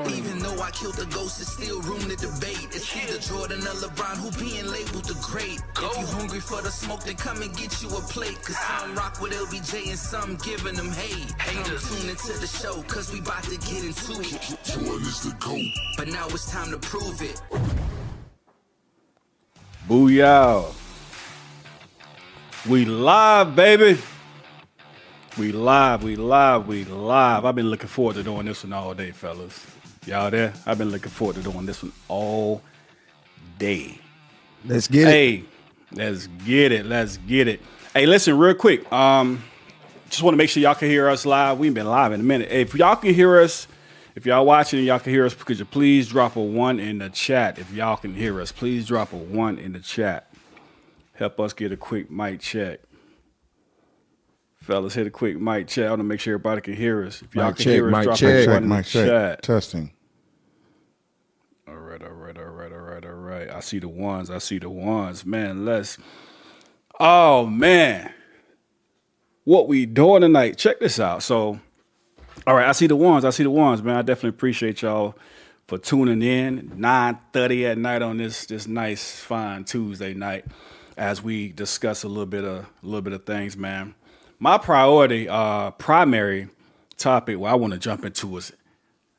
Even though I killed the ghost, there's still room to debate. It's either Jordan or Lebron who being labeled the great. If you hungry for the smoke, then come and get you a plate. Cause some rock with LBJ and some giving them hate. Haters tune into the show, cause we about to get into it. Jordan is the GOAT. But now it's time to prove it. Booyah. We live, baby. We live. I've been looking forward to doing this one all day, fellas. Y'all there? I've been looking forward to doing this one all day. Let's get it. Hey, let's get it. Hey, listen, real quick. Just want to make sure y'all can hear us live. We ain't been live in a minute. Hey, if y'all can hear us, if y'all watching and y'all can hear us, could you please drop a 1 in the chat? If y'all can hear us, please drop a 1 in the chat. Help us get a quick mic check. Fellas, hit a quick mic check. I want to make sure everybody can hear us. If y'all can hear us, drop a 1 in the chat. Testing. All right. I see the ones. Man, oh, man. What we doing tonight? Check this out. So, all right, I see the ones, man. I definitely appreciate y'all for tuning in. 9:30 at night on this nice, fine Tuesday night as we discuss a little bit of things, man. My primary topic what I want to jump into is,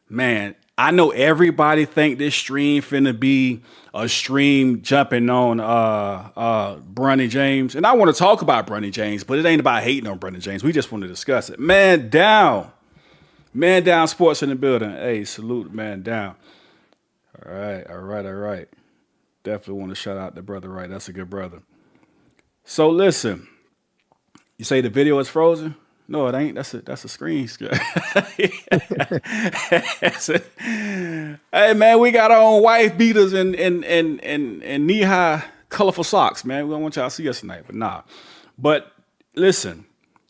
man, I know everybody think this stream finna be a stream jumping on Bronny James. And I want to talk about Bronny James, but it ain't about hating on Bronny James. We just want to discuss it. Man down. Man down sports in the building. Hey, salute man down. All right. Definitely want to shout out the brother, right? That's a good brother. So listen. You say the video is frozen? No, it ain't. That's a screen. Hey man, we got our own wife beaters and knee-high colorful socks, man. We don't want y'all to see us tonight, but nah. But listen,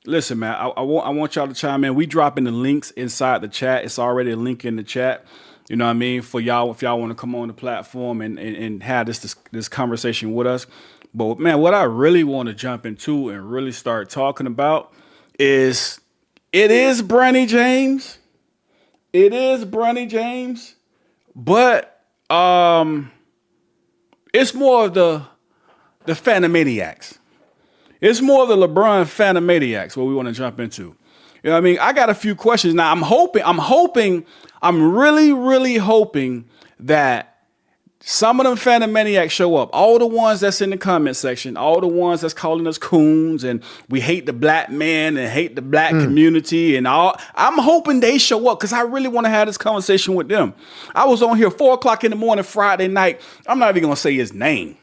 man. I want y'all to chime in. We dropping the links inside the chat. It's already a link in the chat. You know what I mean? For y'all, if y'all want to come on the platform and have this conversation with us. But man, what I really want to jump into and really start talking about is it is Bronny James. But it's more of the Phantomaniacs. It's more of the Lebron Phantomaniacs what we want to jump into. You know what I mean? I got a few questions. Now I'm really hoping that some of them Phantomaniacs show up. All the ones that's in the comment section, all the ones that's calling us coons and we hate the black man and hate the black community and all. I'm hoping they show up because I really want to have this conversation with them. I was on here 4:00 in the morning Friday night. I'm not even gonna say his name.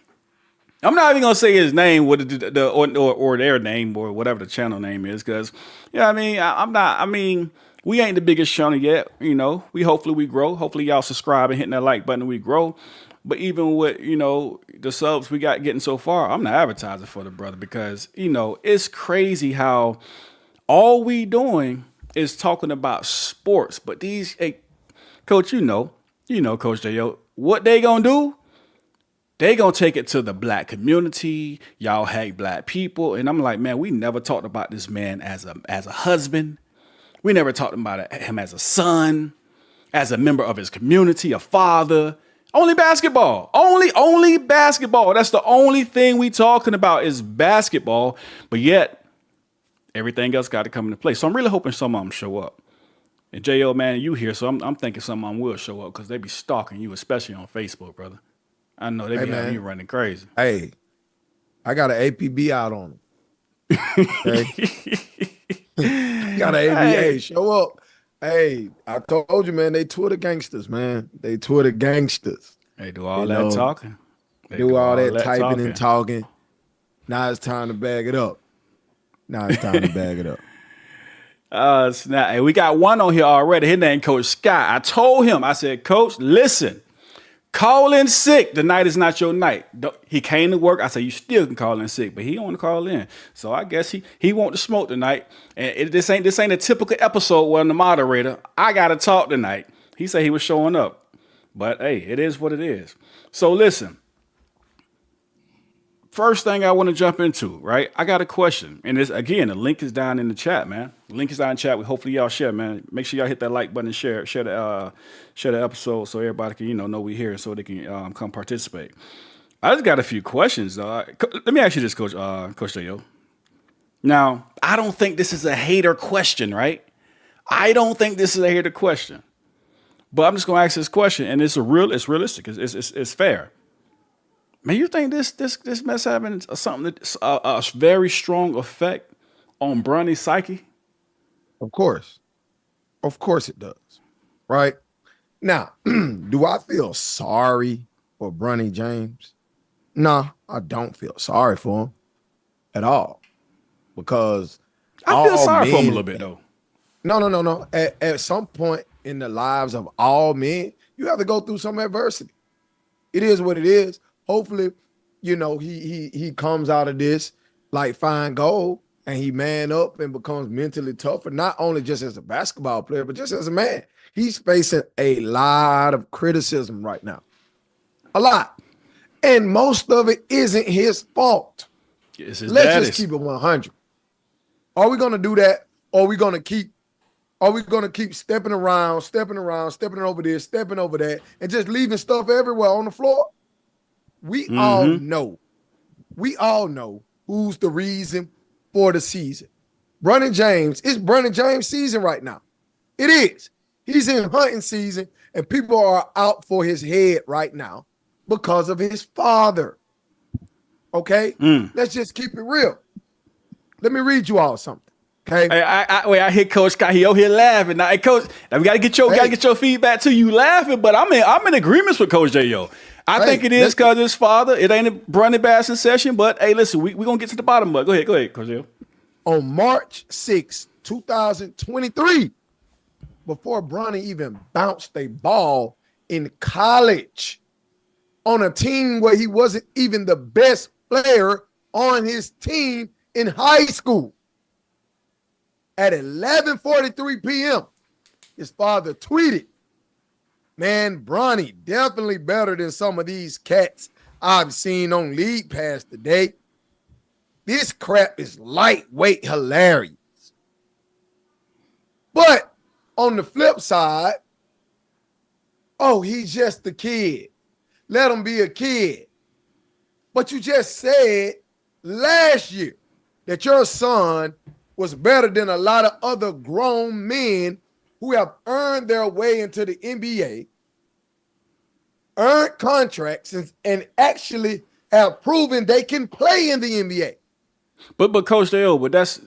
Or their name or whatever the channel name is, because you know what I mean. We ain't the biggest channel yet, you know. Hopefully we grow. Hopefully y'all subscribe and hitting that like button, we grow. But even with, you know, the subs we got getting so far, I'm not advertising for the brother because, you know, it's crazy how all we doing is talking about sports. But these, hey, Coach, you know, Coach J.O., what they gonna do? They gonna take it to the black community. Y'all hate black people. And I'm like, man, we never talked about this man as a husband. We never talked about him as a son, as a member of his community, a father. Only basketball. Only basketball. That's the only thing we talking about is basketball. But yet, everything else got to come into play. So I'm really hoping some of them show up. And J.O., man, you here, so I'm thinking some of them will show up because they be stalking you, especially on Facebook, brother. I know they be having you running crazy. Hey, I got an APB out on them. Okay? Got an ABA. Show up. Hey, I told you, man, they Twitter gangsters, man. They Twitter gangsters. They do all that talking. They do all that typing and talking. Now it's time to bag it up. Snap. Hey, we got one on here already. His name Coach Scott. I told him, I said, Coach, listen, call in sick. The night is not your night. He came to work. I said, you still can call in sick, but he don't want to call in. So I guess he want to smoke tonight. And this ain't a typical episode where I'm the moderator. I got to talk tonight. He said he was showing up. But, hey, it is what it is. So, listen. first thing I want to jump into, right? I got a question. And this again, the link is down in the chat, man. The link is down in the chat. Hopefully y'all share, man. Make sure y'all hit that like button and share the episode so everybody can, know we here so they can come participate. I just got a few questions. Let me ask you this, Coach J.O. Now, I don't think this is a hater question, right? I don't think this is a hater question. But I'm just gonna ask this question, and it's realistic. It's fair. Man, you think this mess having something that's a very strong effect on Bronny's psyche? Of course it does. Right now, do I feel sorry for Bronny James? No, I don't feel sorry for him at all, because I feel sorry for him a little bit though. No. At some point in the lives of all men, you have to go through some adversity. It is what it is. Hopefully, he comes out of this like fine gold, and he man up and becomes mentally tougher, not only just as a basketball player, but just as a man. He's facing a lot of criticism right now. A lot. And most of it isn't his fault. Let's just keep it 100. Are we going to do that? Or are we going to keep stepping over this, stepping over that, and just leaving stuff everywhere on the floor? We all know who's the reason for the season. Bronny James. It's Bronny James' season right now. It is. He's in hunting season, and people are out for his head right now because of his father. Okay? Let's just keep it real. Let me read you all something. Okay. Hey, I hear Coach Scott. He over here laughing. Now, hey, Coach, we gotta get your feedback too. You laughing, but I'm in agreement with Coach J.O. I think it is because his father. It ain't a Bronny Bassin session, but hey, listen, we gonna get to the bottom of it. Go ahead, Coach J.O. On March 6, 2023, before Bronny even bounced a ball in college on a team where he wasn't even the best player on his team in high school. At 11:43 p.m., his father tweeted, "Man, Bronny definitely better than some of these cats I've seen on League Pass today. This crap is lightweight hilarious. But on the flip side, oh, he's just a kid. Let him be a kid. But you just said last year that your son was better than a lot of other grown men who have earned their way into the NBA, earned contracts, and actually have proven they can play in the NBA." But Coach Dale, this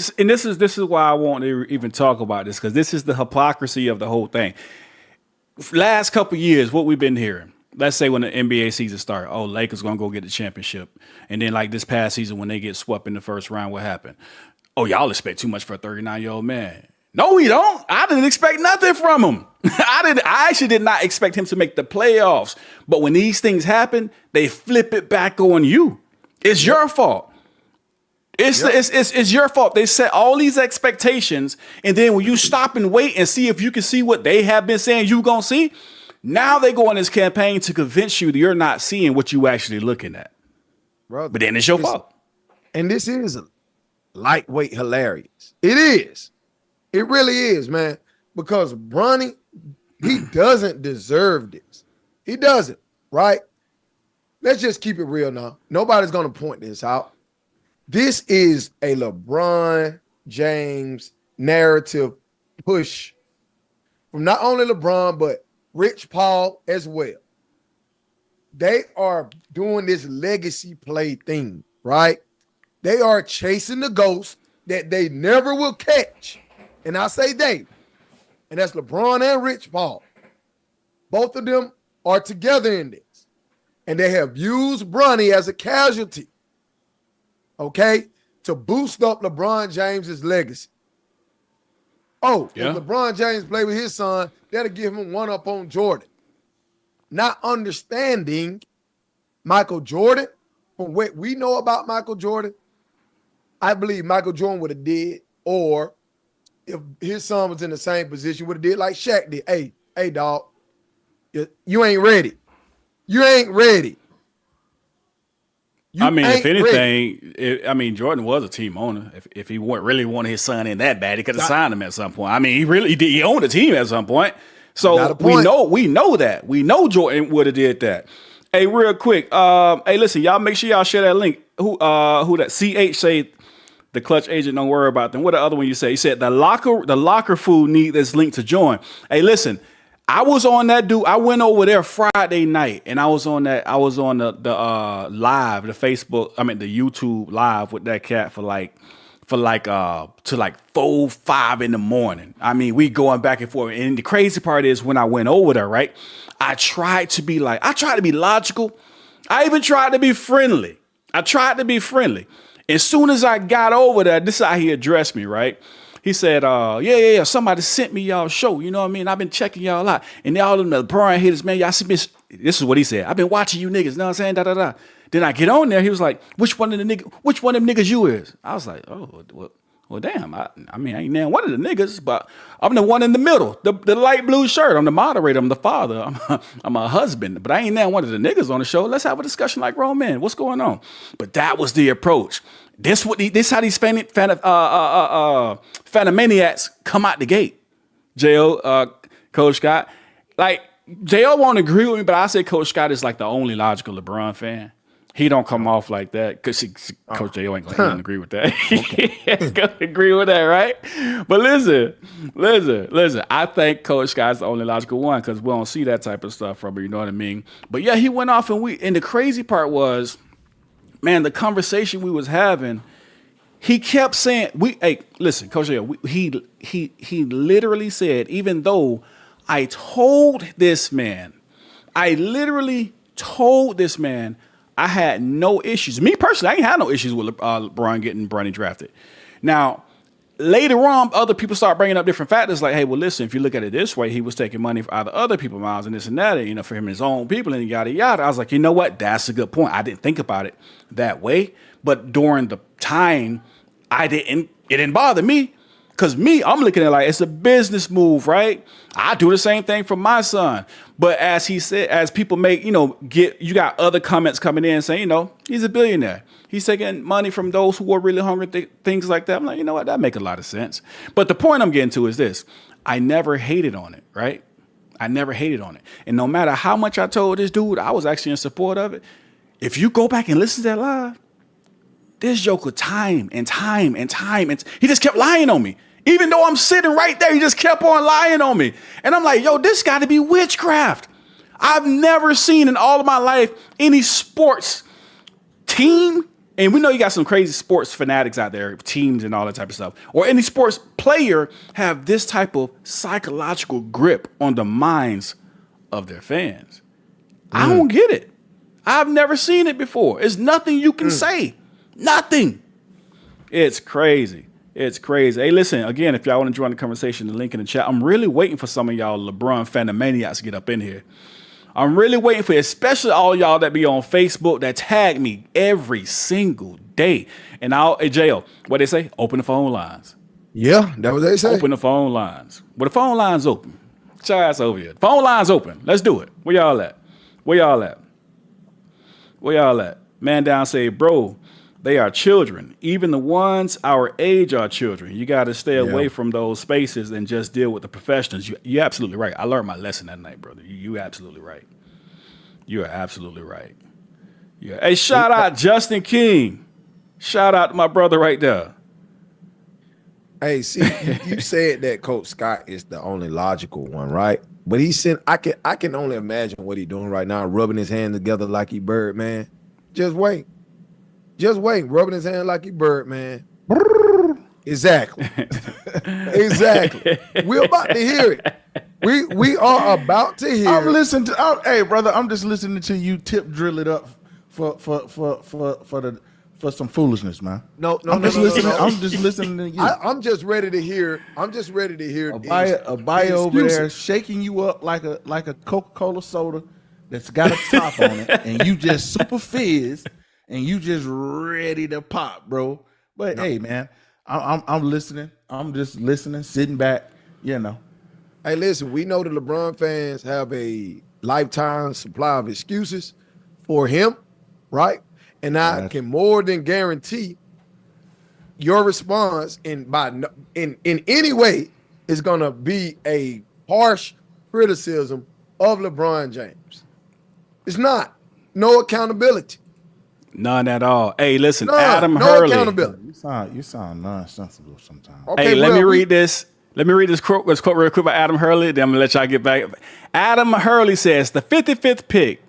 is why I want to even talk about this, because this is the hypocrisy of the whole thing. Last couple years, what we've been hearing. Let's say when the NBA season started, oh, Lakers gonna go get the championship, and then like this past season when they get swept in the first round, what happened? Oh, y'all expect too much for a 39-year-old man. No, we don't. I didn't expect nothing from him. I actually did not expect him to make the playoffs. But when these things happen, they flip it back on you. It's your fault. It's your fault. They set all these expectations, and then when you stop and wait and see if you can see what they have been saying you gonna see, now they go on this campaign to convince you that you're not seeing what you actually looking at. Brother, but then it's your fault. And this is lightweight hilarious. It is. It really is, man. Because Bronny, he doesn't deserve this. He doesn't, right? Let's just keep it real now. Nobody's gonna point this out. This is a LeBron James narrative push from not only LeBron, but Rich Paul as well. They are doing this legacy play thing, right? They are chasing the ghost that they never will catch. And I say they, and that's LeBron and Rich Paul. Both of them are together in this. And they have used Bronny as a casualty, okay, to boost up LeBron James's legacy. Oh, yeah. If LeBron James play with his son, that'll give him one up on Jordan. Not understanding Michael Jordan, from what we know about Michael Jordan, I believe Michael Jordan would have did, or if his son was in the same position, would have did like Shaq did. Hey, dog, you ain't ready. You ain't ready. You I mean, if ain't ready. anything, Jordan was a team owner. If he really wanted his son in that bad, he could have signed him at some point. I mean, he owned a team at some point. Not So a point. we know that. We know Jordan would have did that. Hey, real quick. Hey, listen, y'all make sure y'all share that link. Who that CH say the clutch agent, don't worry about them. What the other one you say? He said the locker food need this link to join. Hey, listen. I was on that dude. I went over there Friday night, and I was on the live, the YouTube live with that cat to like 4-5 in the morning. I mean, we going back and forth. And the crazy part is when I went over there, right? I tried to be logical. I even tried to be friendly. As soon as I got over there, this is how he addressed me, right? He said, yeah, somebody sent me y'all show. You know what I mean? I've been checking y'all out. And all them LeBron haters, man, y'all see me. This is what he said. I've been watching you niggas. You know what I'm saying? Da, da, da. Then I get on there. He was like, which one of them niggas you is? I was like, oh, well damn. I ain't now one of the niggas, but I'm the one in the middle. The light blue shirt. I'm the moderator. I'm the father. I'm a husband. But I ain't now one of the niggas on the show. Let's have a discussion like grown men. What's going on? But that was the approach. This how these Phantomaniacs come out the gate. Coach Scott, like J.O. won't agree with me, but I say Coach Scott is like the only logical LeBron fan. He don't come off like that because Coach J.O. ain't gonna agree with that. He ain't gonna agree with that, right? But listen. I think Coach Scott's the only logical one because we don't see that type of stuff from him. You know what I mean? But yeah, he went off, and the crazy part was, man, the conversation we was having, he kept saying, listen, Coach J, he literally said, even though I told this man, I had no issues. Me personally, I ain't had no issues with LeBron getting Bronny drafted. Now, later on, other people start bringing up different factors like, hey, well, listen, if you look at it this way, he was taking money out of other people's mouths and this and that, and, for him, his own people and yada, yada. I was like, you know what? That's a good point. I didn't think about it that way. But during the time, it didn't bother me because I'm looking at it like it's a business move, right? I do the same thing for my son. But as he said, as people make, you got other comments coming in saying, he's a billionaire. He's taking money from those who are really hungry, things like that. I'm like, you know what? That make a lot of sense. But the point I'm getting to is this. I never hated on it, right? I never hated on it. And no matter how much I told this dude, I was actually in support of it. If you go back and listen to that live, this joker time and time, he just kept lying on me. Even though I'm sitting right there, he just kept on lying on me. And I'm like, yo, this got to be witchcraft. I've never seen in all of my life any sports team, and we know you got some crazy sports fanatics out there, teams and all that type of stuff, or any sports player have this type of psychological grip on the minds of their fans. I don't get it. I've never seen it before. It's nothing you can say. Nothing. It's crazy. It's crazy. Hey, listen, again, if y'all want to join the conversation, the link in the chat. I'm really waiting for some of y'all LeBron Phantomaniacs to get up in here. I'm really waiting for, especially all y'all that be on Facebook that tag me every single day. And hey, J.O., what they say? Open the phone lines. Yeah, that what they say. Open the phone lines. Well, the phone lines open. Get your ass over here. Phone lines open. Let's do it. Where y'all at? Man down say, bro, they are children. Even the ones our age are children. You got to stay away from those spaces and just deal with the professionals. You're absolutely right. I learned my lesson that night, brother. You're absolutely right. You are absolutely right. Yeah. Hey, shout out Justin King. Shout out to my brother right there. Hey, see, you said that Coach Scott is the only logical one, right? But he said, I can only imagine what he's doing right now, rubbing his hands together like he Birdman. Just wait, rubbing his hand like he Birdman. Exactly. Exactly. We're about to hear it. We are about to hear. I'm listening to. Hey, brother, I'm just listening to you tip drill it up for some foolishness, man. No. I'm just listening to you. I'm just ready to hear. A bio over there shaking you up like a Coca-Cola soda that's got a top on it, and you just super fizz, and you just ready to pop, bro. But hey, man, I'm listening. I'm just listening, sitting back, Hey, listen, we know the LeBron fans have a lifetime supply of excuses for him, right? And I can more than guarantee your response in any way is going to be a harsh criticism of LeBron James. It's not. No accountability. None at all. Hey, listen, None. Adam No Hurley. accountability. You sound nonsensical sometimes. Okay, Hey, let me read this. Let me read this quote real quick by Adam Hurley. Then I'm going to let y'all get back. Adam Hurley says, the 55th pick,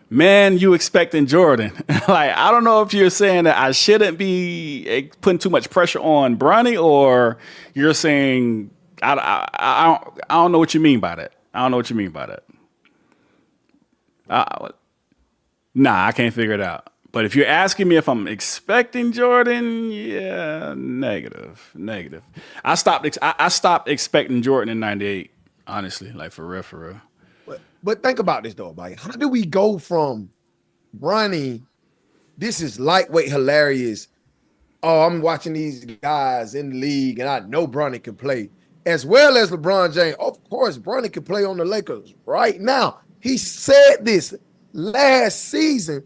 man, you expecting Jordan. Like, I don't know if you're saying that I shouldn't be putting too much pressure on Bronny, or you're saying, I don't know what you mean by that. I don't know what you mean by that. Nah, I can't figure it out. But if you're asking me if I'm expecting Jordan, yeah, negative. I stopped expecting Jordan in '98, honestly, like for real. But think about this though, like, how do we go from Bronny? This is lightweight hilarious. Oh, I'm watching these guys in the league, and I know Bronny can play, as well as LeBron James. Of course, Bronny can play on the Lakers right now. He said this last season.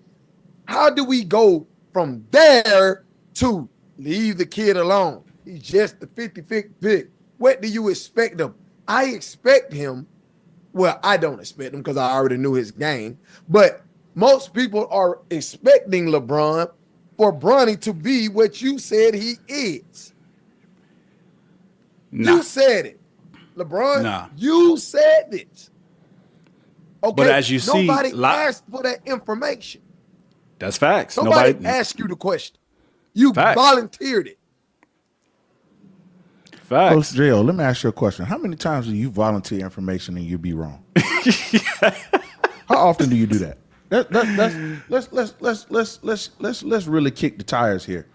How do we go from there to leave the kid alone? He's just the 55th pick. What do you expect him? I expect him. Well, I don't expect him because I already knew his game. But most people are expecting LeBron for Bronny to be what you said he is. Nah. You said it. LeBron, nah. You said it. Okay. But as you see, nobody asked for that information. That's facts. Nobody asked you the question. You volunteered it. Facts. Coach Jill, let me ask you a question. How many times do you volunteer information and you be wrong? How often do you do that? Let's really kick the tires here.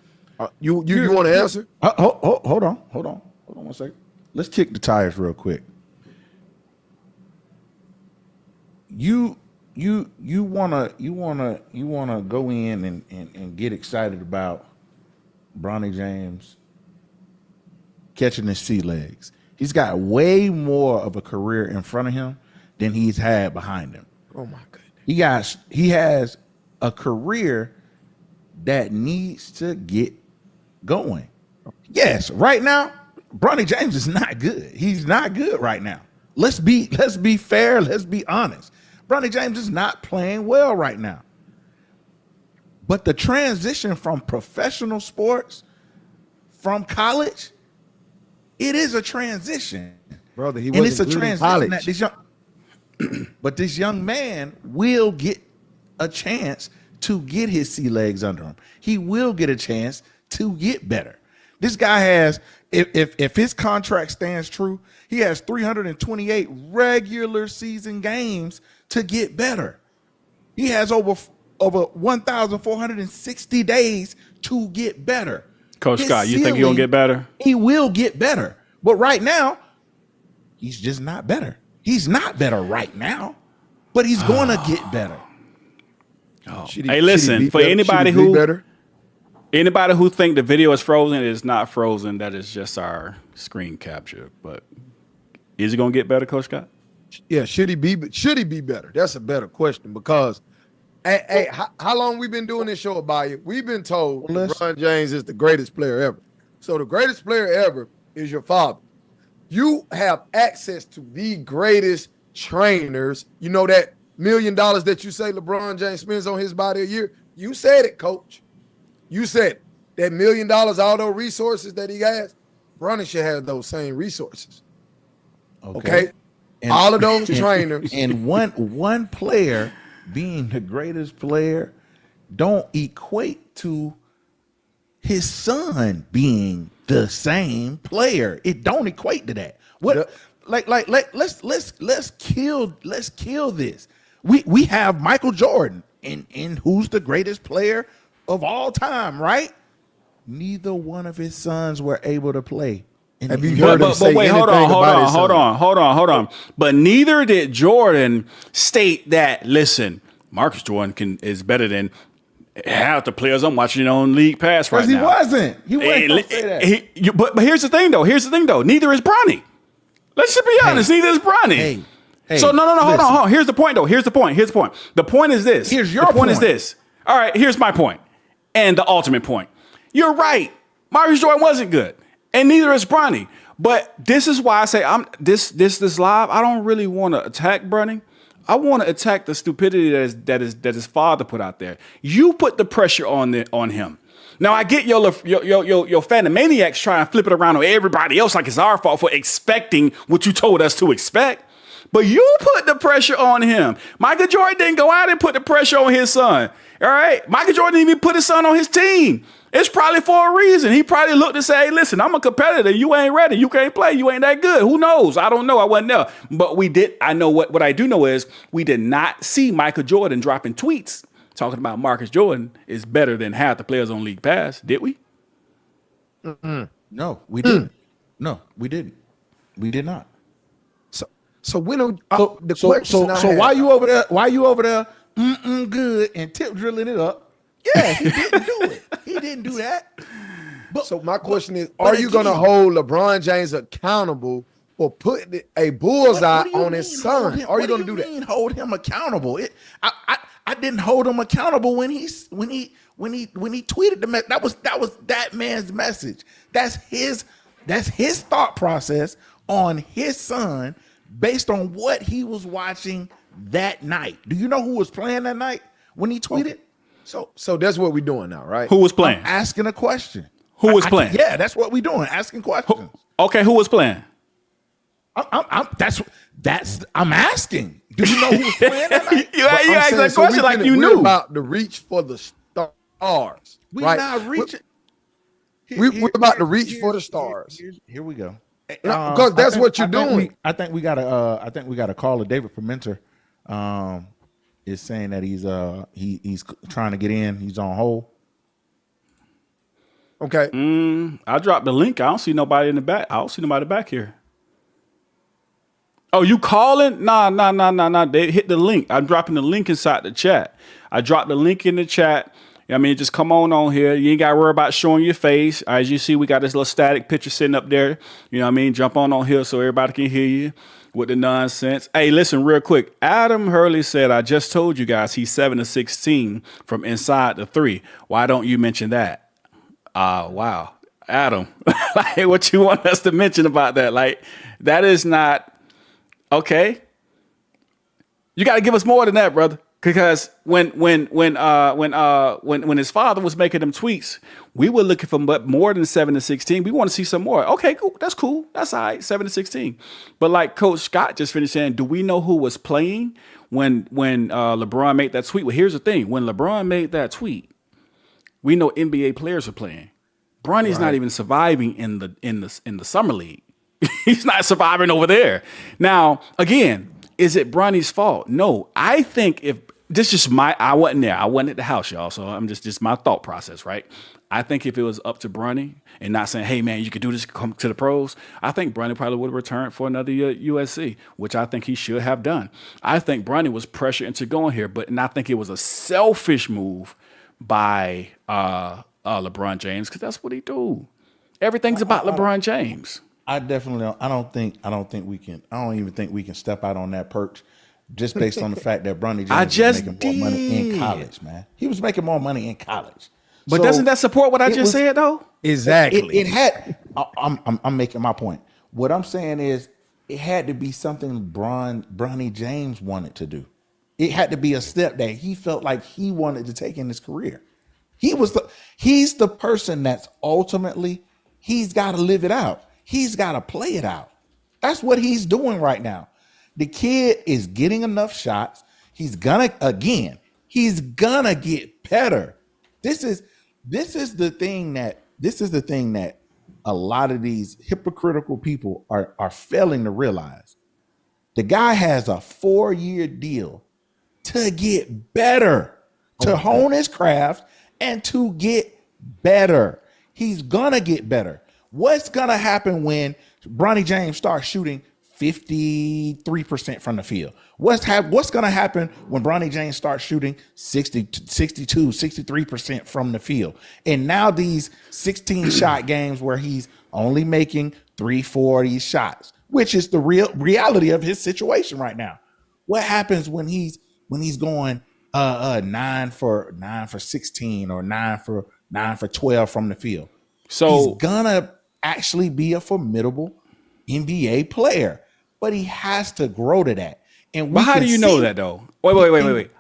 You want to answer? Hold on 1 second. Let's kick the tires real quick. You wanna go in and get excited about Bronny James catching his sea legs. He's got way more of a career in front of him than he's had behind him. Oh my goodness. He has a career that needs to get going. Yes, right now, Bronny James is not good. He's not good right now. Let's be fair. Let's be honest. Bronny James is not playing well right now. But the transition from professional sports, from college, it is a transition. Brother, he and it's a wasn't good in transition college. that but this young man will get a chance to get his sea legs under him. He will get a chance to get better. This guy has, if his contract stands true, he has 328 regular season games to get better. He has over 1,460 days to get better. Coach Scott, you think he's going to get better? He will get better. But right now, he's just not better. He's not better right now, but he's going to get better. Hey, listen, for anybody who think the video is frozen, it is not frozen. That is just our screen capture. But is he going to get better, Coach Scott? Yeah, should he be better? That's a better question because, hey, how long we been doing this show about you? We've been told LeBron James is the greatest player ever. So the greatest player ever is your father. You have access to the greatest trainers. You know that $1 million that you say LeBron James spends on his body a year? You said it, Coach. You said it. That $1 million, all those resources that he has, Bronny should have those same resources. Okay? And, all of those trainers. And one player being the greatest player don't equate to his son being the same player. It don't equate to that. What let's kill this. We have Michael Jordan and who's the greatest player of all time, right? Neither one of his sons were able to play. Have you heard him say wait, hold on. But neither did Jordan state that, listen, Marcus Jordan is better than half the players I'm watching on League Pass right now. He wasn't gonna say that. But here's the thing, though. Neither is Bronny. Let's just be honest. Neither is Bronny. So no. Hold on. Here's the point, though. Here's the point. The point is this. Here's your point. Is this. All right, here's my point. And the ultimate point. You're right. Marcus Jordan wasn't good. And neither is Bronny. But this is why I say this live, I don't really want to attack Bronny. I want to attack the stupidity that his father put out there. You put the pressure on him. Now I get your Phantomaniacs trying to flip it around on everybody else like it's our fault for expecting what you told us to expect. But you put the pressure on him. Michael Jordan didn't go out and put the pressure on his son. All right? Michael Jordan didn't even put his son on his team. It's probably for a reason. He probably looked and said, hey, listen, I'm a competitor. You ain't ready. You can't play. You ain't that good. Who knows? I don't know. I wasn't there. But I know what I do know is we did not see Michael Jordan dropping tweets talking about Marcus Jordan is better than half the players on League Pass. Did we? No, we didn't. No, we didn't. We did not. So when why you over there? Why you over there? Good and tip drilling it up. Yeah, he didn't do it. He didn't do that. But so my question is: are you going to hold LeBron James accountable for putting a bullseye on his son? Are you going to do that? Hold him accountable. I didn't hold him accountable when he tweeted the message. That was that man's message. That's his thought process on his son based on what he was watching that night. Do you know who was playing that night when he tweeted? So that's what we're doing now, right? Who was playing? I'm asking a question. Who was playing? Yeah, that's what we're doing. Asking questions. Okay, who was playing? I'm asking. Do you know who was playing that night? you asked that question like you knew about the reach for the stars. We're right? not reaching. We're about to reach for the stars. Here we go. Because that's what you're doing. I think we got a caller. David Pimenter is saying that he's trying to get in. He's on hold. Okay. I dropped the link. I don't see nobody in the back. I don't see nobody back here. Oh, you calling? Nah. They hit the link. I'm dropping the link inside the chat. I dropped the link in the chat. I mean, just come on here. You ain't got to worry about showing your face. As you see, we got this little static picture sitting up there. You know what I mean? Jump on here so everybody can hear you with the nonsense. Hey, listen, real quick. Adam Hurley said, I just told you guys he's 7-16 from inside the three. Why don't you mention that? Wow. Adam, like, what you want us to mention about that? Like, that is not okay. You got to give us more than that, brother. Because when his father was making them tweets, we were looking for more than 7-16. We want to see some more. Okay, cool. That's cool. That's all right. 7-16. But like Coach Scott just finished saying, do we know who was playing when LeBron made that tweet? Well, here's the thing. When LeBron made that tweet, we know NBA players are playing. Bronny's not even surviving in the summer league. He's not surviving over there. Now, again, is it Bronny's fault? No. I think if this is I wasn't there. I wasn't at the house, y'all. So I'm just my thought process, right? I think if it was up to Bronny and not saying, hey, man, you could do this, come to the pros, I think Bronny probably would have returned for another USC, which I think he should have done. I think Bronny was pressured into going here, and I think it was a selfish move by LeBron James because that's what he do. Everything's about LeBron James. I definitely don't. I don't even think we can step out on that perch just based on the fact that Bronny James was making more money in college, man. He was making more money in college. But doesn't that support what I just said, though? Exactly. It had. I'm making my point. What I'm saying is it had to be something Bronny James wanted to do. It had to be a step that he felt like he wanted to take in his career. He's the person that's ultimately, he's got to live it out. He's got to play it out. That's what he's doing right now. The kid is getting enough shots. He's gonna get better. This is the thing that a lot of these hypocritical people are failing to realize. The guy has a 4-year deal to get better, to hone his craft and to get better. He's gonna get better. What's gonna happen when Bronny James starts shooting 53% from the field? What's gonna happen when Bronny James starts shooting 62, 63% from the field? And now these 16 shot games where he's only making 3-4 of these shots, which is the real reality of his situation right now. What happens when he's going 9 for 16 or 9 for 12 from the field. So he's gonna actually be a formidable NBA player, but he has to grow to that. And but how do you know that though? Wait.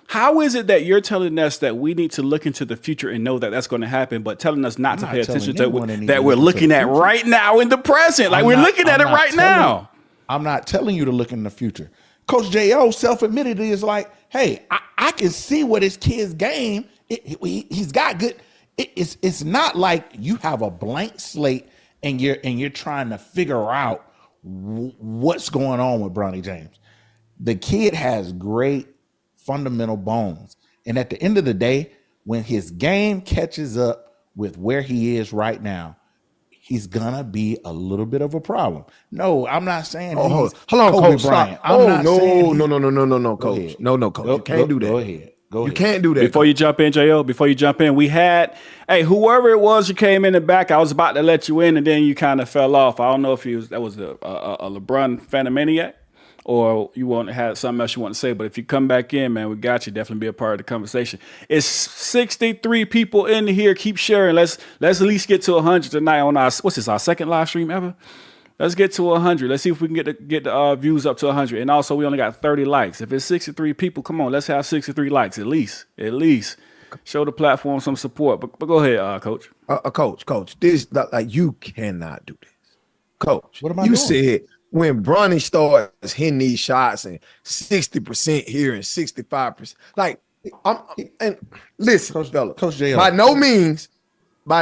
How is it that you're telling us that we need to look into the future and know that that's going to happen, but telling us not to pay attention to that we're looking at right now in the present? Like we're looking at it right now. I'm not telling you to look in the future. Coach J.O. self-admitted is like, hey, I can see what his kid's game. He's got good. It's not like you have a blank slate and you're trying to figure out what's going on with Bronny James. The kid has great fundamental bones. And at the end of the day, when his game catches up with where he is right now, he's gonna be a little bit of a problem. No, I'm not saying hold on, Kobe Coach. Bryant. No, Coach. No, Coach. You can't do that. Go ahead. You can't do that. Before you jump in, J.O., we had, whoever it was you came in the back, I was about to let you in, and then you kind of fell off. I don't know if that was a LeBron Phantomaniac, or you had something else you want to say. But if you come back in, man, we got you. Definitely be a part of the conversation. It's 63 people in here. Keep sharing. Let's at least get to 100 tonight on our second live stream ever? Let's get to 100. Let's see if we can get the views up to 100. And also, we only got 30 likes. If it's 63 people, come on, let's have 63 likes at least. Show the platform some support. But go ahead, Coach. Coach, this like you cannot do this, Coach. What am I doing? You said when Bronny starts hitting these shots and 60% here and 65%, like and listen, Coach J.O. by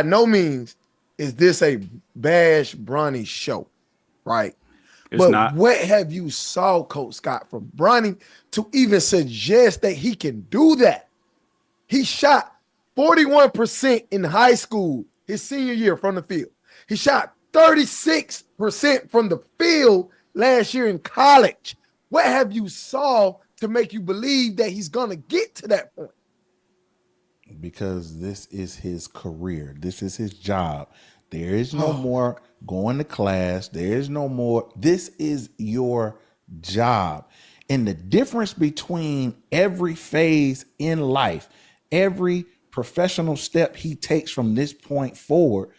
no means is this a bash Bronny show, right? It's not. What have you saw, Coach Scott, from Bronny to even suggest that he can do that? He shot 41% in high school his senior year from the field. He shot 36% from the field last year in college. What have you saw to make you believe that he's going to get to that point? Because this is his career. This is his job. There is no more going to class. There is no more. This is your job. And the difference between every phase in life, every professional step he takes from this point forward,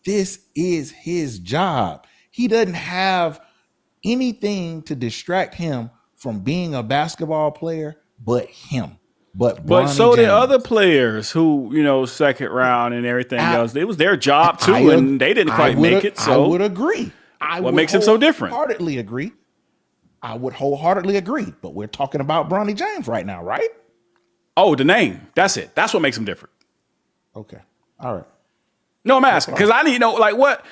this is his job. He doesn't have anything to distract him from being a basketball player but him. But so did other players who, second round and everything else. It was their job too, and they didn't quite make it. So I would agree. What makes him so different? I would wholeheartedly agree. But we're talking about Bronny James right now, right? Oh, the name. That's it. That's what makes him different. Okay. All right. No, I'm asking because I need to know, like, what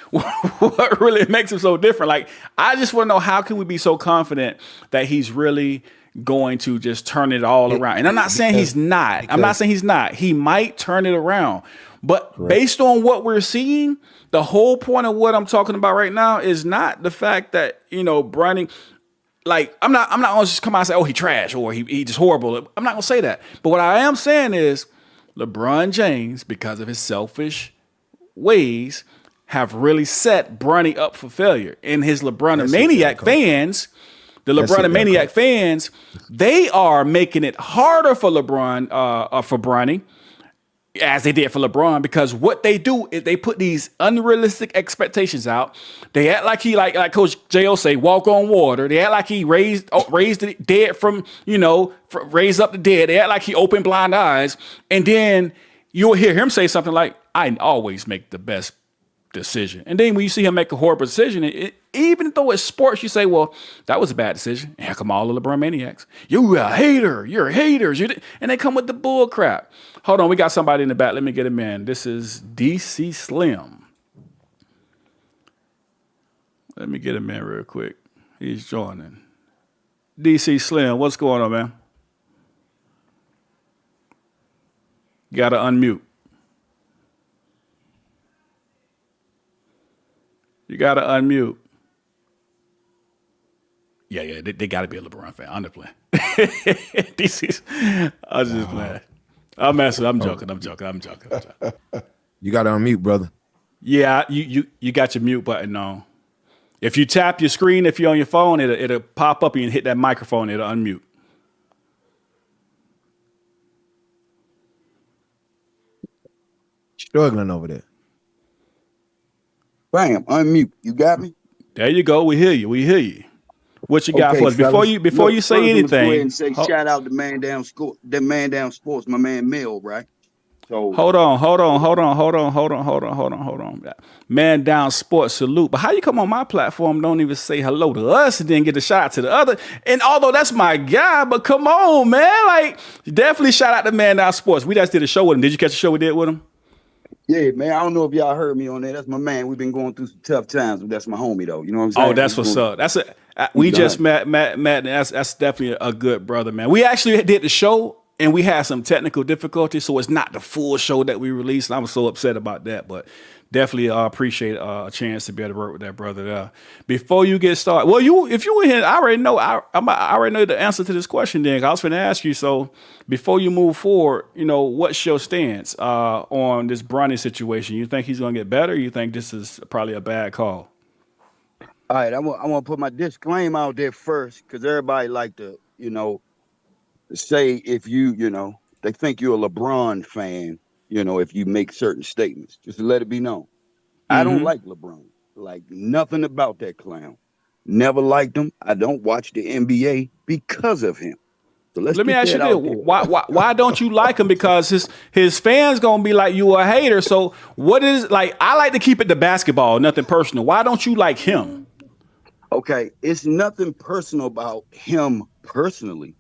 really makes him so different. Like, I just want to know, how can we be so confident that he's really going to just turn it all around? And I'm not saying he's not. I'm not saying he's not. He might turn it around. But based on what we're seeing, the whole point of what I'm talking about right now is not the fact that, Bronny, like, I'm not going to just come out and say, oh, he trash or he just horrible. I'm not going to say that. But what I am saying is LeBron James, because of his selfish ways, have really set Bronny up for failure. And his LeBron Maniac fans, they are making it harder for for Bronny, as they did for LeBron, because what they do is they put these unrealistic expectations out. They act like he, like Coach J.O. say, walk on water. They act like he raised the dead from raised up the dead. They act like he opened blind eyes. And then you'll hear him say something like, I always make the best decision. And then when you see him make a horrible decision, even though it's sports, you say, well, that was a bad decision. Here come all the LeBron maniacs. You're a hater. You're haters. And they come with the bull crap. Hold on. We got somebody in the back. Let me get him in. This is DC Slim. Let me get him in real quick. He's joining. DC Slim, what's going on, man? You got to unmute. You got to unmute. Yeah, they got to be a LeBron fan. I'm just playing. DC's, I was just playing. I'm messing. I'm joking. You got to unmute, brother. Yeah, you got your mute button on. If you tap your screen, if you're on your phone, it'll pop up and you hit that microphone. It'll unmute. struggling over there. Bam, unmute. You got me? There you go. We hear you. We hear you. What you got Okay, for us? Before fellas. you Look, say first I'm gonna go ahead anything, and say shout out to Man Down School, the Man Down Sports, my man Mill, right? So hold on. Man down sports salute. But how you come on my platform, don't even say hello to us and then get a shout out to the other? And although that's my guy, but come on, man. Like, definitely shout out to Man Down Sports. We just did a show with him. Did you catch the show we did with him? yeah, man. I don't know if y'all heard me on there. That's my man. We've been going through some tough times, but that's my homie though. You know what I'm saying? Oh, that's what's up. That's a we just met. That's definitely a good brother, man. We actually did the show and we had some technical difficulties, so it's not the full show that we released. And I was so upset about that, but definitely appreciate a chance to be able to work with that brother there. Before you get started, well, if you were here, I already know. I already know the answer to this question. Then I was going to ask you. So before you move forward, what's your stance on this Bronny situation? You think he's going to get better? Or you think this is probably a bad call? All right, I want to put my disclaimer out there first because everybody like to, say if they think you're a LeBron fan, if you make certain statements, just to let it be known. I don't like LeBron, like nothing about that clown. Never liked him. I don't watch the NBA because of him. So let me ask you this: why don't you like him? Because his fans gonna be like you a hater. So what is like? I like to keep it to basketball, nothing personal. Why don't you like him? Okay, it's nothing personal about him personally,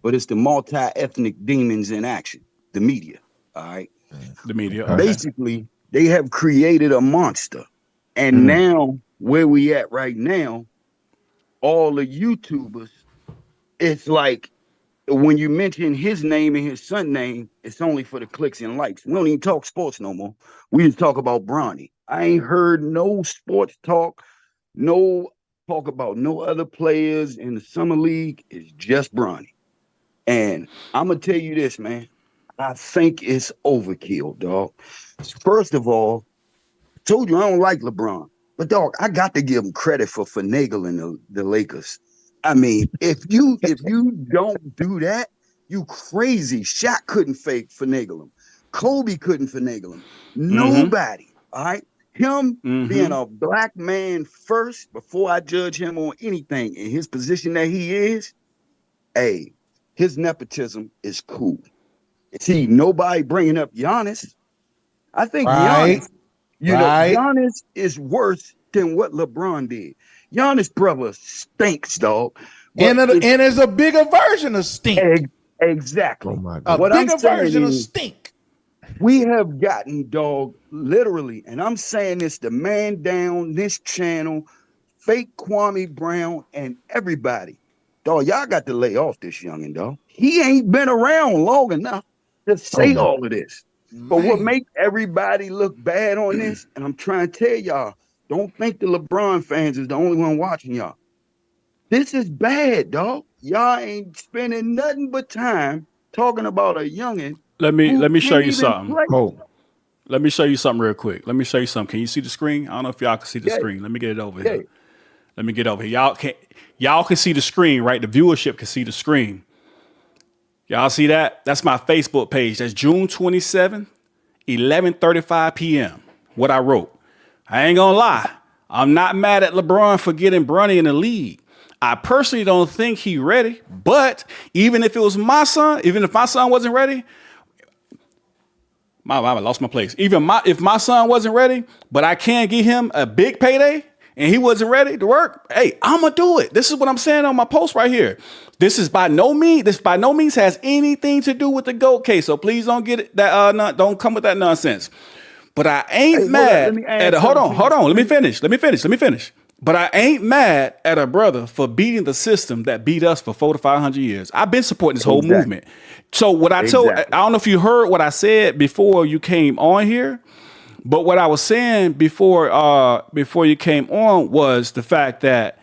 but it's the multi-ethnic demons in action, the media. All right, the media. Okay. Basically, they have created a monster, and now where we at right now, all the YouTubers, it's like when you mention his name and his son's name, it's only for the clicks and likes. We don't even talk sports no more. We just talk about Bronny. I ain't heard no sports talk, no talk about no other players in the summer league. It's just Bronny. And I'm gonna tell you this, man. I think it's overkill, dog. First of all, I told you I don't like LeBron, but dog, I got to give him credit for finagling the Lakers. I mean, if you don't do that, you crazy. Shaq couldn't finagle him. Kobe couldn't finagle him. Nobody. All right. Him being a black man first, before I judge him on anything in his position that he is, his nepotism is cool. See, nobody bringing up Giannis. I think Giannis, Giannis is worse than what LeBron did. Giannis' brother stinks, dog. And it's a bigger version of stink. Exactly. Oh my God. A bigger version of stink. We have gotten, dog, literally, and I'm saying this to Man Down, this channel, fake Kwame Brown, and everybody. Dog, y'all got to lay off this youngin', dog. He ain't been around long enough to say all of this. But what makes everybody look bad on this, and I'm trying to tell y'all, don't think the LeBron fans is the only one watching y'all. This is bad, dog. Y'all ain't spending nothing but time talking about a youngin'. Let me show you something. Oh, let me show you something real quick. Let me show you something. Can you see the screen? I don't know if y'all can see the screen. Let me get it over here. Let me get over here. Y'all can see the screen, right? The viewership can see the screen. Y'all see that? That's my Facebook page. That's June 27th, 11:35 p.m. What I wrote. I ain't gonna lie. I'm not mad at LeBron for getting Bronny in the league. I personally don't think he ready, but even if it was my son, even if my son wasn't ready, I lost my place. If my son wasn't ready, but I can give him a big payday and he wasn't ready to work, hey, I'm gonna do it. This is what I'm saying on my post right here. This by no means has anything to do with the GOAT case. So please don't get it don't come with that nonsense. But I ain't mad at hold on. Let me finish. But I ain't mad at a brother for beating the system that beat us for 400 to 500 years. I've been supporting this whole movement. So what I told, I don't know if you heard what I said before you came on here, but what I was saying before you came on was the fact that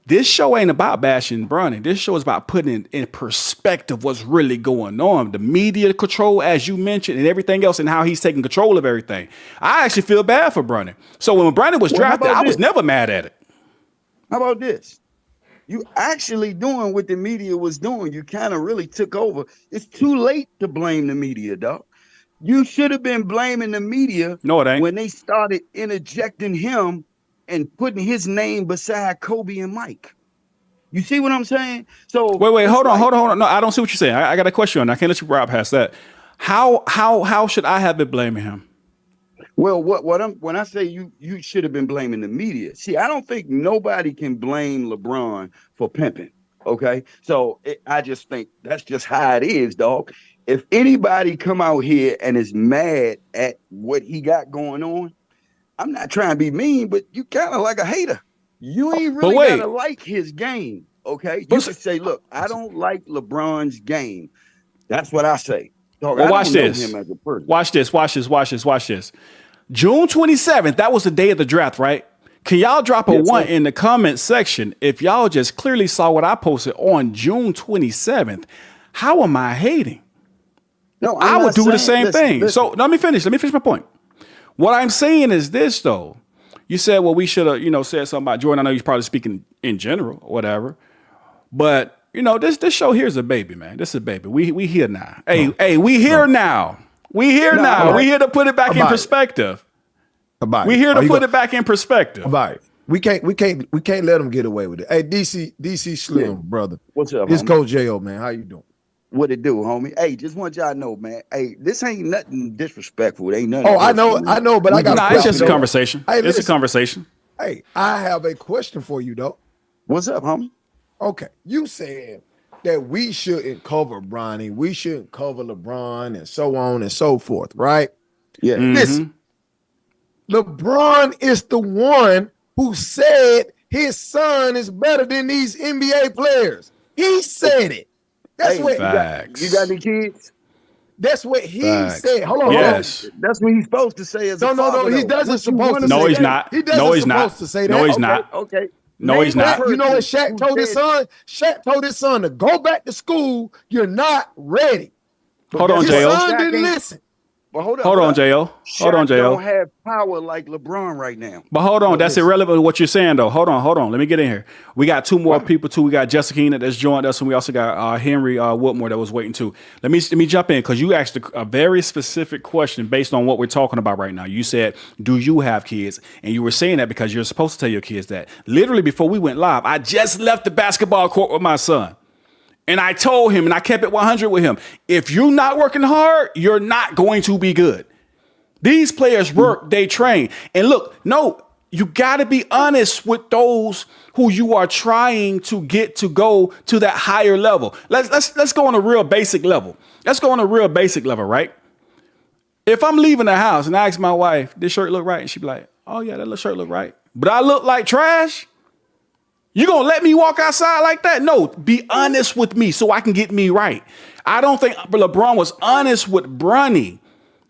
this show ain't about bashing Bronny. This show is about putting in perspective what's really going on. The media control, as you mentioned, and everything else, and how he's taking control of everything. I actually feel bad for Bronny. So when Bronny was drafted, I was never mad at it. How about this? You actually doing what the media was doing. You kind of really took over. It's too late to blame the media, dog. You should have been blaming the media No, it ain't. when they started interjecting him and putting his name beside Kobe and Mike. You see what I'm saying? So Wait, hold on. No, I don't see what you're saying. I got a question on that. I can't let you ride past that. How should I have been blaming him? Well, when I say you should have been blaming the media. See, I don't think nobody can blame LeBron for pimping. Okay, so I just think that's just how it is, dog. If anybody come out here and is mad at what he got going on, I'm not trying to be mean, but you kind of like a hater. You ain't really gotta like his game. Okay, you can say, look, I don't like LeBron's game. That's what I say. Dog, well, I watch don't know this. him as a person. Watch this. June 27th, that was the day of the draft, right? Can y'all drop a one in the comment section if y'all just clearly saw what I posted on June 27th? How am I hating? No, I would do the same thing. Listen. So let me finish my point. What I'm saying is this, though. You said, well, we should have, said something about Jordan. I know you're probably speaking in general or whatever. But, this show here's a baby, man. This is a baby. We here now. Hey, we here now. We here now. We here to put it back in perspective. We here to put it back in perspective. We can't let them get away with it. Hey, DC Slim, brother. What's up? It's Coach J.O., man. How you doing? What it do, homie? Hey, just want y'all to know, man. Hey, this ain't nothing disrespectful. It ain't nothing. Oh, I know, but I got it's just a conversation. Hey, it's a conversation. Hey, I have a question for you, though. What's up, homie? Okay, you said that we shouldn't cover Bronny, we shouldn't cover LeBron, and so on and so forth, right? Yeah. Listen, LeBron is the one who said his son is better than these NBA players. He said it. That's what you got any kids? That's what he said. Hold on. Yes. That's what he's supposed to say as a father. No, he doesn't supposed to say that. No, he's not. He doesn't supposed to say that. No, he's not. Okay. No, he's not. You know what Shaq told his son? Shaq told his son to go back to school. You're not ready. Hold on, J.O. His son didn't listen. But hold on, J.O. Hold on, J.O. don't have power like LeBron right now. But hold on, that's irrelevant to what you're saying, though. Hold on. Let me get in here. We got two more people, too. We got Jessica Keenan that's joined us, and we also got Henry Whitmore that was waiting, too. Let me jump in, because you asked a very specific question based on what we're talking about right now. You said, do you have kids? And you were saying that because you're supposed to tell your kids that. Literally, before we went live, I just left the basketball court with my son. And I told him, and I kept it 100 with him, if you're not working hard, you're not going to be good. These players work, they train. And look, no, you got to be honest with those who you are trying to get to go to that higher level. Let's go on a real basic level. Right? If I'm leaving the house and I ask my wife, this shirt look right? And she be like, oh yeah, that shirt look right. But I look like trash? You gonna let me walk outside like that? No, be honest with me so I can get me right. I don't think LeBron was honest with Bronny.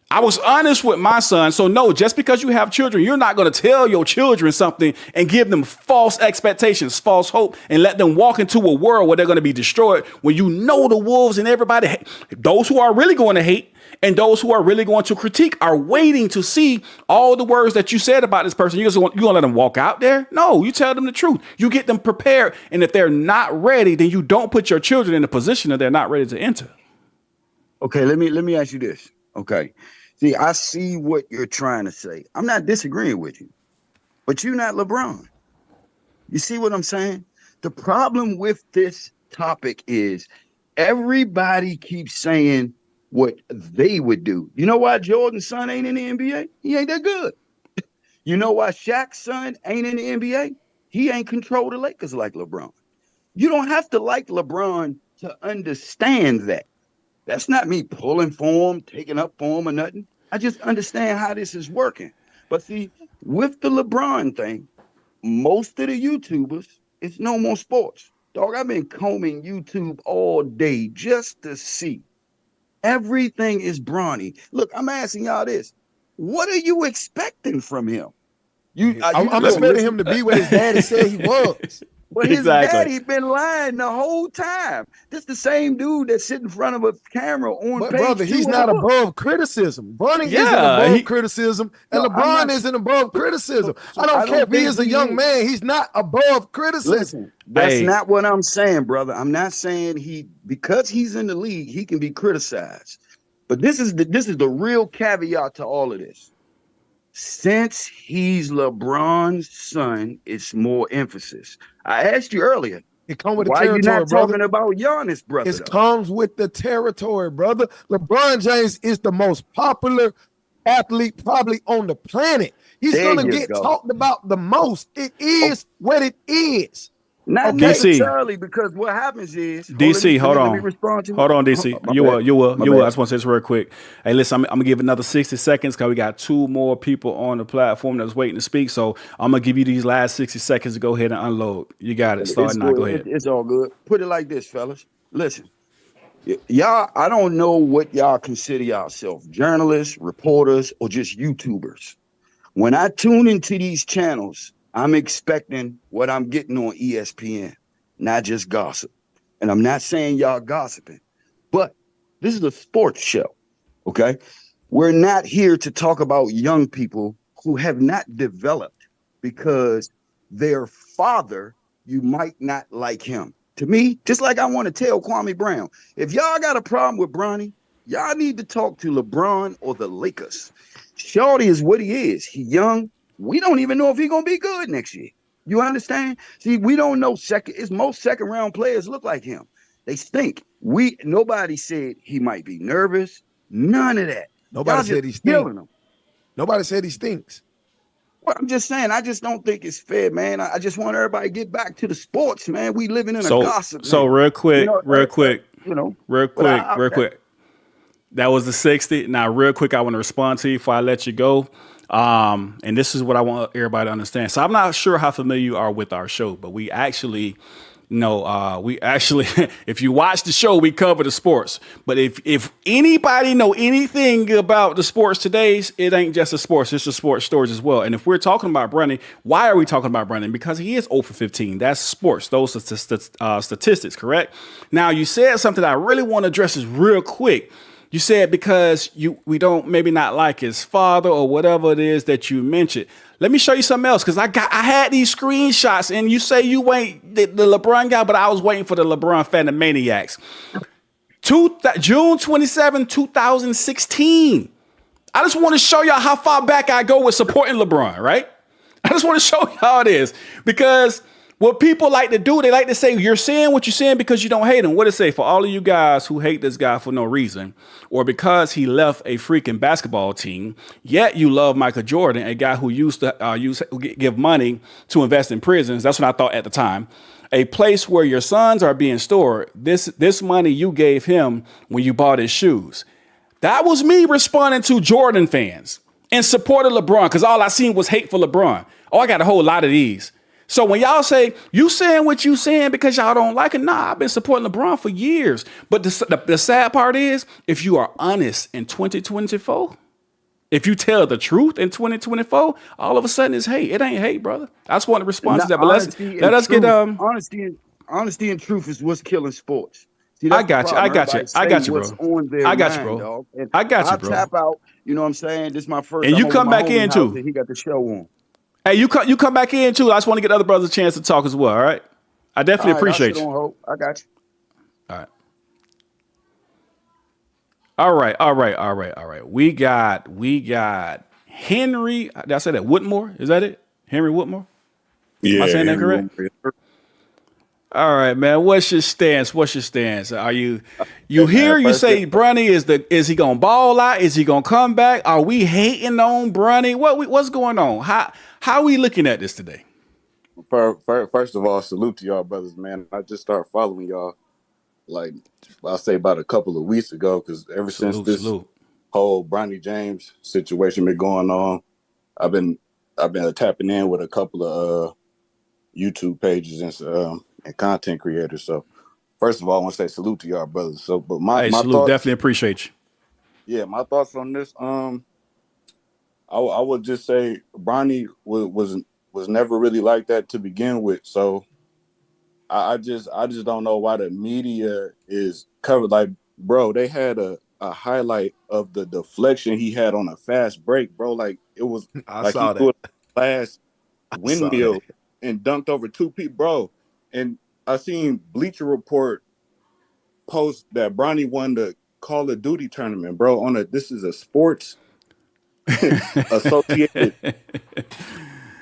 I was honest with my son. So no, just because you have children, you're not going to tell your children something and give them false expectations, false hope, and let them walk into a world where they're going to be destroyed when you know the wolves and everybody, those who are really going to hate and those who are really going to critique are waiting to see all the words that you said about this person. You going to let them walk out there? No, you tell them the truth. You get them prepared. And if they're not ready, then you don't put your children in a position that they're not ready to enter. Okay, let me ask you this. Okay. See, I see what you're trying to say. I'm not disagreeing with you, but you're not LeBron. You see what I'm saying? The problem with this topic is everybody keeps saying what they would do. You know why Jordan's son ain't in the NBA? He ain't that good. You know why Shaq's son ain't in the NBA? He ain't control the Lakers like LeBron. You don't have to like LeBron to understand that. That's not me pulling for him, taking up for him or nothing. I just understand how this is working. But see, with the LeBron thing, most of the YouTubers, it's no more sports. Dog, I've been combing YouTube all day just to see. Everything is Bronny. Look, I'm asking y'all this. What are you expecting from him? I'm expecting him to be what his daddy said he was. But his daddy been lying the whole time. This the same dude that sit in front of a camera on but page brother, he's not above criticism. Bronny isn't above criticism, and LeBron isn't above criticism. I don't care if he is a young man. He's not above criticism. Listen, that's not what I'm saying, brother. I'm not saying because he's in the league, he can be criticized. But this is the real caveat to all of this. Since he's LeBron's son, it's more emphasis. I asked you earlier, It comes with the why you territory, not brother. talking about Giannis, brother? It comes with the territory, brother. LeBron James is the most popular athlete probably on the planet. He's going to get talked about the most. It is what it is. Not necessarily, because what happens is DC. Hold on. Let me respond to hold on, DC. You will. I just want to say this real quick. Hey, listen, I'm gonna give another 60 seconds because we got 2 more people on the platform that's waiting to speak. So I'm gonna give you these last 60 seconds to go ahead and unload. You got it. Start now. Go ahead. It's all good. Put it like this, fellas. Listen, y'all. I don't know what y'all consider yourself: journalists, reporters, or just YouTubers. When I tune into these channels, I'm expecting what I'm getting on ESPN, not just gossip. And I'm not saying y'all gossiping, but this is a sports show, okay? We're not here to talk about young people who have not developed because their father, you might not like him. To me, just like I want to tell Kwame Brown, if y'all got a problem with Bronny, y'all need to talk to LeBron or the Lakers. Shorty is what he is. He young. We don't even know if he's going to be good next year. You understand? See, we don't know most second round players look like him. They stink. Nobody said he might be nervous. None of that. Nobody said he stinks. Nobody said he stinks. Well, I'm just saying, I just don't think it's fair, man. I just want everybody to get back to the sports, man. We living in a gossip. So real quick. Real quick. That was the 60. Now, real quick, I want to respond to you before I let you go. And this is what I want everybody to understand. So I'm not sure how familiar you are with our show, but we actually, if you watch the show, we cover the sports. But if anybody know anything about the sports today, it ain't just the sports, it's the sports stories as well. And if we're talking about Bronny, why are we talking about Bronny? Because he is 0 for 15. That's sports. Those are statistics, correct? Now, you said something I really want to address is real quick. You said because we don't maybe not like his father or whatever it is that you mentioned. Let me show you something else because I had these screenshots and you say you ain't the LeBron guy, but I was waiting for the LeBron Phantomaniacs. June 27, 2016. I just want to show y'all how far back I go with supporting LeBron, right? I just want to show y'all it is because what people like to do, they like to say, you're saying what you're saying because you don't hate him. What did it say? For all of you guys who hate this guy for no reason, or because he left a freaking basketball team, yet you love Michael Jordan, a guy who used to give money to invest in prisons. That's what I thought at the time. A place where your sons are being stored. This money you gave him when you bought his shoes. That was me responding to Jordan fans and supported LeBron because all I seen was hate for LeBron. Oh, I got a whole lot of these. So when y'all say, you saying what you saying because y'all don't like it, nah, I've been supporting LeBron for years. But the sad part is, if you are honest in 2024, if you tell the truth in 2024, all of a sudden it's hate. It ain't hate, brother. I just want to respond to that. But let us get honesty and truth is what's killing sports. See, I got you, bro. I got you, bro. I got you, bro. Tap out. You know what I'm saying? This is my first. And you come back in too. He got the show on. Hey, you come back in too. I just want to get other brothers a chance to talk as well. All right. I definitely appreciate you. I got you. All right. We got Henry. Did I say that? Whitmore? Is that it? Henry Whitmore? Yeah. Am I saying that correct? All right, man. What's your stance? Are you here? You say Bronny is he gonna ball out? Is he gonna come back? Are we hating on Bronny? What's going on? How are we looking at this today? First of all, salute to y'all brothers, man. I just started following y'all, like I'll say about a couple of weeks ago, because ever since this whole Bronny James situation been going on, I've been tapping in with a couple of YouTube pages and content creators. So first of all, I want to say salute to y'all brothers. So, but my salute, thoughts, definitely appreciate you. Yeah, my thoughts on this. I would just say Bronny was never really like that to begin with. So I just don't know why the media is covered. Like, bro, they had a highlight of the deflection he had on a fast break, bro. Like it was like he put last windmill and dunked over 2 people, bro. And I seen Bleacher Report post that Bronny won the Call of Duty tournament, bro. This is a sports associated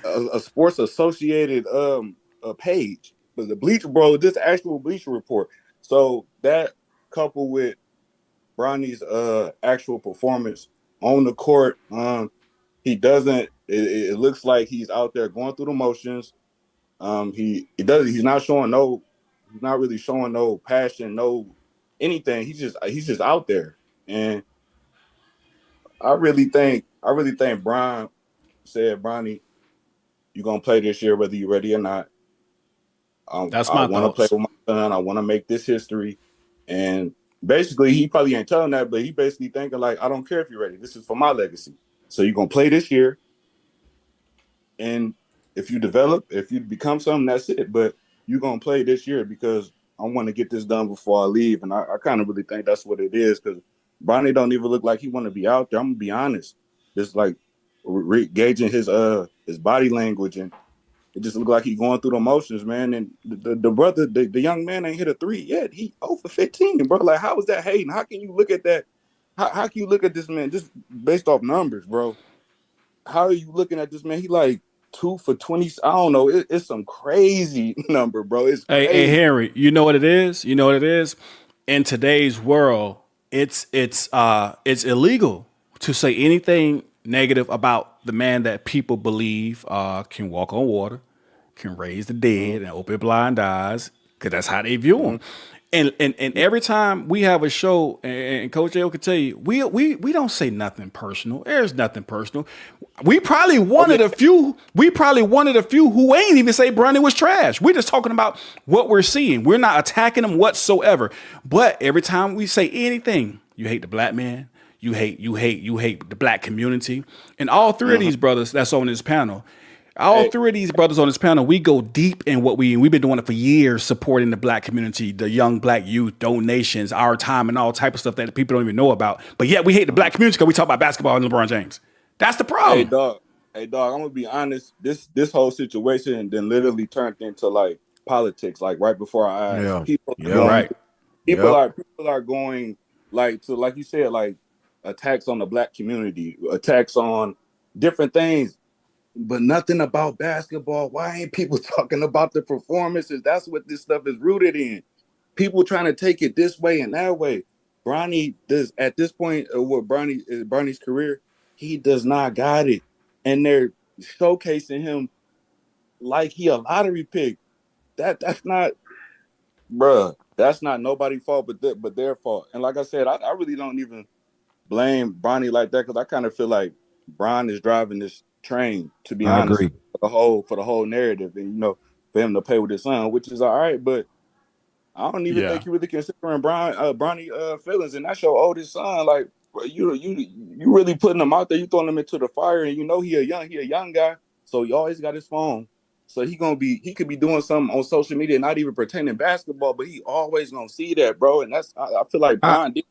a sports associated a page. But the Bleacher, bro, this actual Bleacher Report. So that coupled with Bronny's actual performance on the court, he doesn't. It looks like he's out there going through the motions. He's not showing no. He's not really showing no passion, no anything. He's just out there, and I really think Brian said, Bronny, you're gonna play this year whether you're ready or not. That's I my want to play thoughts. with my son. I want to make this history. And basically, he probably ain't telling that, but he basically thinking like, I don't care if you're ready. This is for my legacy. So you're gonna play this year, and if you develop, if you become something, that's it. But you're gonna play this year because I want to get this done before I leave. And I kind of really think that's what it is because Bronny don't even look like he want to be out there. I'm gonna be honest. Just like gauging his body language, and it just looked like he going through the motions, man. And the brother, the young man ain't hit a 3 yet. He 0 for 15, bro. Like, how is that hating? How can you look at that? How can you look at this man just based off numbers, bro? How are you looking at this man? He like 2 for 20. I don't know. It's some crazy number, bro. It's Hey, crazy. Henry, you know what it is? You know what it is? In today's world, it's illegal to say anything negative about the man that people believe can walk on water, can raise the dead, and open blind eyes, because that's how they view him. And every time we have a show, and Coach L can tell you, we don't say nothing personal. There's nothing personal. We probably one of the few. We probably one of the few who ain't even say Bronny was trash. We're just talking about what we're seeing. We're not attacking him whatsoever. But every time we say anything, you hate the black man. You hate the black community. And all three of these brothers that's on this panel, all three of these brothers on this panel, we go deep in what we've been doing it for years, supporting the black community, the young black youth, donations, our time, and all type of stuff that people don't even know about. But yet we hate the black community because we talk about basketball and LeBron James. That's the problem. Hey dog, I'm gonna be honest. This whole situation then literally turned into like politics, like right before our eyes. Yeah. People are Yeah. You're going right. people are going like to, like you said, like attacks on the black community, attacks on different things, but nothing about basketball. Why ain't people talking about the performances? That's what this stuff is rooted in. People trying to take it this way and that way. Bronny does at this point of what Bronny's career, he does not got it. And they're showcasing him like he a lottery pick. That's not, bruh. That's not nobody's fault, but their fault. And like I said, I really don't even blame Bronny like that because I kind of feel like Bron is driving this train. To be I honest, agree. for the whole narrative, and for him to play with his son, which is all right, but I don't even Yeah. think you really considering Bronny feelings, and that's your oldest son. Like, bro, you really putting him out there. You throwing him into the fire, and he a young guy, so he always got his phone. So he could be doing something on social media, not even pretending basketball, but he always gonna see that, bro. And I feel like I, Bron did.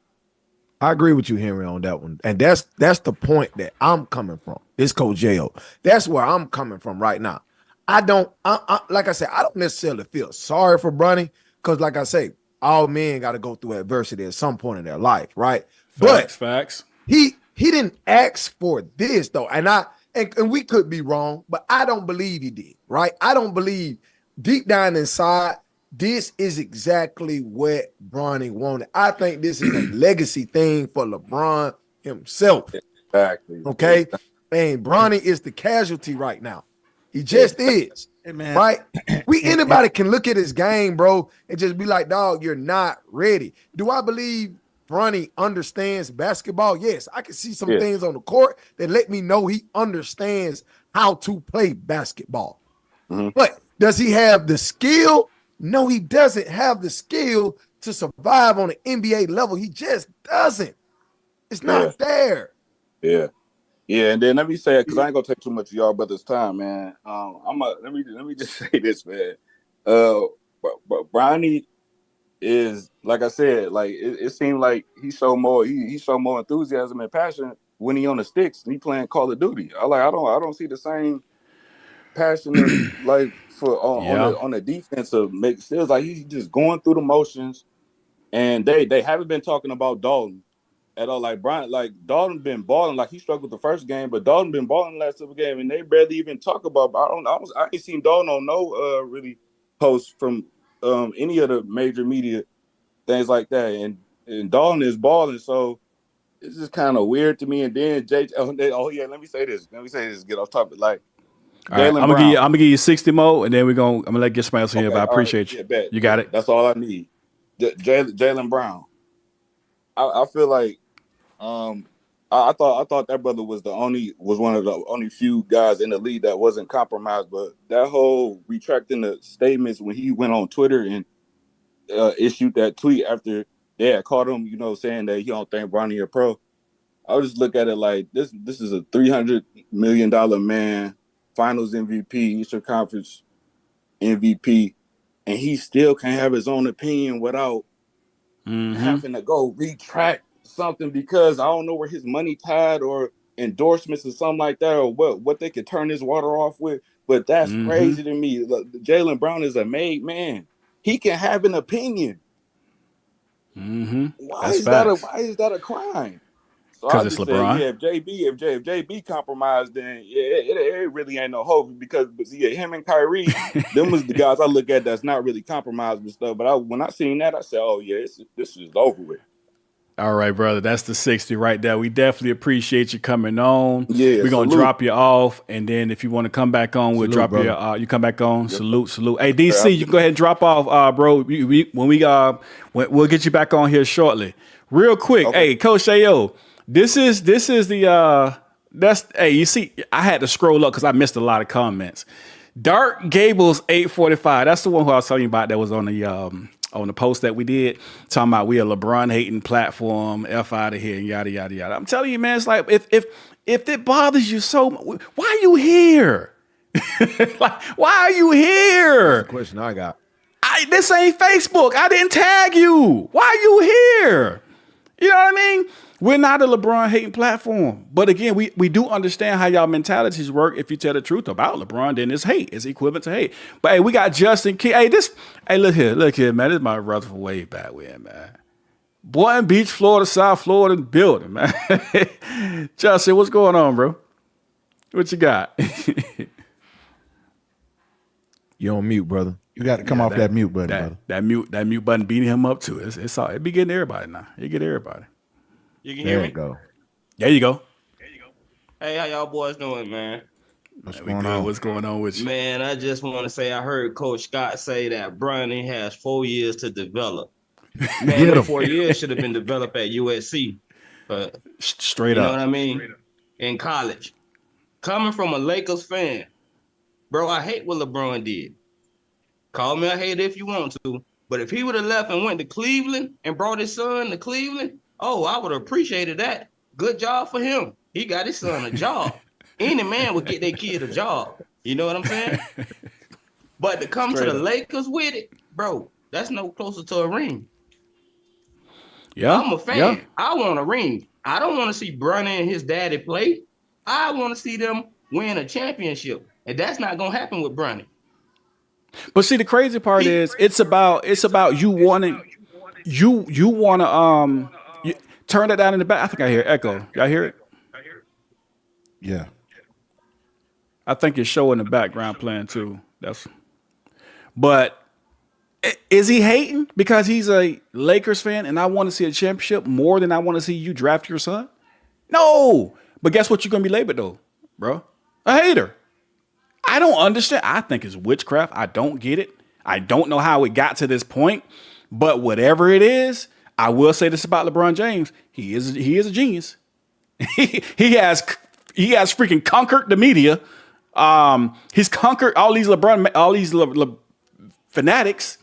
I agree with you, Henry, on that one. And that's the point that I'm coming from. It's Coach J.O. That's where I'm coming from right now. Like I said, I don't necessarily feel sorry for Bronny because, like I say, all men got to go through adversity at some point in their life, right? Facts. He didn't ask for this though, and we could be wrong, but I don't believe he did. Right? I don't believe deep down inside this is exactly what Bronny wanted. I think this is a legacy thing for LeBron himself. Exactly. Okay, and Bronny is the casualty right now. He just is. Hey, man. Right? Anybody can look at his game, bro, and just be like, dog, you're not ready. Do I believe Bronny understands basketball? Yes, I can see some things on the court that let me know he understands how to play basketball. Mm-hmm. But does he have the skill? No, he doesn't have the skill to survive on an NBA level. He just doesn't. It's not there. Yeah. Yeah, and then let me say it because I ain't gonna take too much of y'all brothers' time, man. Let me just say this, man. But Bronny is, like I said, like it seemed like he showed more enthusiasm and passion when he on the sticks and he playing Call of Duty. I don't see the same passion like for on the defensive make. Feels like he's just going through the motions. and they haven't been talking about Dalton at all. Like Dalton been balling. Like he struggled the first game, but Dalton been balling the last 2 games, and they barely even talk about. I ain't seen Dalton on no really posts from any of the major media things like that. And Dalton is balling, so it's just kind of weird to me. And then let me say this. Get off topic. Like all right, Jaylen Brown. I'm gonna give you 60 more, and then I'm gonna let get somebody else here. But I appreciate you. Yeah, you got it. That's all I need. Jaylen Brown. I feel like I thought that brother was one of the only few guys in the league that wasn't compromised. But that whole retracting the statements when he went on Twitter and issued that tweet after they had caught him, saying that he don't think Bronny a pro. I would just look at it like this is a $300 million man, Finals MVP, Eastern Conference MVP, and he still can't have his own opinion without having to go retract something because I don't know where his money tied or endorsements or something like that or what they could turn his water off with. But that's crazy to me. Jaylen Brown is a made man. He can have an opinion. Why is that a crime? So I just LeBron. Say, if JB compromised, then it really ain't no hope because him and Kyrie, them was the guys I look at that's not really compromised with stuff. But when I seen that, I said, oh yeah, this is over with. All right, brother. That's the 60 right there. We definitely appreciate you coming on. Yeah, we're gonna drop you off, and then if you want to come back on, we'll drop you. You come back on. Yep. Salute. Hey, DC, you can go ahead and drop off, bro. We'll get you back on here shortly. Real quick, okay. Hey, Coach Ayo, this is the hey, you see, I had to scroll up because I missed a lot of comments. Dark Gables 845. That's the one who I was telling you about that was on the post that we did, talking about we a LeBron hating platform, F out of here, and yada yada yada. I'm telling you, man, it's like if it bothers you so much, why are you here? Like, why are you here? That's the question I got. This ain't Facebook. I didn't tag you. Why are you here? You know what I mean? We're not a LeBron hating platform. But again, we do understand how y'all mentalities work. If you tell the truth about LeBron, then it's hate. It's equivalent to hate. But hey, we got Justin King. Hey, look here, man. This is my brother from way back when, man. Boynton Beach, Florida, South Florida building, man. Justin, what's going on, bro? What you got? You on mute, brother. You got to come off that mute button, brother. That mute button beating him up too. It's all, it be getting everybody now. It get everybody. You can hear me? There you go. Hey, how y'all boys doing, man? What's going on? What's going on with you? Man, I just want to say I heard Coach Scott say that Bronny has 4 years to develop. Man, 4 years should have been developed at USC. Straight up. You know what I mean? In college. Coming from a Lakers fan, bro, I hate what LeBron did. Call me a hater if you want to. But if he would have left and went to Cleveland and brought his son to Cleveland, I would have appreciated that. Good job for him. He got his son a job. Any man would get their kid a job. You know what I'm saying? But to come to the Lakers with it, bro, that's no closer to a ring. Yeah. I'm a fan. Yeah. I want a ring. I don't want to see Bronny and his daddy play. I want to see them win a championship. And that's not going to happen with Bronny. But see, the crazy part is it's about you wanting you want to turn that down in the back. I think I hear echo. Y'all hear it? Yeah. I think it's show in the background playing too. But is he hating because he's a Lakers fan and I want to see a championship more than I want to see you draft your son? No. But guess what you're going to be labeled though, bro? A hater. I don't understand. I think it's witchcraft. I don't get it. I don't know how it got to this point. But whatever it is, I will say this about LeBron James. He is a genius. he has freaking conquered the media. He's conquered all these fanatics,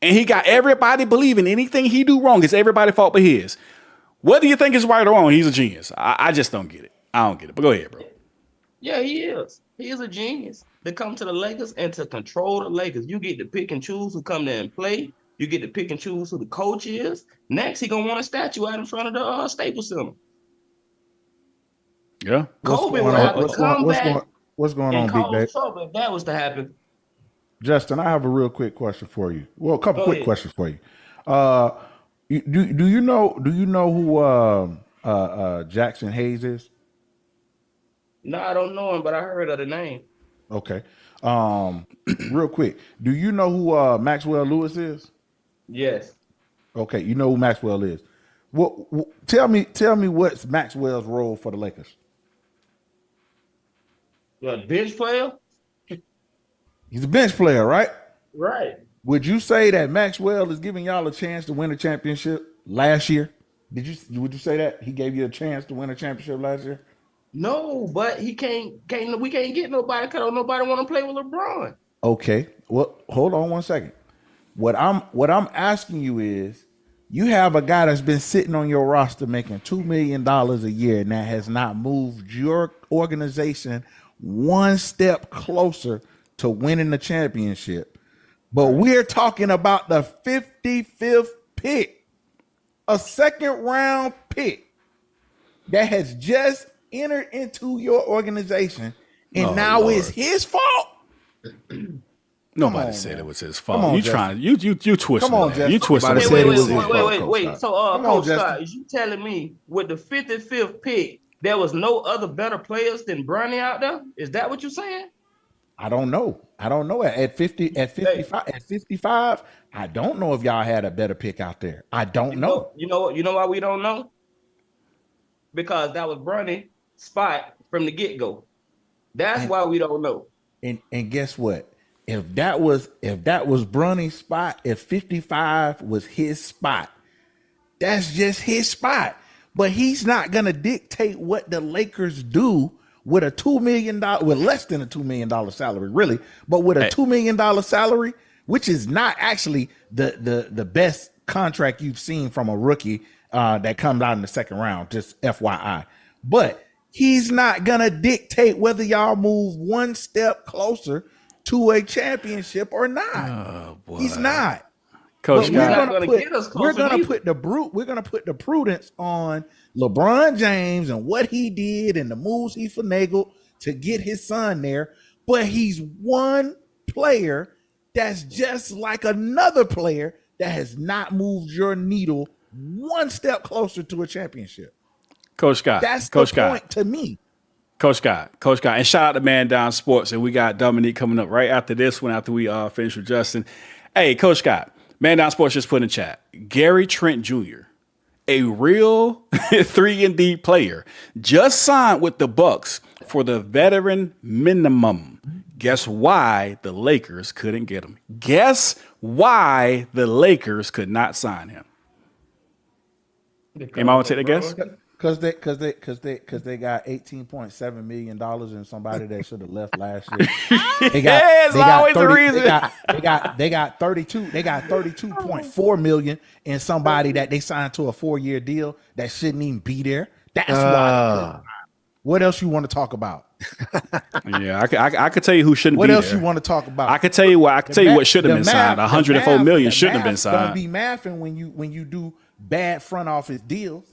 and he got everybody believing anything he do wrong is everybody's fault but his. Whether you think it's right or wrong, he's a genius. I just don't get it. I don't get it. But go ahead, bro. Yeah, he is. He is a genius. To come to the Lakers and to control the Lakers. You get to pick and choose who come there and play. You get to pick and choose who the coach is. Next, he gonna want a statue out in front of the Staples Center. Yeah. Kobe will have to come back. What's going on, Big Dave? If that was to happen. Justin, I have a real quick question for you. Well, a couple quick questions for you. Do you know who Jackson Hayes is? No, I don't know him, but I heard of the name. Okay. Real quick, do you know who Maxwell Lewis is? Yes. Okay, you know who Maxwell is. Tell me what's Maxwell's role for the Lakers? A bench player? He's a bench player, right? Right. Would you say that Maxwell is giving y'all a chance to win a championship last year? Would you say that he gave you a chance to win a championship last year? No, but we can't get nobody because nobody want to play with LeBron. Okay. Well, hold on one second. What I'm asking you is, you have a guy that's been sitting on your roster making $2 million a year and that has not moved your organization one step closer to winning the championship. But we're talking about the 55th pick, a second round pick that has just entered into your organization, and now Lord. It's his fault. Nobody said it was his fault. You trying? You twisting? Come on, Jeff. You twisting? Wait. So, Coach Scott, is you telling me with the 55th pick there was no other better players than Bronny out there? Is that what you're saying? I don't know. At 55, I don't know if y'all had a better pick out there. I don't know. You know why we don't know? Because that was Bronny's spot from the get-go. That's why we don't know. And guess what? If that was Bronny's spot, if 55 was his spot, that's just his spot. But he's not gonna dictate what the Lakers do with a $2 million, with less than a $2 million salary, really, but with a $2 million salary, which is not actually the best contract you've seen from a rookie that comes out in the second round, just FYI. But he's not gonna dictate whether y'all move one step closer to a championship or not. Oh, boy. He's not. Coach, we're gonna put the prudence on LeBron James and what he did and the moves he finagled to get his son there. But he's one player that's just like another player that has not moved your needle one step closer to a championship. Coach Scott. That's the point to me. Coach Scott, and shout out to Man Down Sports, and we got Dominique coming up right after this one, after we finish with Justin. Hey, Coach Scott, Man Down Sports just put in the chat, Gary Trent Jr., a real 3-and-D player, just signed with the Bucks for the veteran minimum. Guess why the Lakers couldn't get him? Guess why the Lakers could not sign him? Anybody want to take a guess? Because they got $18.7 million in somebody that should have left last year. They got $32.4 million in somebody that they signed to a 4-year deal that shouldn't even be there. That's why. What else you want to talk about? Yeah, I could tell you who shouldn't be there. What else you want to talk about? I could tell you what. I could tell you what should have been signed. $104 million shouldn't have been signed. Don't be mathing when you do bad front office deals.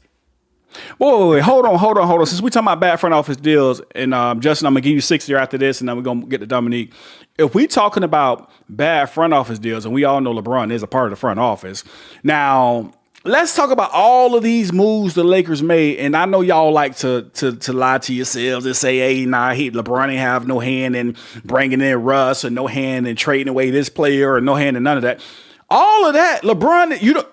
Wait, hold on. Since we talking about bad front office deals, and Justin, I'm gonna give you 60 after this, and then we're gonna get to Dominique. If we talking about bad front office deals, and we all know LeBron is a part of the front office. Now, let's talk about all of these moves the Lakers made. And I know y'all like to lie to yourselves and say, "Hey, LeBron ain't have no hand in bringing in Russ, or no hand in trading away this player, or no hand in none of that." All of that, LeBron.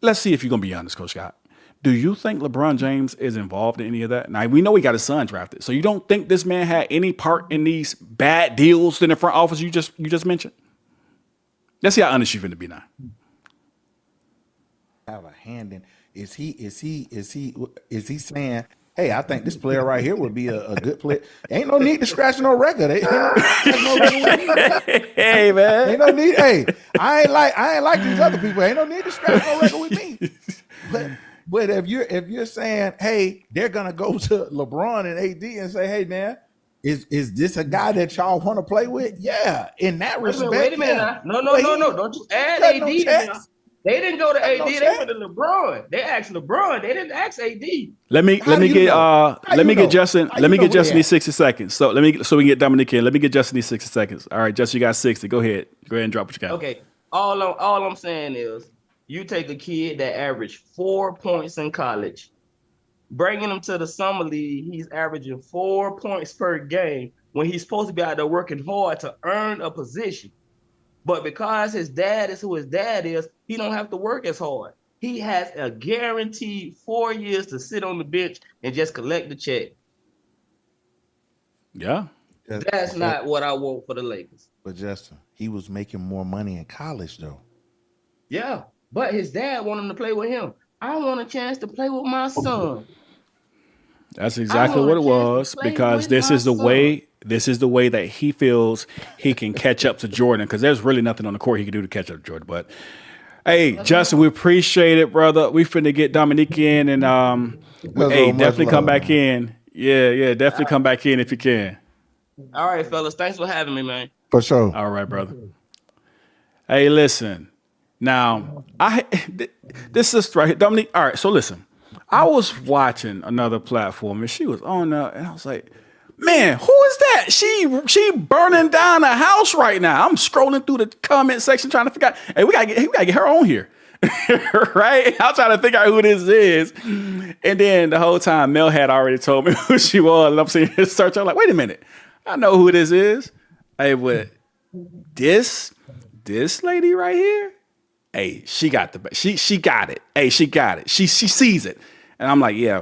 Let's see if you're gonna be honest, Coach Scott. Do you think LeBron James is involved in any of that? Now, we know he got his son drafted. So you don't think this man had any part in these bad deals in the front office you just mentioned? Let's see how honest you're finna be now. Have a hand in. Is he saying, hey, I think this player right here would be a good player? Ain't no need to scratch no record. Hey, man. Ain't no need. Hey, I ain't like these other people. Ain't no need to scratch no record with me. But if you're saying, hey, they're gonna go to LeBron and AD and say, hey, man, is this a guy that y'all want to play with? Yeah, in that respect. Wait a minute. Yeah. No. Don't you add AD? They didn't go to AD. They went to LeBron. They asked LeBron. They didn't ask AD. Let me get Justin these 60 seconds. So we can get Dominic in. Let me get Justin these 60 seconds. All right, Justin, you got 60. Go ahead and drop what you got. Okay. All I'm saying is, You take a kid that averaged 4 points in college, bringing him to the summer league, he's averaging 4 points per game when he's supposed to be out there working hard to earn a position. But because his dad is who his dad is, he don't have to work as hard. He has a guaranteed 4 years to sit on the bench and just collect the check. Yeah. That's not what I want for the Lakers. But Justin, he was making more money in college, though. Yeah, but his dad wanted him to play with him. I want a chance to play with my son. That's exactly what it was, because this is the way that he feels he can catch up to Jordan, because there's really nothing on the court he can do to catch up to Jordan. But hey, Justin, we appreciate it, brother. We finna get Dominique in, and hey, definitely come back in. Yeah, definitely come back in if you can. All right, fellas. Thanks for having me, man. For sure. All right, brother. Hey, listen. Now, this is right here, Dominique. All right, so listen. I was watching another platform, and she was on there, and I was like, man, who is that? She burning down a house right now. I'm scrolling through the comment section trying to figure out, hey, we gotta get her on here. Right? I'm trying to figure out who this is. And then the whole time, Mel had already told me who she was, and I'm seeing his search. I'm like, wait a minute. I know who this is. Hey, but this lady right here, hey, she got she got it. Hey, she got it. She sees it. And I'm like, yeah.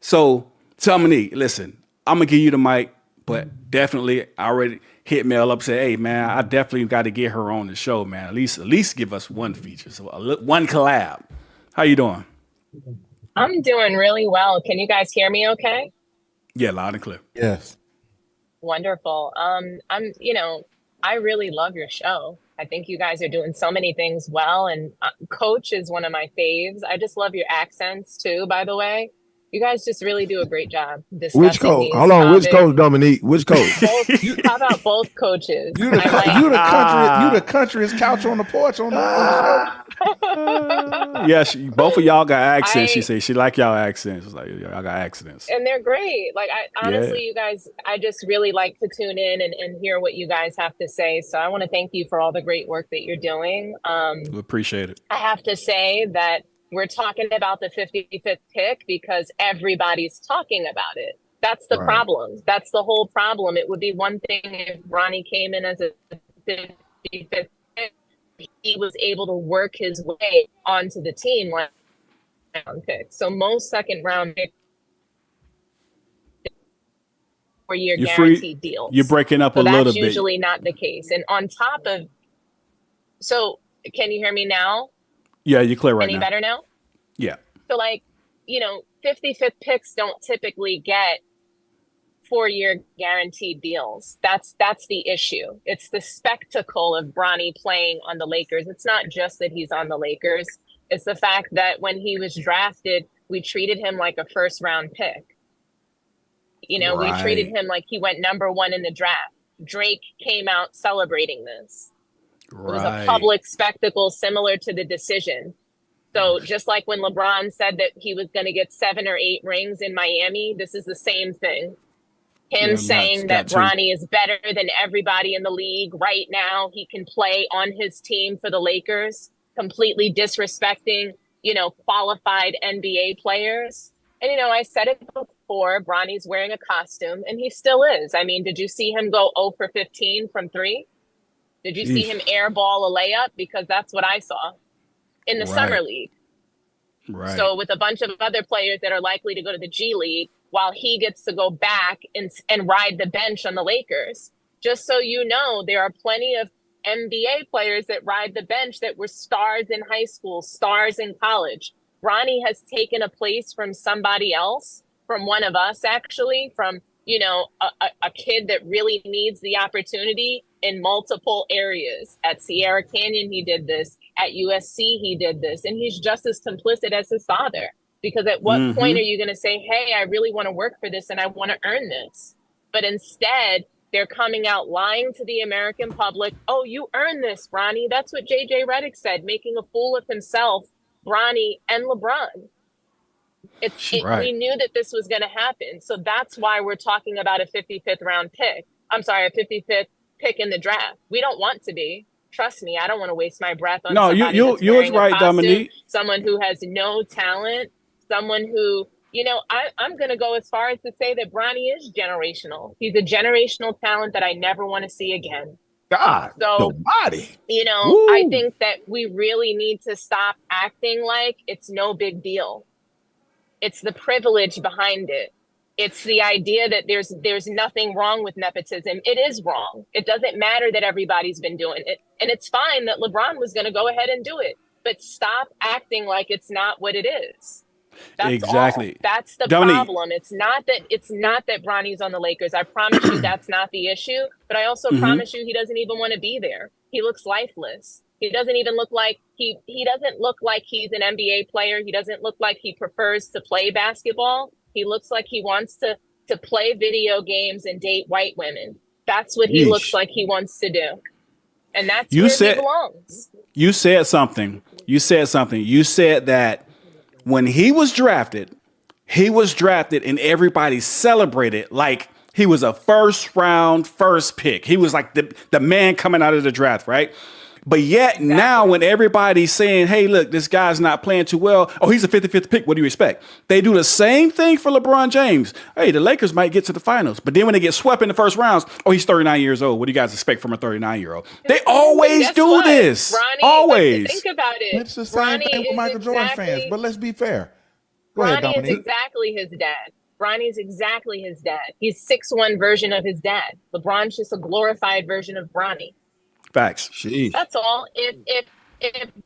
So Dominique, listen, I'm gonna give you the mic, but definitely I already hit Mel up, say, hey man, I definitely got to get her on the show, man. At least give us one feature, so one collab. How you doing? I'm doing really well. Can you guys hear me okay? Yeah, loud and clear. Yes. Wonderful. I really love your show. I think you guys are doing so many things well, and Coach is one of my faves. I just love your accents too, by the way. You guys just really do a great job discussing Which coach? these Hold on, topics. which coach, Dominique? Which coach? How about both coaches? You the country's couch on the porch on the show. Yeah, both of y'all got accents. She said she like y'all accents. It's like y'all got accents, and they're great. Like honestly, you guys, I just really like to tune in and hear what you guys have to say. So I want to thank you for all the great work that you're doing. We appreciate it. I have to say that we're talking about the 55th pick because everybody's talking about it. That's the problem. That's the whole problem. It would be one thing if Bronny came in as a 55th pick. He was able to work his way onto the team like round pick. So most second round pick 4-year guaranteed deals. You're breaking up a little bit. That's usually not the case. And on top of, so can you hear me now? Yeah, you're clear right now. Any better now? Yeah. So 55th picks don't typically get 4-year guaranteed deals. That's the issue. It's the spectacle of Bronny playing on the Lakers. It's not just that he's on the Lakers. It's the fact that when he was drafted, we treated him like a first round pick. We treated him like he went number 1 in the draft. Drake came out celebrating this. It was a public spectacle similar to the decision. So just like when LeBron said that he was going to get 7 or 8 rings in Miami, this is the same thing. Him saying that Bronny is better than everybody in the league right now. He can play on his team for the Lakers, completely disrespecting, qualified NBA players. And, I said it before, Bronny's wearing a costume, and he still is. I mean, did you see him go 0 for 15 from 3? Did you see him airball a layup? Because that's what I saw in the summer league. Right. So with a bunch of other players that are likely to go to the G League, while he gets to go back and ride the bench on the Lakers. Just so you know, there are plenty of NBA players that ride the bench that were stars in high school, stars in college. Bronny has taken a place from somebody else, from one of us actually, from a kid that really needs the opportunity in multiple areas. At Sierra Canyon, he did this. At USC, he did this. And he's just as complicit as his father. Because at what point are you going to say, hey, I really want to work for this and I want to earn this? But instead, they're coming out lying to the American public. Oh, you earned this, Bronny. That's what JJ Redick said, making a fool of himself, Bronny and LeBron. We knew that this was going to happen. So that's why we're talking about a 55th round pick. I'm sorry, a 55th pick in the draft. We don't want to be. Trust me, I don't want to waste my breath on No, somebody you that's was wearing right, a costume, Dominique. someone who has no talent, someone who, I'm going to go as far as to say that Bronny is generational. He's a generational talent that I never want to see again. God, So, body. I think that we really need to stop acting like it's no big deal. It's the privilege behind it. It's the idea that there's nothing wrong with nepotism. It is wrong. It doesn't matter that everybody's been doing it. And it's fine that LeBron was going to go ahead and do it. But stop acting like it's not what it is. That's Exactly. all. That's the Dominique. problem. It's not that Bronny's on the Lakers. I promise you that's not the issue. But I also promise you he doesn't even want to be there. He looks lifeless. He doesn't even look like he doesn't look like he's an NBA player. He doesn't look like he prefers to play basketball. He looks like he wants to play video games and date white women. That's what he looks like he wants to do. And that's where he belongs. You said something. You said that when he was drafted and everybody celebrated like he was a first pick. He was like the man coming out of the draft, right? But yet now when everybody's saying, hey, look, this guy's not playing too well. Oh, he's a 55th pick. What do you expect? They do the same thing for LeBron James. Hey, the Lakers might get to the finals. But then when they get swept in the first rounds, oh, he's 39 years old. What do you guys expect from a 39-year-old? They always do this. Bronny, always. Think about it. It's the same thing with Michael Jordan fans. But let's be fair. Go ahead, Bronny Dominique. is exactly his dad. Bronny's exactly his dad. He's 6'1" version of his dad. LeBron's just a glorified version of Bronny. Facts. Jeez. That's all. If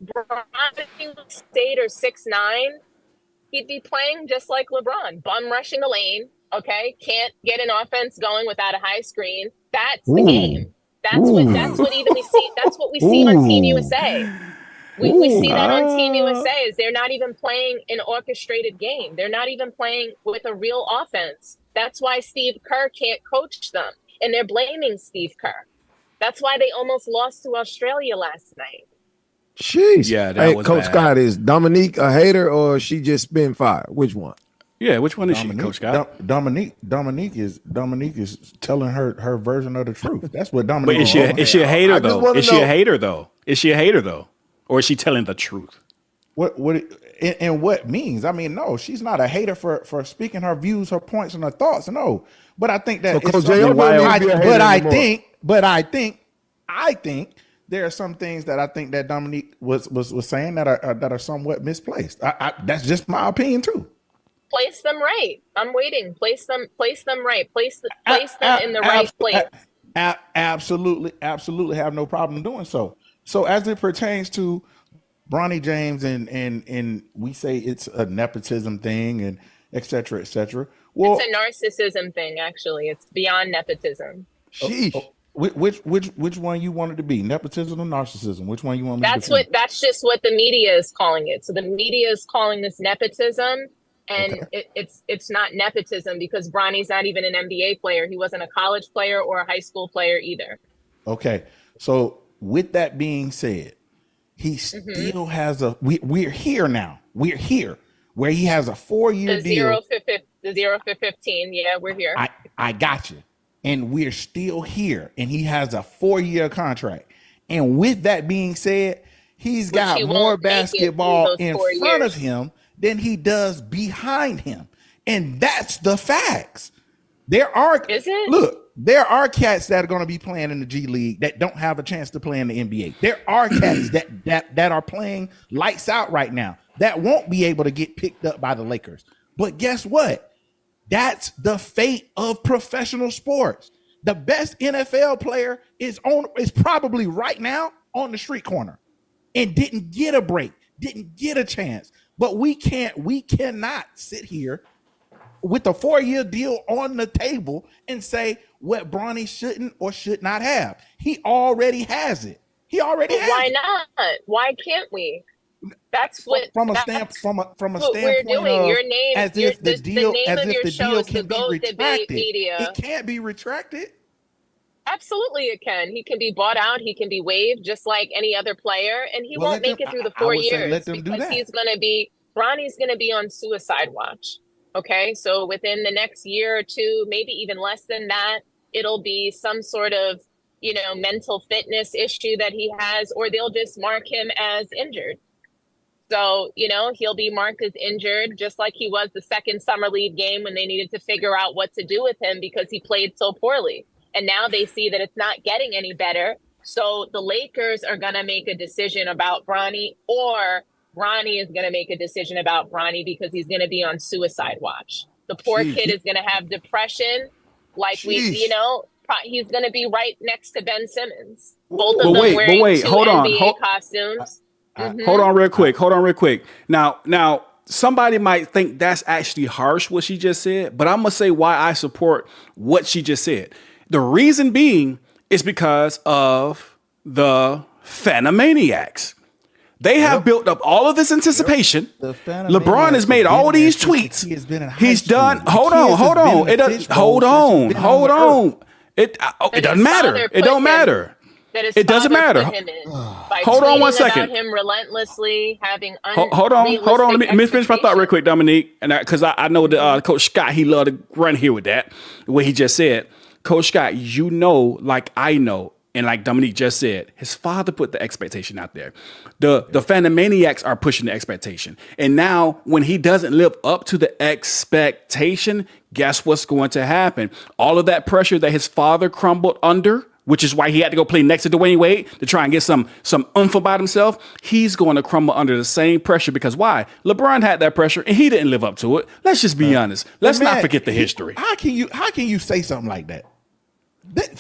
Bronny stayed or 6'9", he'd be playing just like LeBron, bum rushing a lane. Okay, can't get an offense going without a high screen. That's the game. That's what even we see. That's what we see on Team USA. We see that on Team USA is they're not even playing an orchestrated game. They're not even playing with a real offense. That's why Steve Kerr can't coach them, and they're blaming Steve Kerr. That's why they almost lost to Australia last night. Jeez. Yeah, that was Coach bad. Scott, is Dominique a hater or she just been fired? Which one? Yeah, which one is she, Coach Scott? Dominique is telling her version of the truth. That's what Dominique. But is she a hater though? Is she a hater though? Or is she telling the truth? What means? I mean, no, she's not a hater for speaking her views, her points, and her thoughts. No, but I think that. I think there are some things that I think that Dominique was saying that are somewhat misplaced. That's just my opinion too. Place them right. I'm waiting. Place them right. Place them in the right place. Absolutely have no problem doing so. So as it pertains to Bronny James and we say it's a nepotism thing and et cetera, et cetera. Well, it's a narcissism thing, actually. It's beyond nepotism. Sheesh. Which one you want it to be? Nepotism or narcissism? Which one you want me to be? That's just what the media is calling it. So the media is calling this nepotism, and it's not nepotism because Bronny's not even an NBA player. He wasn't a college player or a high school player either. Okay. So with that being said, he still has we're here now. We're here where he has a 4-year deal. The 0 for 15. Yeah, we're here. I got you. And we're still here. And he has a 4-year contract. And with that being said, he's got more basketball in front of him than he does behind him. And that's the facts. There are cats that are going to be playing in the G League that don't have a chance to play in the NBA. There are cats that are playing lights out right now that won't be able to get picked up by the Lakers. But guess what? That's the fate of professional sports. The best NFL player is probably right now on the street corner and didn't get a break, didn't get a chance. But we cannot sit here with a 4-year deal on the table and say what Bronny shouldn't or should not have. He already has it. Why not? Why can't we? That's what from a standpoint we're doing. Of your name, as if the deal can be retracted. It can't be retracted. Absolutely, it can. He can be bought out. He can be waived just like any other player, and he won't make it through the 4 years because Bronny's going to be on suicide watch. Okay, so within the next year or two, maybe even less than that, it'll be some sort of mental fitness issue that he has, or they'll just mark him as injured. So, he'll be marked as injured, just like he was the second Summer League game when they needed to figure out what to do with him because he played so poorly. And now they see that it's not getting any better. So the Lakers are going to make a decision about Bronny, or Bronny is going to make a decision about Bronny because he's going to be on suicide watch. The poor kid is going to have depression. Like he's going to be right next to Ben Simmons. Both of them wearing two NBA costumes. Hold on real quick. Now, somebody might think that's actually harsh what she just said, but I'm going to say why I support what she just said. The reason being is because of the Phantomaniacs. They have built up all of this anticipation. LeBron has made all these tweets. He's done. Hold on. It doesn't. Hold on. It doesn't matter. It don't matter. It doesn't matter. Hold on 1 second. About him relentlessly having hold on. Let me finish my thought real quick, Dominique. And because I know that Coach Scott, he loved to run here with that. What he just said, Coach Scott, like I know. And like Dominique just said, his father put the expectation out there. The Phantomaniacs are pushing the expectation. And now when he doesn't live up to the expectation, guess what's going to happen? All of that pressure that his father crumbled under, which is why he had to go play next to Dwayne Wade to try and get some oomph about himself. He's going to crumble under the same pressure because why? LeBron had that pressure and he didn't live up to it. Let's just be honest. Let's not forget the history. How can you say something like that?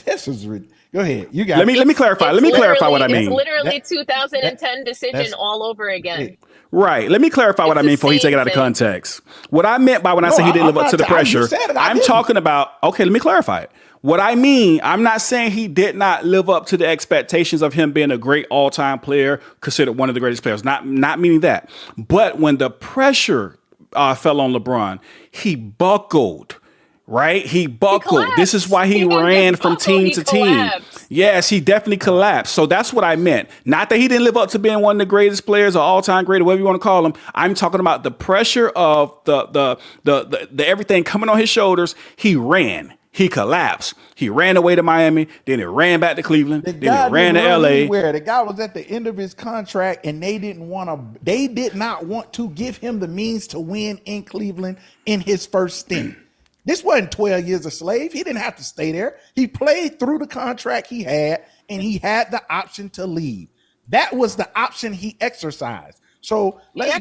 This is ridiculous. Go ahead. You got. Let me clarify. Let me clarify what I mean. It's literally 2010 decision all over again. Right. Let me clarify what I mean before he take it out of context. What I meant by when I say he didn't live up to the pressure, I'm talking about. Okay, let me clarify it. What I mean, I'm not saying he did not live up to the expectations of him being a great all-time player, considered one of the greatest players. Not meaning that. But when the pressure fell on LeBron, he buckled. Right? He buckled. This is why he ran from team to team. Yes, he definitely collapsed. So that's what I meant. Not that he didn't live up to being one of the greatest players or all-time great, or whatever you want to call him. I'm talking about the pressure of the everything coming on his shoulders. He ran. He collapsed. He ran away to Miami. Then he ran back to Cleveland. Then he ran to LA. The guy was at the end of his contract, and they did not want to give him the means to win in Cleveland in his first stint. This wasn't 12 years a slave. He didn't have to stay there. He played through the contract he had, and he had the option to leave. That was the option he exercised. So let's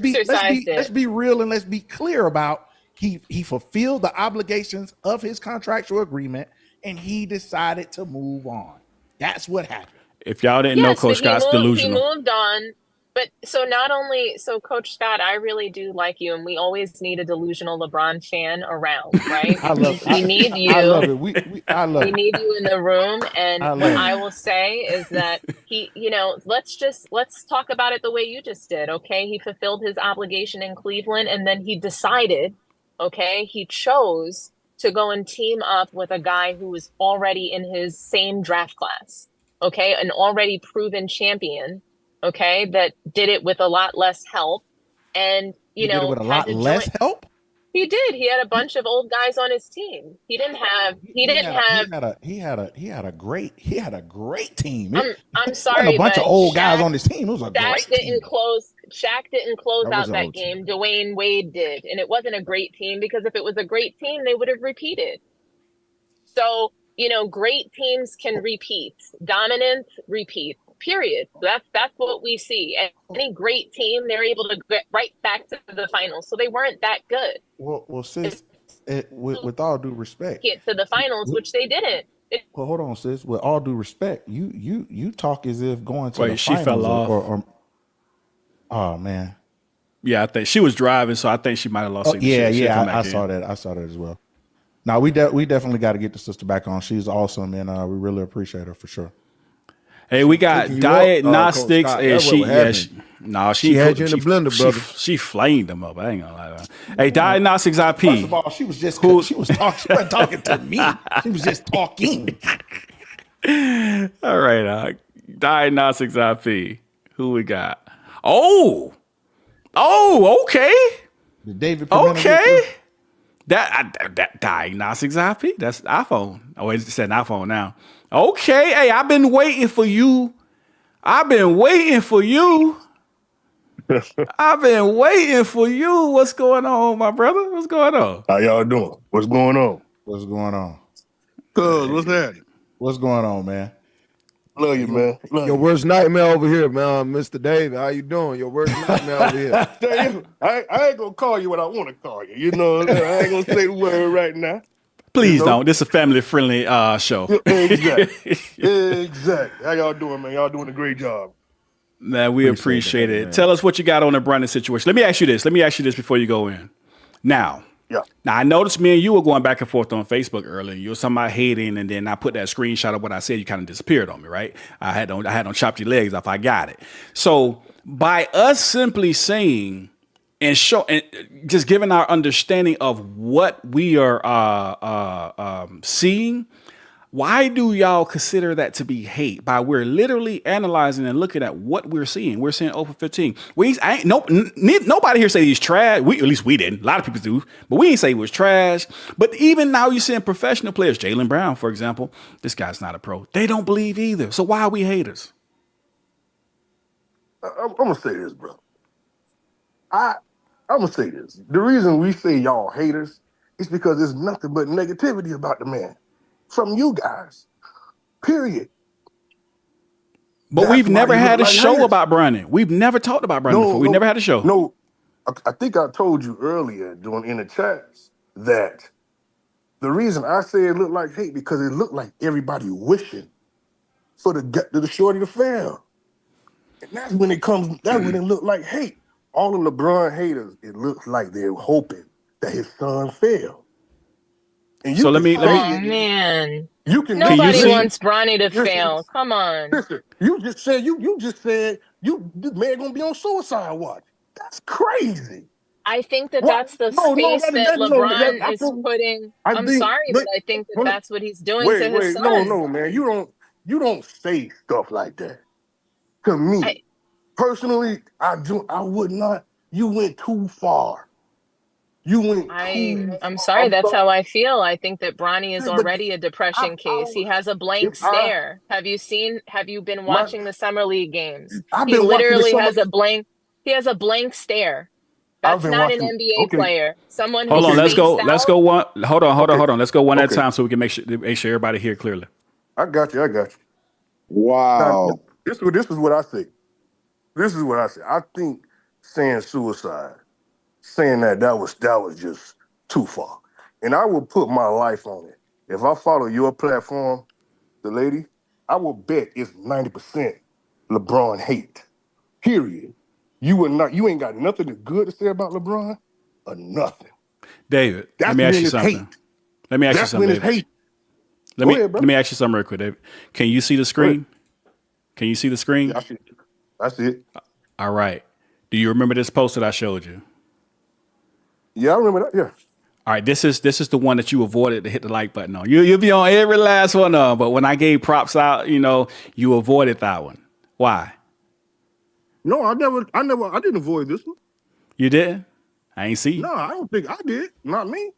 be real and let's be clear about he fulfilled the obligations of his contractual agreement, and he decided to move on. That's what happened. If y'all didn't know, Coach Scott's delusional. He moved on. But so Coach Scott, I really do like you, and we always need a delusional LeBron fan around, right? We need you. I love it. We need you in the room. And what I will say is that let's talk about it the way you just did. Okay. He fulfilled his obligation in Cleveland, and then he decided, he chose to go and team up with a guy who was already in his same draft class. Okay. An already proven champion. Okay, that did it with a lot less help, and with a lot less help. He did. He had a bunch of old guys on his team. He had a great team. I'm sorry, a bunch of old guys on his team. It was a great team. Shaq didn't close out that game. Dwayne Wade did, and it wasn't a great team because if it was a great team, they would have repeated. So great teams can repeat. Dominance repeats. Period. That's what we see. Any great team, they're able to get right back to the finals. So they weren't that good. Well, sis, with all due respect, get to the finals, which they didn't. Well, hold on, sis. With all due respect, you talk as if going to the finals. She fell off. Oh man. Yeah, I think she was driving, so I think she might have lost. I saw that. I saw that as well. Now we definitely got to get the sister back on. She's awesome, and we really appreciate her for sure. Hey, we got diagnostics, and she had you in the blender, brother. She flamed them up. I ain't gonna lie. Hey, diagnostics IP. First of all, she was talking. She wasn't talking to me. She was just talking. All right, diagnostics IP. Who we got? Oh, okay. David. That diagnostics IP. That's iPhone. Oh, it's said an iPhone now. Okay, hey, I've been waiting for you. I've been waiting for you. What's going on, my brother? What's going on? How y'all doing? What's going on? What's going on? Cuz, what's happening? What's going on, man? Love you, man. Love Your you. worst nightmare over here, man. Mr. David, how you doing? Your worst nightmare over here. I ain't gonna call you what I want to call you. You know, I ain't gonna say the word right now. Please don't. This is a family-friendly show. Exactly. Exactly. How y'all doing, man? Y'all doing a great job. Man, we appreciate it. Man. Tell us what you got on the Bronny situation. Let me ask you this before you go in. Now, I noticed me and you were going back and forth on Facebook earlier. You were talking about hating, and then I put that screenshot of what I said. You kind of disappeared on me, right? I had on chopped your legs off. I got it. So by us simply saying and just giving our understanding of what we are seeing, why do y'all consider that to be hate? By we're literally analyzing and looking at what we're seeing. We're seeing 0 for 15. Nobody here say he's trash. At least we didn't. A lot of people do, but we ain't say he was trash. But even now you're seeing professional players, Jaylen Brown, for example. This guy's not a pro. They don't believe either. So why are we haters? I'm gonna say this, bro. I'm gonna say this. The reason we say y'all haters is because there's nothing but negativity about the man. From you guys, period. But we've never had a show about Bronny. We've never talked about Bronny before. We never had a show. No, I think I told you earlier in the chats that the reason I say it looked like hate because it looked like everybody wishing for the shorty to fail, and that's when it looked like hate. All the LeBron haters, it looks like they're hoping that his son failed. And so let me. Man, nobody wants Bronny to fail. Come on. Listen, you just said this man gonna be on suicide watch. That's crazy. I think that's the space that LeBron is putting. I'm sorry, but I think that's what he's doing to his son. No, man. You don't say stuff like that. To me, personally, I would not. You went too far. I'm sorry, that's how I feel. I think that Bronny is already a depression case. He has a blank stare. Have you been watching the Summer League games? He literally has a blank stare. That's not an NBA player. Someone who let's go one. Hold on. Let's go one at a time so we can make sure everybody hear clearly. I got you. Wow. Now, this is what I say. I think saying suicide, saying that was just too far. And I will put my life on it. If I follow your platform, the lady, I will bet it's 90% LeBron hate. Period. You ain't got nothing good to say about LeBron or nothing. David, let me ask you something. Let me ask you something real quick, David. Can you see the screen? Can you see the screen? Yeah, I see it. All right. Do you remember this post that I showed you? Yeah, I remember that. Yeah. All right, this is the one that you avoided to hit the like button on. You'll be on every last one of them, but when I gave props out, you avoided that one. Why? No, I didn't avoid this one. You didn't? I ain't see you. No, I don't think I did. Not me.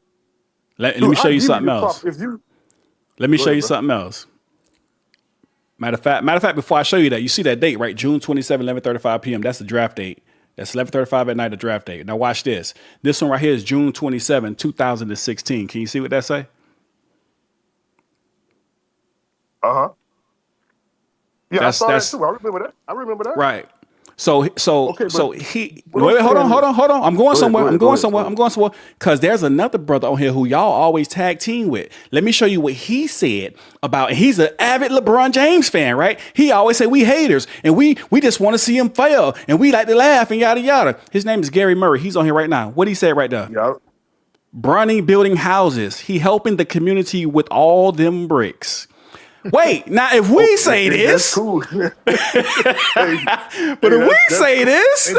Let me show you something else. Let me show you something else. Matter of fact, before I show you that, you see that date, right? June 27, 11:35 p.m. That's the draft date. That's 11:35 at night, the draft date. Now watch this. This one right here is June 27, 2016. Can you see what that say? Uh-huh. Yeah, I saw that too. I remember that. Right. So wait, hold on. I'm going somewhere. Because there's another brother on here who y'all always tag team with. Let me show you what he said about. He's an avid LeBron James fan, right? He always say we haters and we just want to see him fail and we like to laugh and yada yada. His name is Gary Murray. He's on here right now. What he said right there? Yeah. Bronny building houses. He helping the community with all them bricks. Wait, now if we say this, cool. But if we say this,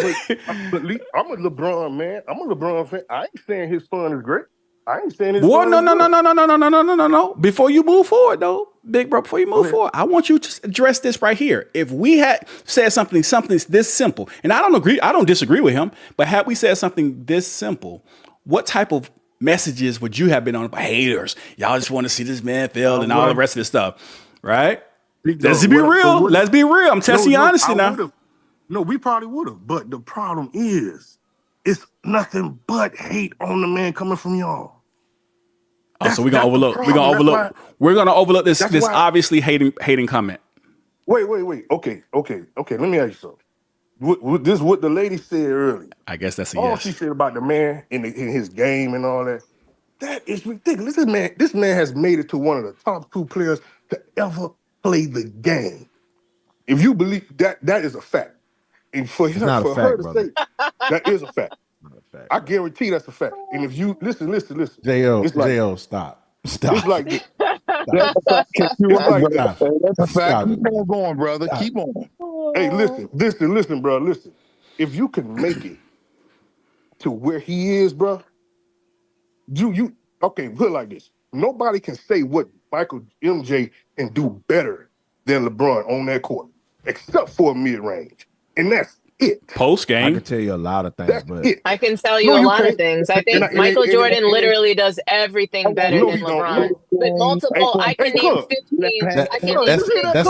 but I'm a LeBron man. I'm a LeBron fan. I ain't saying his son is great. I ain't saying his son is great. No. Before you move forward, though, big bro, before you move forward, I want you to address this right here. If we had said something this simple, and I don't disagree with him, but had we said something this simple, what type of messages would you have been on? Haters, y'all just want to see this man fail and all the rest of this stuff, right? Let's be real. Let's be real. I'm testing your honesty now. No, we probably would have. But the problem is, it's nothing but hate on the man coming from y'all. Oh, so we're gonna overlook. We're gonna overlook this obviously hating comment. Wait. Okay. Let me ask you something. This is what the lady said earlier. I guess that's a all yes. she said about the man in his game and all that. That is ridiculous. This man has made it to one of the top 2 players to ever play the game. If you believe that, that is a fact. And for her to say that is a fact. I guarantee that's a fact. And if you listen. JL, stop. It's like this. That's a fact. Keep on going, brother. Stop. Keep on. Hey, listen, bro. Listen. If you can make it to where he is, bro, you okay? Put it like this: nobody can say what Michael MJ can do better than LeBron on that court, except for mid-range, and that's it. Post game, I can tell you a lot of things, but I can tell you a lot of things. I think Michael Jordan literally does everything better than LeBron. But multiple, I can name 15. That's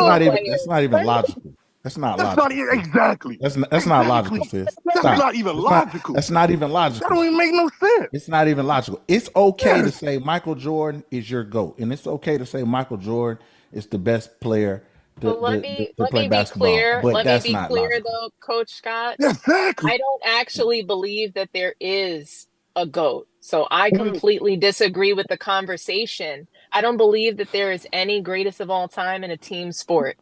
not even logical. That's not logical. Exactly. That's not logical, sis. That's not even logical. That's not even logical. That don't even make no sense. It's not even logical. It's okay to say Michael Jordan is your GOAT, and it's okay to say Michael Jordan is the best player to play basketball. Let me be clear, though, Coach Scott. Exactly. I don't actually believe that there is a GOAT. So I completely disagree with the conversation. I don't believe that there is any greatest of all time in a team sport.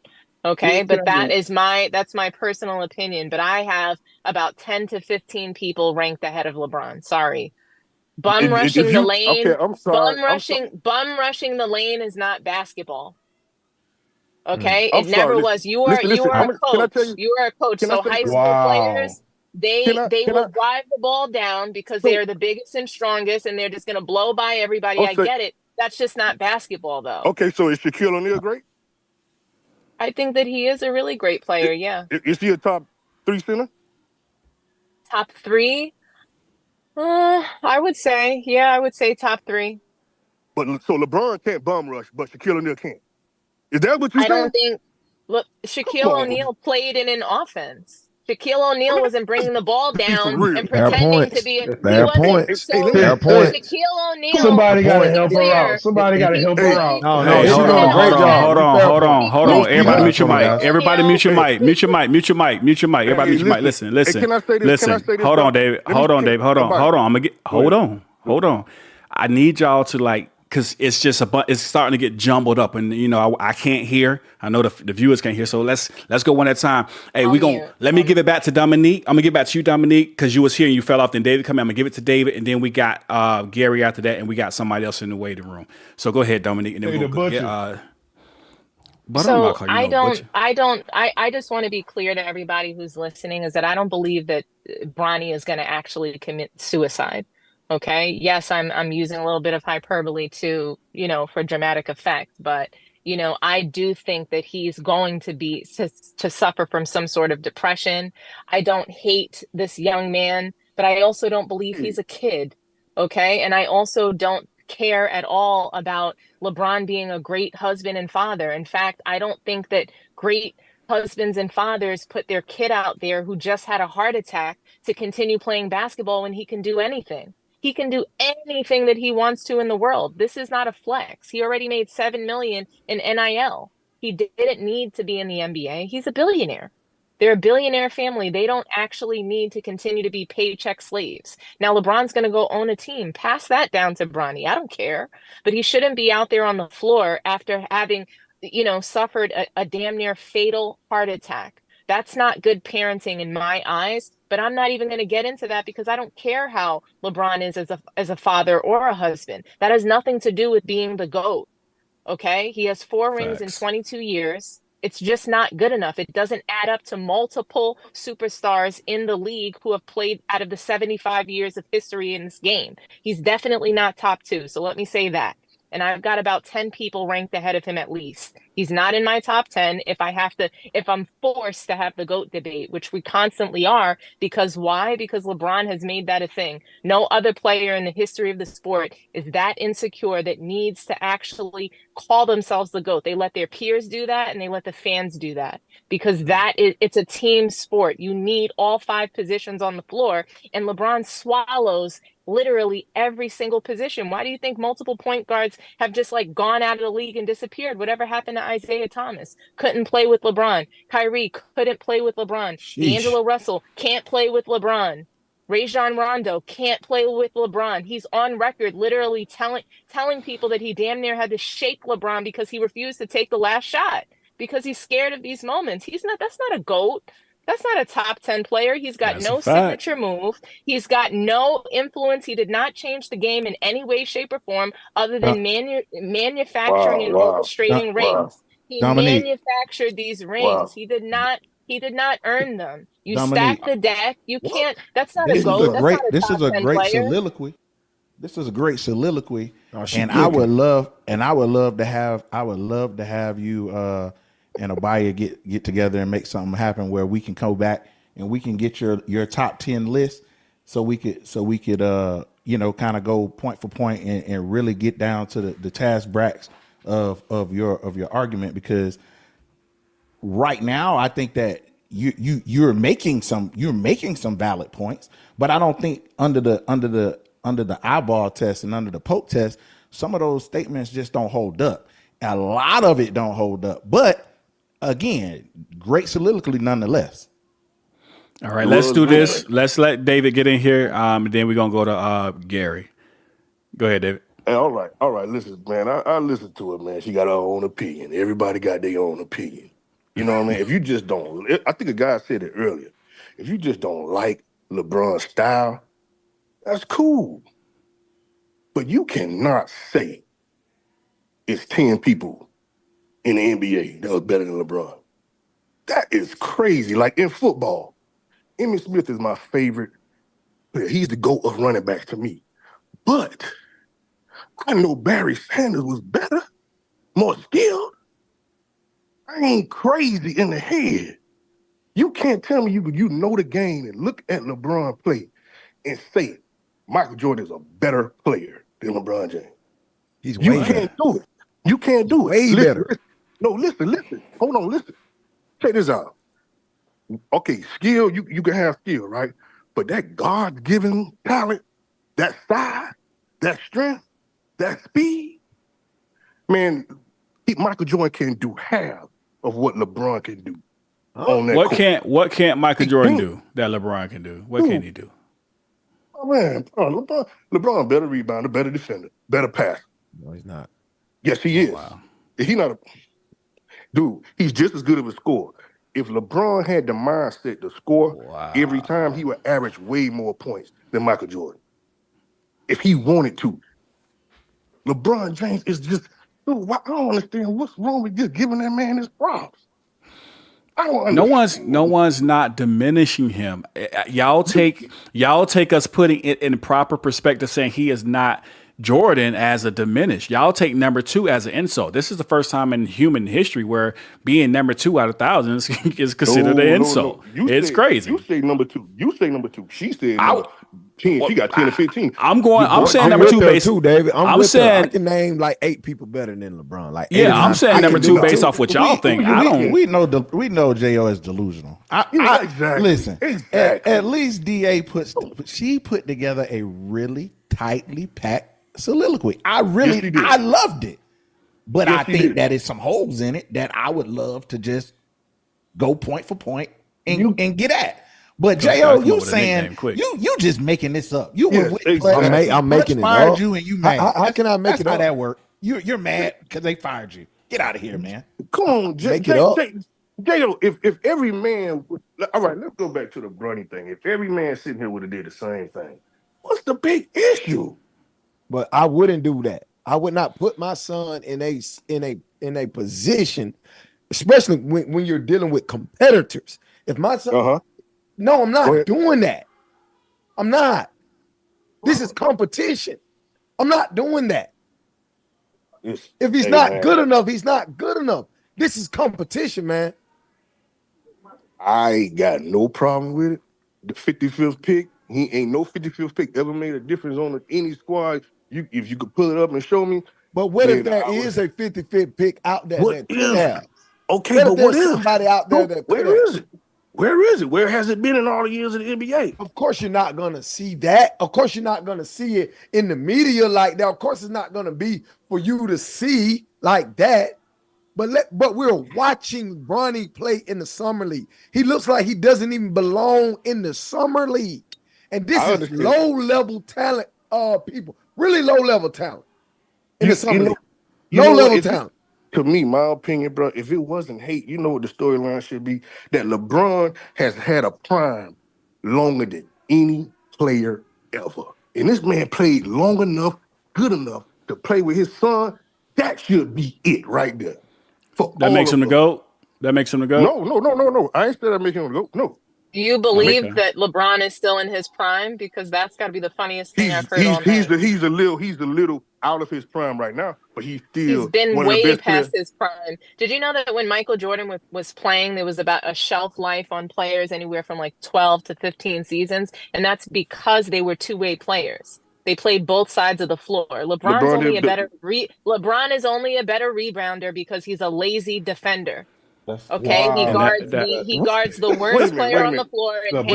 Okay, but that's my personal opinion. But I have about 10 to 15 people ranked ahead of LeBron. Sorry. Bum rushing the lane. Okay, I'm sorry. Bum rushing the lane is not basketball. Okay, it never was. You are a coach. You are a coach. So high school players, they will drive the ball down because they are the biggest and strongest, and they're just going to blow by everybody. I get it. That's just not basketball, though. Okay, so is Shaquille O'Neal great? I think that he is a really great player. Yeah. Is he a top 3 center? Top 3? I would say top 3. But so LeBron can't bum rush, but Shaquille O'Neal can't. Is that what you saying? I don't think. Look, Shaquille O'Neal played in an offense. Shaquille O'Neal wasn't bringing the ball down and pretending to be a fair point. Shaquille O'Neal. Somebody got to help her out. Somebody got to help her out. No, she's doing a great job. Hold on. Everybody mute your mic. Everybody mute your mic. Mute your mic. Everybody mute your mic. Listen. Can I say this? Hold on, David. Hold on. I'm gonna get. Hold on. I need y'all to because it's just it's starting to get jumbled up, and I can't hear. I know the viewers can't hear, so let's go one at a time. Hey, let me give it back to Dominique. I'm gonna give it back to you, Dominique, because you was here and you fell off. Then David come in. I'm gonna give it to David, and then we got Gary after that, and we got somebody else in the waiting room. So go ahead, Dominique, and then we'll get. I just want to be clear to everybody who's listening is that I don't believe that Bronny is going to actually commit suicide. Okay. Yes, I'm using a little bit of hyperbole for dramatic effect, but I do think that he's going to suffer from some sort of depression. I don't hate this young man, but I also don't believe he's a kid. Okay. And I also don't care at all about LeBron being a great husband and father. In fact, I don't think that great husbands and fathers put their kid out there who just had a heart attack to continue playing basketball when he can do anything. He can do anything that he wants to in the world. This is not a flex. He already made $7 million in NIL. He didn't need to be in the NBA. He's a billionaire. They're a billionaire family. They don't actually need to continue to be paycheck slaves. Now, LeBron's going to go own a team. Pass that down to Bronny. I don't care. But he shouldn't be out there on the floor after having, suffered a damn near fatal heart attack. That's not good parenting in my eyes. But I'm not even going to get into that because I don't care how LeBron is as a father or a husband. That has nothing to do with being the GOAT. Okay? He has 4 rings in 22 years. It's just not good enough. It doesn't add up to multiple superstars in the league who have played out of the 75 years of history in this game. He's definitely not top 2. So let me say that. And I've got about 10 people ranked ahead of him at least. He's not in my top 10 if I'm forced to have the GOAT debate, which we constantly are. Because why? Because LeBron has made that a thing. No other player in the history of the sport is that insecure that needs to actually call themselves the GOAT. They let their peers do that and they let the fans do that because it's a team sport. You need all 5 positions on the floor, and LeBron swallows literally every single position. Why do you think multiple point guards have just like gone out of the league and disappeared? Whatever happened to Isaiah Thomas? Couldn't play with LeBron. Kyrie couldn't play with LeBron. D'Angelo Russell can't play with LeBron. Rajon Rondo can't play with LeBron. He's on record literally telling people that he damn near had to shake LeBron because he refused to take the last shot because he's scared of these moments. That's not a GOAT. That's not a top 10 player. He's got no signature move. He's got no influence. He did not change the game in any way, shape, or form other than manufacturing and orchestrating rings. He manufactured these rings. He did not earn them. You stack the deck. You can't. That's not a GOAT. This is a great soliloquy. This is a great soliloquy. And I would love to have you and Abaya get together and make something happen where we can go back and we can get your top 10 list so we could kind of go point for point and really get down to the task bracks of your argument, because right now I think that you're making some valid points, but I don't think under the eyeball test and under the poke test, some of those statements just don't hold up. A lot of it don't hold up, but again, great soliloquy nonetheless. All right, let's do this. Let's let David get in here, and then we're gonna go to Gary. Go ahead, David. Hey, all right. Listen, man, I listened to it, man. She got her own opinion. Everybody got their own opinion. You know what I mean? If you just don't, I think a guy said it earlier. If you just don't like LeBron's style, that's cool. But you cannot say it's 10 people in the NBA that was better than LeBron. That is crazy. Like in football, Emmitt Smith is my favorite player. He's the GOAT of running backs to me. But I know Barry Sanders was better, more skilled. I ain't crazy in the head. You can't tell me you know the game and look at LeBron play and say Michael Jordan is a better player than LeBron James. He's way better. Can't do it. You can't do it. Way better. Listen. Hold on, listen. Check this out. Okay, skill, you can have skill, right? But that God-given talent, that size, that strength, that speed, man, Michael Jordan can do half of what LeBron can do. On that what can't Michael Jordan do that LeBron can do? What can he do? Oh man, LeBron better rebounder, better defender, better passer. No, he's not. Yes, he is. Wow. He's not dude, he's just as good of a scorer. If LeBron had the mindset to score every time, he would average way more points than Michael Jordan. If he wanted to. LeBron James is just, dude, I don't understand what's wrong with just giving that man his props. I don't understand. No one's not diminishing him. Y'all take us putting it in proper perspective, saying he is not Jordan as a diminish. Y'all take number 2 as an insult. This is the first time in human history where being number 2 out of thousands is considered an insult. It's crazy. You say number 2. She said 10. She got 10 and 15. I'm saying number 2 based too, David. I'm saying I can name like 8 people better than LeBron. Like I'm saying number 2 based off what y'all think. We know Jo is delusional. Exactly. Listen, exactly. At least DA put together a really tightly packed soliloquy. I loved it, but I think that is some holes in it that I would love to just go point for point and get at. But Jo, you saying you just making this up. I'm making it up. You and you mad. How can I make it up? up? That work. You're mad because they fired you. Get out of here, man. Come on, make it up. Jo, if every man, all right, let's go back to the Bronny thing. If every man sitting here would have did the same thing, what's the big issue? But I wouldn't do that. I would not put my son in a position, especially when you're dealing with competitors. If my son, no, I'm not doing that. I'm not. This is competition. I'm not doing that. If he's not good enough, he's not good enough. This is competition, man. I ain't got no problem with it. The 55th pick, he ain't no 55th pick ever made a difference on any squad. If you could pull it up and show me. But what if there is a 55th pick out there that could have? Okay, what but if there's somebody out there that could have? Where is it? Where is it? Where has it been in all the years of the NBA? Of course, you're not going to see that. Of course, you're not going to see it in the media like that. Of course, it's not going to be for you to see like that. But we're watching Bronny play in the summer league. He looks like he doesn't even belong in the summer league. And this is low-level talent people, really low-level talent in the summer league. Low-level talent. To me, my opinion, bro, if it wasn't hate, you know what the storyline should be? That LeBron has had a prime longer than any player ever. And this man played long enough, good enough to play with his son. That should be it right there. That makes him the GOAT? That makes him the GOAT? No. I ain't said that making him the GOAT. No. Do you believe that LeBron is still in his prime? Because that's got to be the funniest thing I've heard all night. He's a little out of his prime right now, but he's been way past his prime. Did you know that when Michael Jordan was playing, there was about a shelf life on players anywhere from like 12 to 15 seasons, and that's because they were two-way players. They played both sides of the floor. LeBron is only a better rebounder because he's a lazy defender. Okay, he guards the worst player on the floor and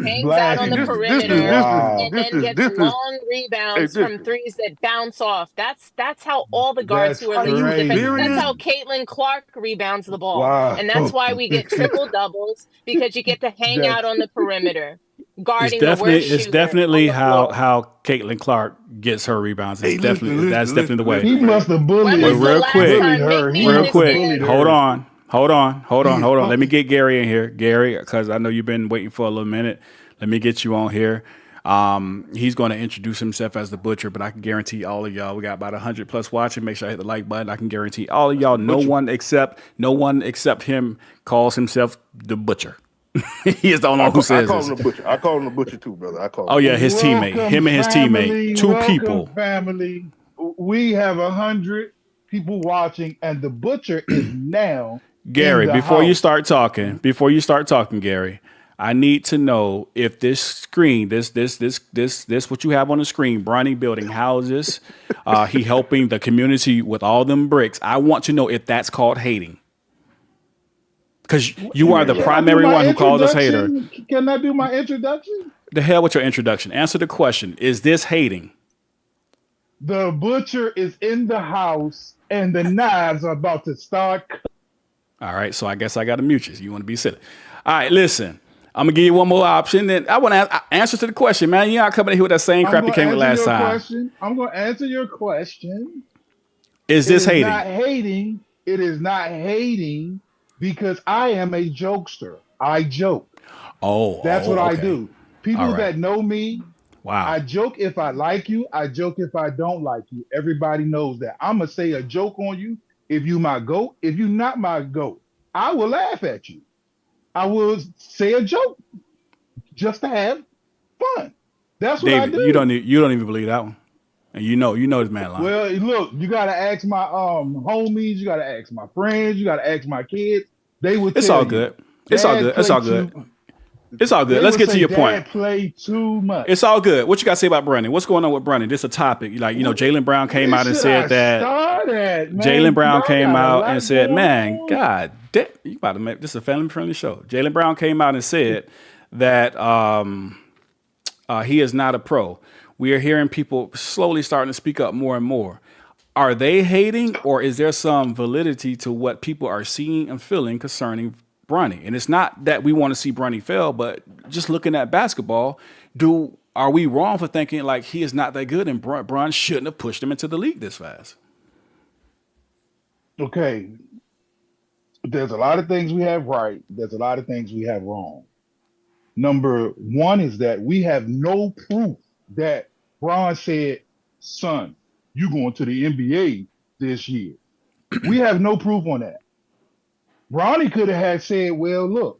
hangs out on the perimeter and then gets long rebounds from threes that bounce off. That's how all the guards who are lazy defenders. That's how Caitlin Clark rebounds the ball, and that's why we get triple doubles because you get to hang out on the perimeter. It's definitely how Caitlin Clark gets her rebounds. That's definitely the way. He must have bullied her. Real quick. Hold on. Let me get Gary in here. Gary, because I know you've been waiting for a little minute. Let me get you on here. He's going to introduce himself as the Butcher, but I can guarantee all of y'all, we got about 100 plus watching. Make sure I hit the like button. I can guarantee all of y'all, no one except him calls himself the Butcher. He is the only one who says I call him the Butcher. I call him the Butcher too, brother. His teammate. Him and his teammate. Two people. Family. We have 100 people watching, and the Butcher is now. Gary, before you start talking, Gary, I need to know if this screen, this what you have on the screen, Bronny building houses, he helping the community with all them bricks. I want to know if that's called hating. Because you are the primary one who calls us hater. Can I do my introduction? The hell with your introduction. Answer the question. Is this hating? The Butcher is in the house and the knives are about to start. All right, so I guess I got to mute you. You want to be silly. All right, listen. I'm going to give you one more option. Then I want to answer to the question, man. You're not coming in here with that same crap you came with last time. I'm going to answer your question. Is this hating? It is not hating. Because I am a jokester. I joke. That's what I do. People that know me, I joke if I like you. I joke if I don't like you. Everybody knows that. I'm going to say a joke on you if you my goat. If you not my goat, I will laugh at you. I will say a joke just to have fun. That's what David, I do. You don't even believe that one. And you know this man lying. Well, look, you gotta ask my homies, you gotta ask my friends, you gotta ask my kids. They would. It's all good. It's all good. It's all good. It's all good. Let's get to your point. Play too much. It's all good. What you got to say about Bronny? What's going on with Bronny? This is a topic. Like, Jaylen Brown came out and said that. Jaylen Brown came out and said, man, God damn, you about to make this a family-friendly show. Jaylen Brown came out and said that he is not a pro. We are hearing people slowly starting to speak up more and more. Are they hating, or is there some validity to what people are seeing and feeling concerning Bronny? And it's not that we want to see Bronny fail, but just looking at basketball, are we wrong for thinking like he is not that good and Bron shouldn't have pushed him into the league this fast? Okay. There's a lot of things we have right. There's a lot of things we have wrong. Number one is that we have no proof that Bron said, son, you going to the NBA this year. We have no proof on that. Bronny could have said, well, look,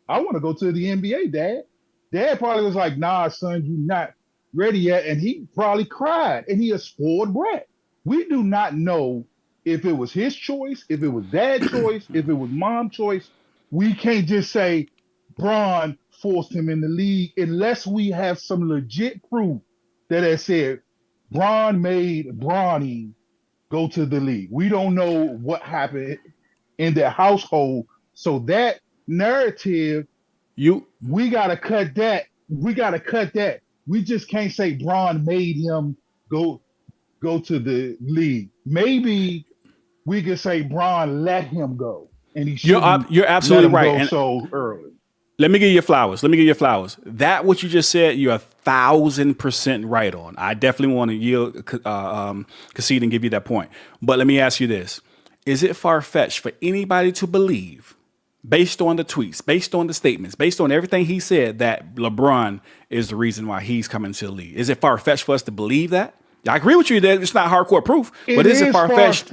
I want to go to the NBA, Dad. Dad probably was like, nah, son, you're not ready yet. And he probably cried, and he a spoiled brat. We do not know if it was his choice, if it was dad's choice, if it was mom's choice, we can't just say Bron forced him in the league unless we have some legit proof that has said Bron made Bronny go to the league. We don't know what happened in their household. So that narrative, we gotta cut that. We gotta cut that. We just can't say Bron made him go to the league. Maybe we could say Bron let him go, and he shouldn't. You're absolutely let him right. Go so early. Let me give you flowers. That what you just said, you're 1,000% right on. I definitely want to yield, concede, and give you that point. But let me ask you this: is it far-fetched for anybody to believe, based on the tweets, based on the statements, based on everything he said, that LeBron is the reason why he's coming to the league? Is it far-fetched for us to believe that? I agree with you that it's not hardcore proof, but is it far-fetched?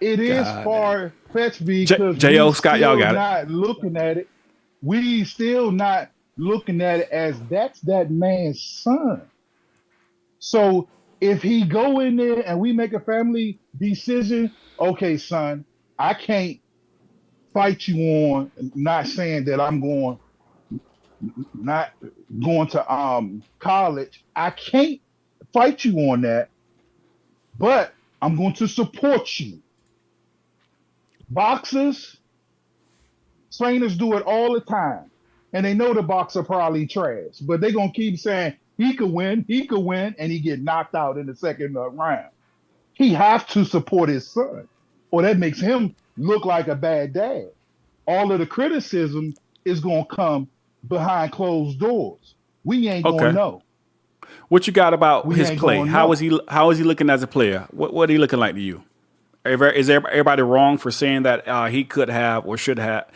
It is far-fetched because J.O. Scott, y'all got not looking at it. We still not looking at it as that's that man's son. So if he go in there and we make a family decision, okay, son, I can't fight you on not saying that I'm not going to college. I can't fight you on that, but I'm going to support you. Boxers, trainers do it all the time, and they know the boxer probably trash, but they're gonna keep saying he could win, and he get knocked out in the second round. He have to support his son, or that makes him look like a bad dad. All of the criticism is gonna come behind closed doors. We ain't gonna know. What you got about his play? How is he looking as a player? What are he looking like to you? Is everybody wrong for saying that he could have or should have?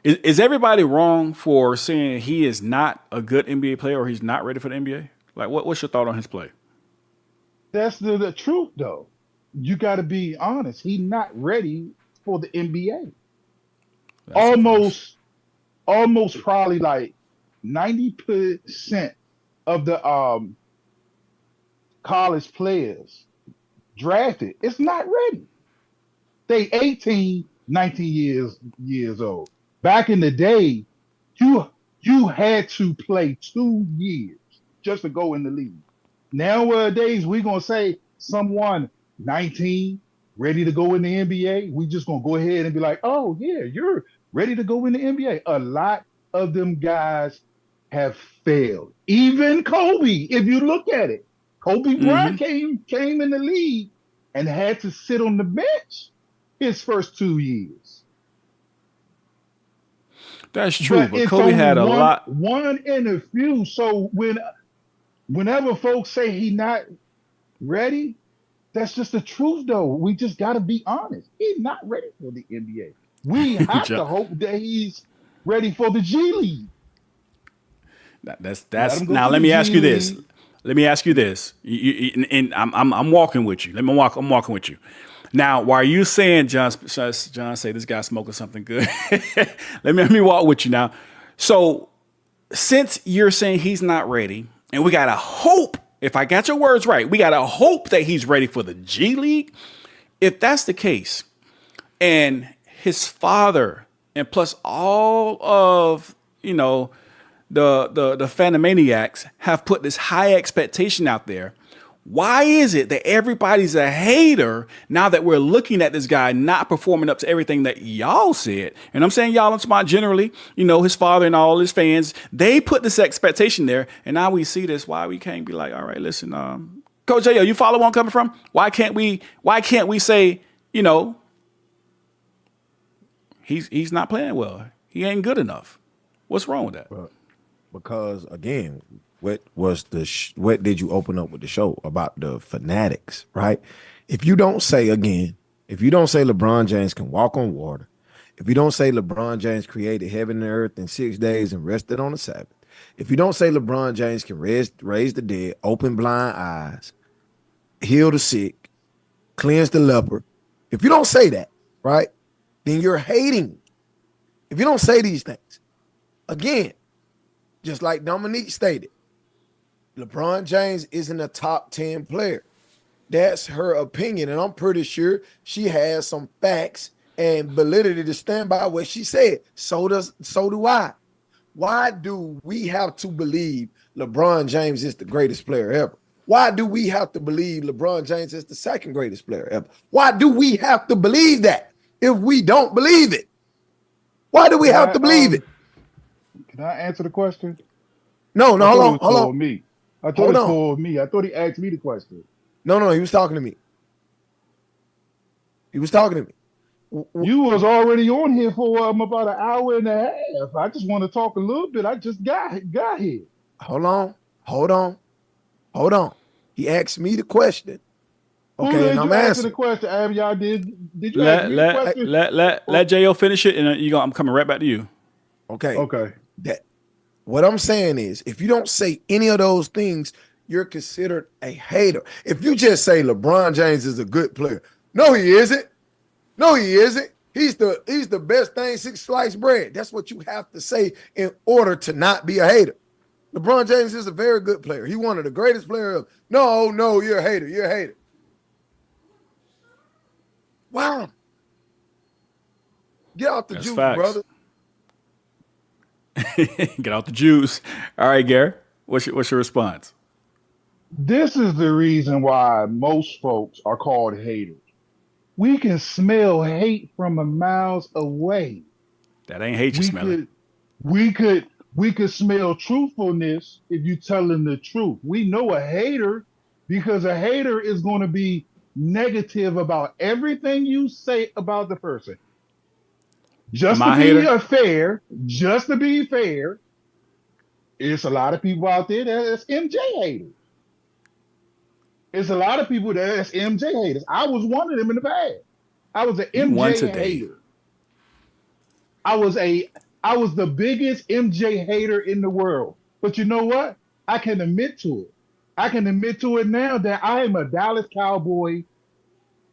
Is everybody wrong for saying he is not a good NBA player or he's not ready for the NBA? Like, what's your thought on his play? That's the truth, though. You got to be honest. He's not ready for the NBA. Almost probably like 90% of the college players drafted, it's not ready. They 18, 19 years old. Back in the day, you had to play 2 years just to go in the league. Nowadays, we're gonna say someone 19 ready to go in the NBA. We just gonna go ahead and be like, oh yeah, you're ready to go in the NBA. A lot of them guys have failed. Even Kobe, if you look at it, Kobe Bryant came in the league and had to sit on the bench his first 2 years. That's true, but Kobe had a lot. One in a few. So whenever folks say he's not ready, that's just the truth, though. We just got to be honest. He's not ready for the NBA. We have to hope that he's ready for the G League. That's now. Let me ask you this. And I'm walking with you. I'm walking with you. Now, why are you saying, John say this guy's smoking something good? let me walk with you now. So since you're saying he's not ready, and we got to hope, if I got your words right, we got to hope that he's ready for the G League. If that's the case, and his father, and plus all of, the Phantomaniacs have put this high expectation out there, why is it that everybody's a hater now that we're looking at this guy not performing up to everything that y'all said? And I'm saying y'all, I'm talking generally, his father and all his fans, they put this expectation there. And now we see this. Why we can't be like, all right, listen, Coach J, you follow where I'm coming from? Why can't we say, he's not playing well. He ain't good enough. What's wrong with that? Because again, what did you open up with the show about the fanatics, right? If you don't say LeBron James can walk on water, if you don't say LeBron James created heaven and earth in 6 days and rested on the Sabbath, if you don't say LeBron James can raise the dead, open blind eyes, heal the sick, cleanse the leper, if you don't say that, right, then you're hating. If you don't say these things, again, just like Dominique stated, LeBron James isn't a top 10 player. That's her opinion, and I'm pretty sure she has some facts and validity to stand by what she said. So do I. Why do we have to believe LeBron James is the greatest player ever? Why do we have to believe LeBron James is the second greatest player ever? Why do we have to believe that if we don't believe it? Why do we have to believe it? Can I answer the question? No, hold on. Me. I thought it was for me. I thought he asked me the question. No, he was talking to me. He was talking to me. You was already on here for about an hour and a half. I just want to talk a little bit. I just got here. Hold on. He asked me the question. Okay, and I'm answering the question. Y'all did you ask me the question? Let J.O. finish it, and I'm coming right back to you. Okay. What I'm saying is, if you don't say any of those things, you're considered a hater. If you just say LeBron James is a good player, no, he isn't. He's the best thing since sliced bread. That's what you have to say in order to not be a hater. LeBron James is a very good player. He's one of the greatest players. No, you're a hater. Wow. Get out the juice, brother. Get out the juice. All right, Gary, what's your response? This is the reason why most folks are called haters. We can smell hate from a miles away. That ain't hate you smelling. We could smell truthfulness if you telling the truth. We know a hater because a hater is going to be negative about everything you say about the person. Just to be fair, it's a lot of people out there that's MJ haters. It's a lot of people that's MJ haters. I was one of them in the past. I was an MJ hater. I was the biggest MJ hater in the world. But you know what? I can admit to it. I can admit to it now that I am a Dallas Cowboy,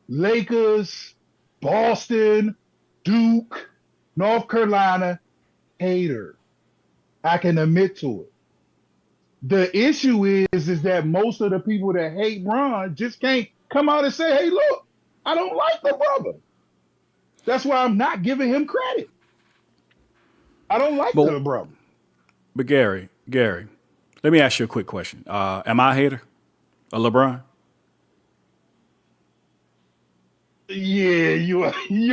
Lakers, Boston, Duke, North Carolina hater. I can admit to it. The issue is that most of the people that hate Bron just can't come out and say, hey, look, I don't like the brother. That's why I'm not giving him credit. I don't like the brother. But Gary, let me ask you a quick question. Am I a hater of LeBron? Yeah, you are. Wait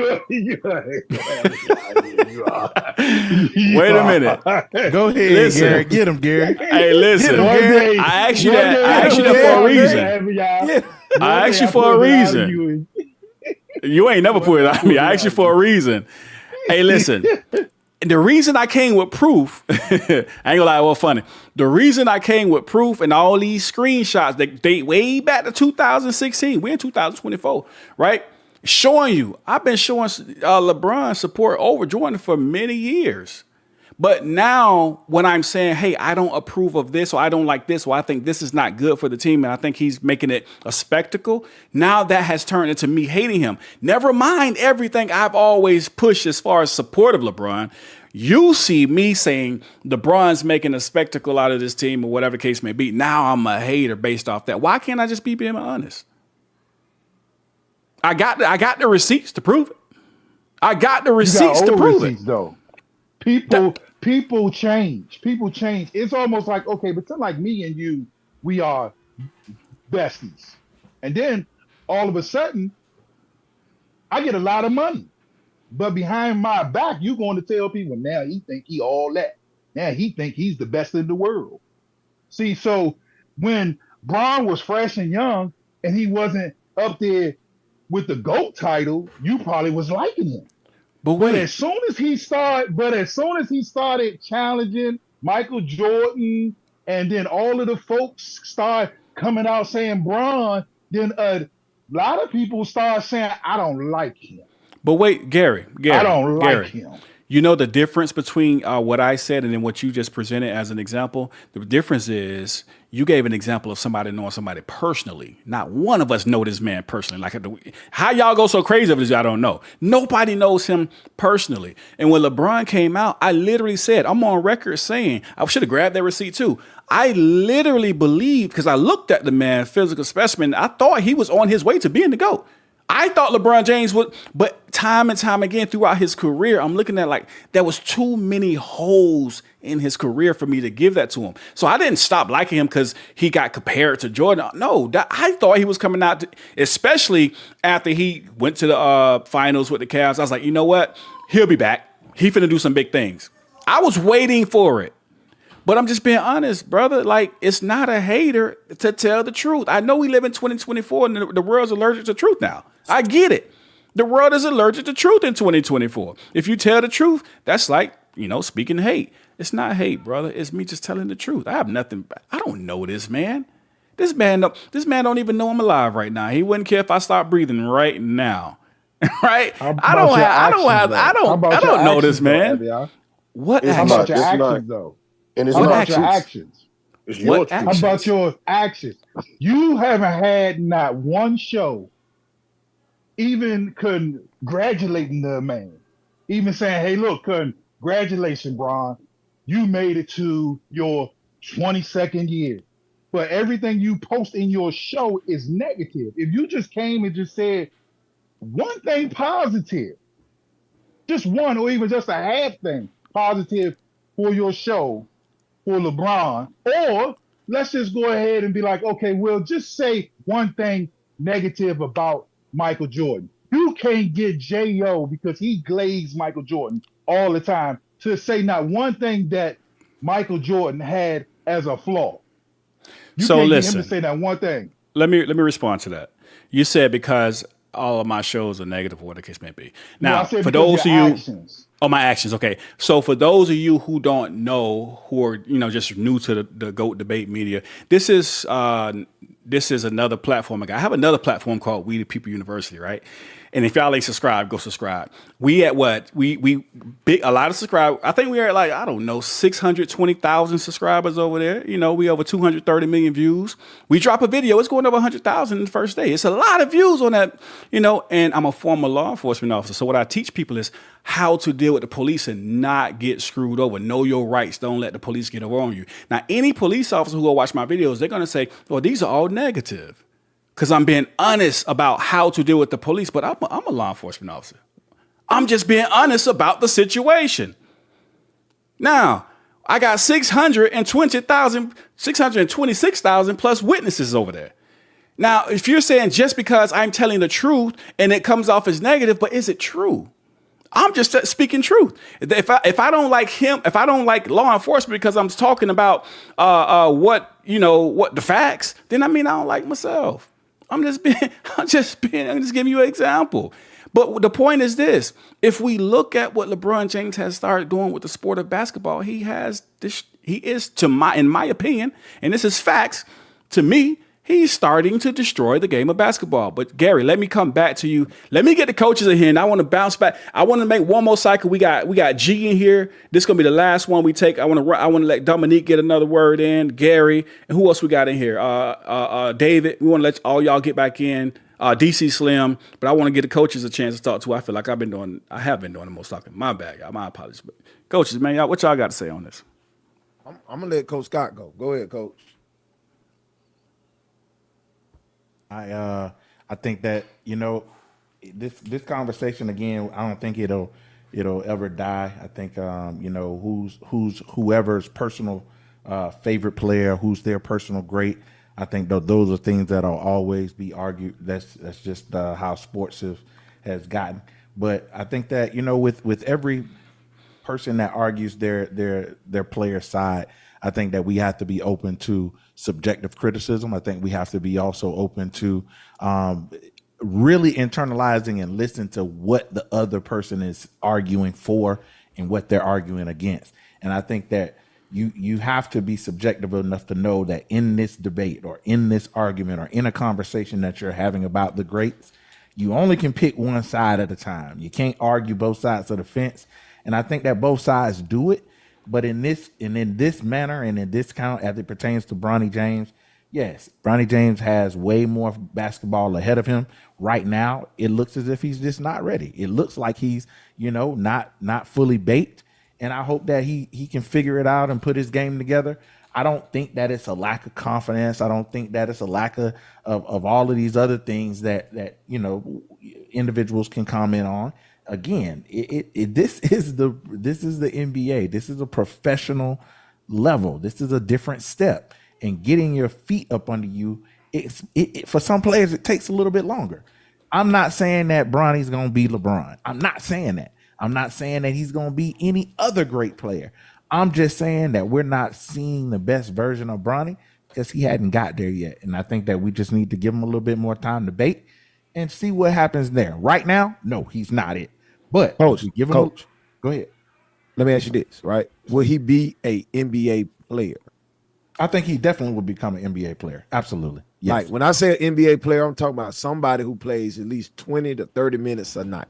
a minute. Go ahead, Gary. Get him, Gary. Hey, listen. I asked you that. I asked you that for a reason. I asked you for a reason. You ain't never put it on me. I asked you for a reason. Hey, listen. The reason I came with proof, I ain't gonna lie, well, funny. The reason I came with proof and all these screenshots that date way back to 2016. We're in 2024, right? Showing you, I've been showing LeBron support over Jordan for many years. But now when I'm saying, hey, I don't approve of this, or I don't like this, or I think this is not good for the team, and I think he's making it a spectacle, now that has turned into me hating him. Never mind everything I've always pushed as far as support of LeBron. You see me saying LeBron's making a spectacle out of this team, or whatever the case may be. Now I'm a hater based off that. Why can't I just be being honest? I got the receipts to prove it. I got the receipts to prove it. Though. People change. It's almost like, okay, pretend like me and you, we are besties. And then all of a sudden, I get a lot of money. But behind my back, you're going to tell people, now he think he all that. Now he think he's the best in the world. See, so when Bron was fresh and young and he wasn't up there with the GOAT title, you probably was liking him. But as soon as he started challenging Michael Jordan, and then all of the folks start coming out saying Bron, then a lot of people start saying, I don't like him. But wait, Gary, I don't like him. You know the difference between what I said and then what you just presented as an example? The difference is you gave an example of somebody knowing somebody personally. Not one of us know this man personally. Like, how y'all go so crazy over this, I don't know. Nobody knows him personally. And when LeBron came out, I literally said, I'm on record saying, I should have grabbed that receipt too. I literally believed, because I looked at the man, physical specimen, I thought he was on his way to being the GOAT. I thought LeBron James would, but time and time again throughout his career, I'm looking at like there was too many holes in his career for me to give that to him. So I didn't stop liking him because he got compared to Jordan. No, I thought he was coming out, especially after he went to the finals with the Cavs. I was like, you know what? He'll be back. He finna do some big things. I was waiting for it. But I'm just being honest, brother. Like, it's not a hater to tell the truth. I know we live in 2024 and the world's allergic to truth now. I get it. The world is allergic to truth in 2024. If you tell the truth, that's like, speaking hate. It's not hate, brother. It's me just telling the truth. I have nothing. I don't know this man. This man don't even know I'm alive right now. He wouldn't care if I start breathing right now. Right? I don't know this man. What actions? How about your actions, though? And it's How about your actions? It's your How about your actions? You haven't had not one show even congratulating the man, even saying, hey, look, congratulations, Bron. You made it to your 22nd year. But everything you post in your show is negative. If you just came and just said one thing positive, just one or even just a half thing positive for your show, for LeBron, or let's just go ahead and be like, okay, we'll just say one thing negative about Michael Jordan. You can't get J.O. because he glazed Michael Jordan all the time to say not one thing that Michael Jordan had as a flaw. You so can't listen, get him to say that one thing. Let me respond to that. You said because all of my shows are negative or what the case may be. Now, for those of you, actions. Oh, my actions. Okay. So for those of you who don't know, who are, just new to the GOAT debate media, this is another platform. I have another platform called We the People University, right? And if y'all ain't subscribed, go subscribe. We at what? We big a lot of subscribers. I think we are at 620,000 subscribers over there. We over 230 million views. We drop a video, it's going over 100,000 in the first day. It's a lot of views on that, and I'm a former law enforcement officer. So what I teach people is how to deal with the police and not get screwed over. Know your rights. Don't let the police get over on you. Now, any police officer who will watch my videos, they're going to say, well, these are all negative. Because I'm being honest about how to deal with the police, but I'm a law enforcement officer. I'm just being honest about the situation. Now, I got 626,000 plus witnesses over there. Now, if you're saying just because I'm telling the truth and it comes off as negative, but is it true? I'm just speaking truth. If I don't like him, if I don't like law enforcement because I'm talking about what the facts, then I don't like myself. I'm just giving you an example. But the point is this: if we look at what LeBron James has started doing with the sport of basketball, he is, in my opinion, and this is facts, to me, he's starting to destroy the game of basketball. But Gary, let me come back to you. Let me get the coaches in here, and I want to bounce back. I want to make one more cycle. We got G in here. This is gonna be the last one we take. I want to let Dominique get another word in. Gary, and who else we got in here? David. We want to let all y'all get back in. DC Slim, but I want to get the coaches a chance to talk to. I feel like I have been doing the most talking. My bad, y'all. My apologies. But coaches, man, what y'all got to say on this? I'm gonna let Coach Scott go. Go ahead, Coach. I think that this conversation again. I don't think it'll ever die. I think whoever's personal favorite player, who's their personal great. I think those are things that'll always be argued. That's just how sports has gotten. But I think that with every person that argues their player's side, I think that we have to be open to subjective criticism. I think we have to be also open to really internalizing and listen to what the other person is arguing for and what they're arguing against. And I think that you have to be subjective enough to know that in this debate or in this argument or in a conversation that you're having about the greats, you only can pick one side at a time. You can't argue both sides of the fence. And I think that both sides do it. But in this manner and in this count as it pertains to Bronny James, yes, Bronny James has way more basketball ahead of him. Right now, it looks as if he's just not ready. It looks like he's, not fully baked. And I hope that he can figure it out and put his game together. I don't think that it's a lack of confidence. I don't think that it's a lack of all of these other things that individuals can comment on. Again, this is the NBA. This is a professional level. This is a different step. And getting your feet up under you, for some players it takes a little bit longer. I'm not saying that Bronny's going to be LeBron. I'm not saying that. I'm not saying that he's going to be any other great player. I'm just saying that we're not seeing the best version of Bronny because he hadn't got there yet. And I think that we just need to give him a little bit more time to bake and see what happens there. Right now, no, he's not it. But Coach, go ahead. Let me ask you this, right? Will he be a NBA player? I think he definitely will become an NBA player. Absolutely. Yes. Like when I say an NBA player, I'm talking about somebody who plays at least 20 to 30 minutes a night.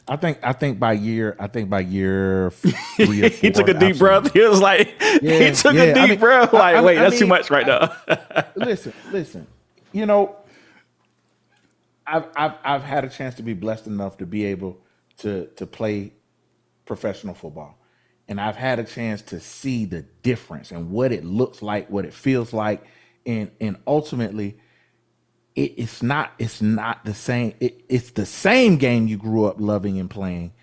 I think by year 3 or 4. He took a deep breath. He was like, he took a deep breath. Like, wait, that's too much right now. Listen. I've had a chance to be blessed enough to be able to play professional football, and I've had a chance to see the difference and what it looks like, what it feels like, and ultimately. It's not the same. It's the same game you grew up loving and playing,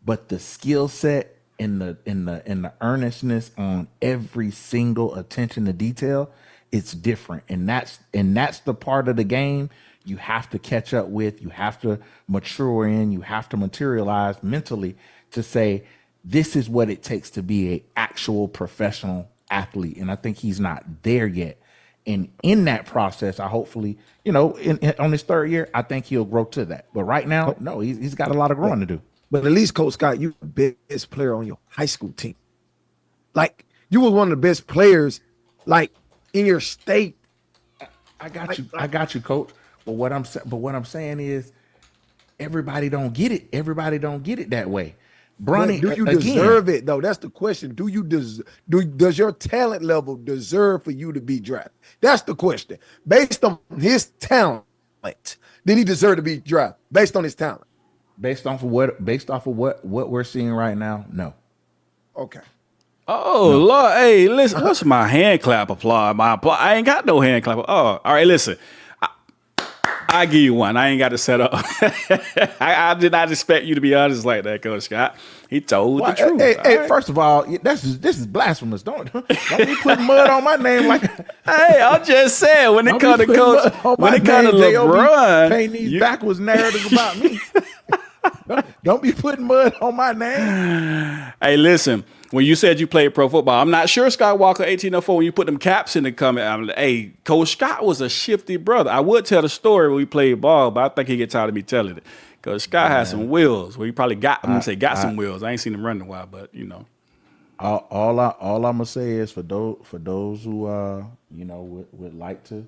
but the skill set and the earnestness on every single attention to detail, it's different. And that's the part of the game you have to catch up with, you have to mature in, you have to materialize mentally to say, this is what it takes to be an actual professional athlete. And I think he's not there yet. And in that process, I hopefully, on his third year, I think he'll grow to that. But right now, no, he's got a lot of growing to do. But at least, Coach Scott, you were the best player on your high school team. Like, you were one of the best players, like, in your state. I got you, Coach. But what I'm saying is, everybody don't get it. Everybody don't get it that way. Bronny, do you deserve it though? That's the question. Do you does your talent level deserve for you to be drafted? That's the question. Based on his talent, did he deserve to be drafted? Based on his talent, based off of what we're seeing right now, no. Okay. Oh no. Lord, hey, listen. What's my hand clap applause? I ain't got no hand clap. Oh, all right. Listen. I give you one. I ain't got to set up. I did not expect you to be honest like that, Coach Scott. He told the truth. Hey, right. First of all, this is blasphemous. Don't be putting mud on my name like. Hey, I'm just saying when it comes to Coach, when it comes to LeBron, painting these backwards narratives about me. Don't be putting mud on my name. Hey, listen. When you said you played pro football, I'm not sure Skywalker 1804, when you put them caps in the comment, hey, Coach Scott was a shifty brother. I would tell the story when we played ball, but I think he get tired of me telling it. Coach Scott had some wheels where he probably got some wheels. I ain't seen him run in a while, but All I'm gonna say is for those who would like to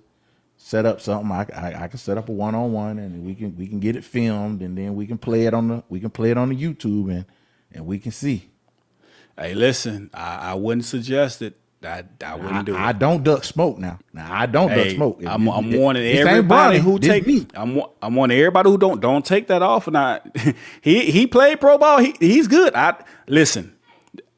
set up something, I can set up a 1-on-1 and we can get it filmed and then we can play it on the YouTube and we can see. Hey, listen, I wouldn't suggest it. I wouldn't do it. I don't duck smoke now. I don't duck smoke. I'm warning everybody who take me. I'm warning everybody who don't take that off. And he played pro ball. He's good. Listen.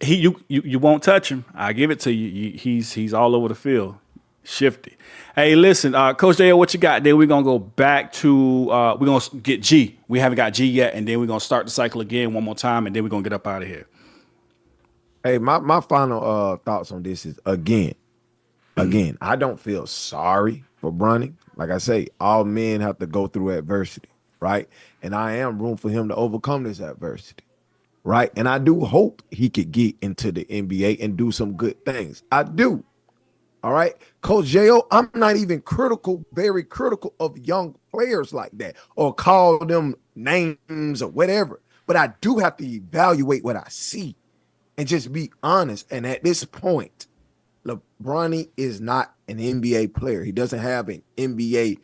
You won't touch him. I give it to you. He's all over the field. Shifty. Hey, listen, Coach Dale, what you got? Then we're gonna go back to we're gonna get G. We haven't got G yet, and then we're gonna start the cycle again one more time, and then we're gonna get up out of here. Hey, my final thoughts on this is again, I don't feel sorry for Bronny. Like I say, all men have to go through adversity, right? And I am room for him to overcome this adversity, right? And I do hope he could get into the NBA and do some good things. I do. All right, Coach J.O., I'm not even very critical of young players like that or call them names or whatever. But I do have to evaluate what I see and just be honest. And at this point, LeBron is not an NBA player. He doesn't have an NBA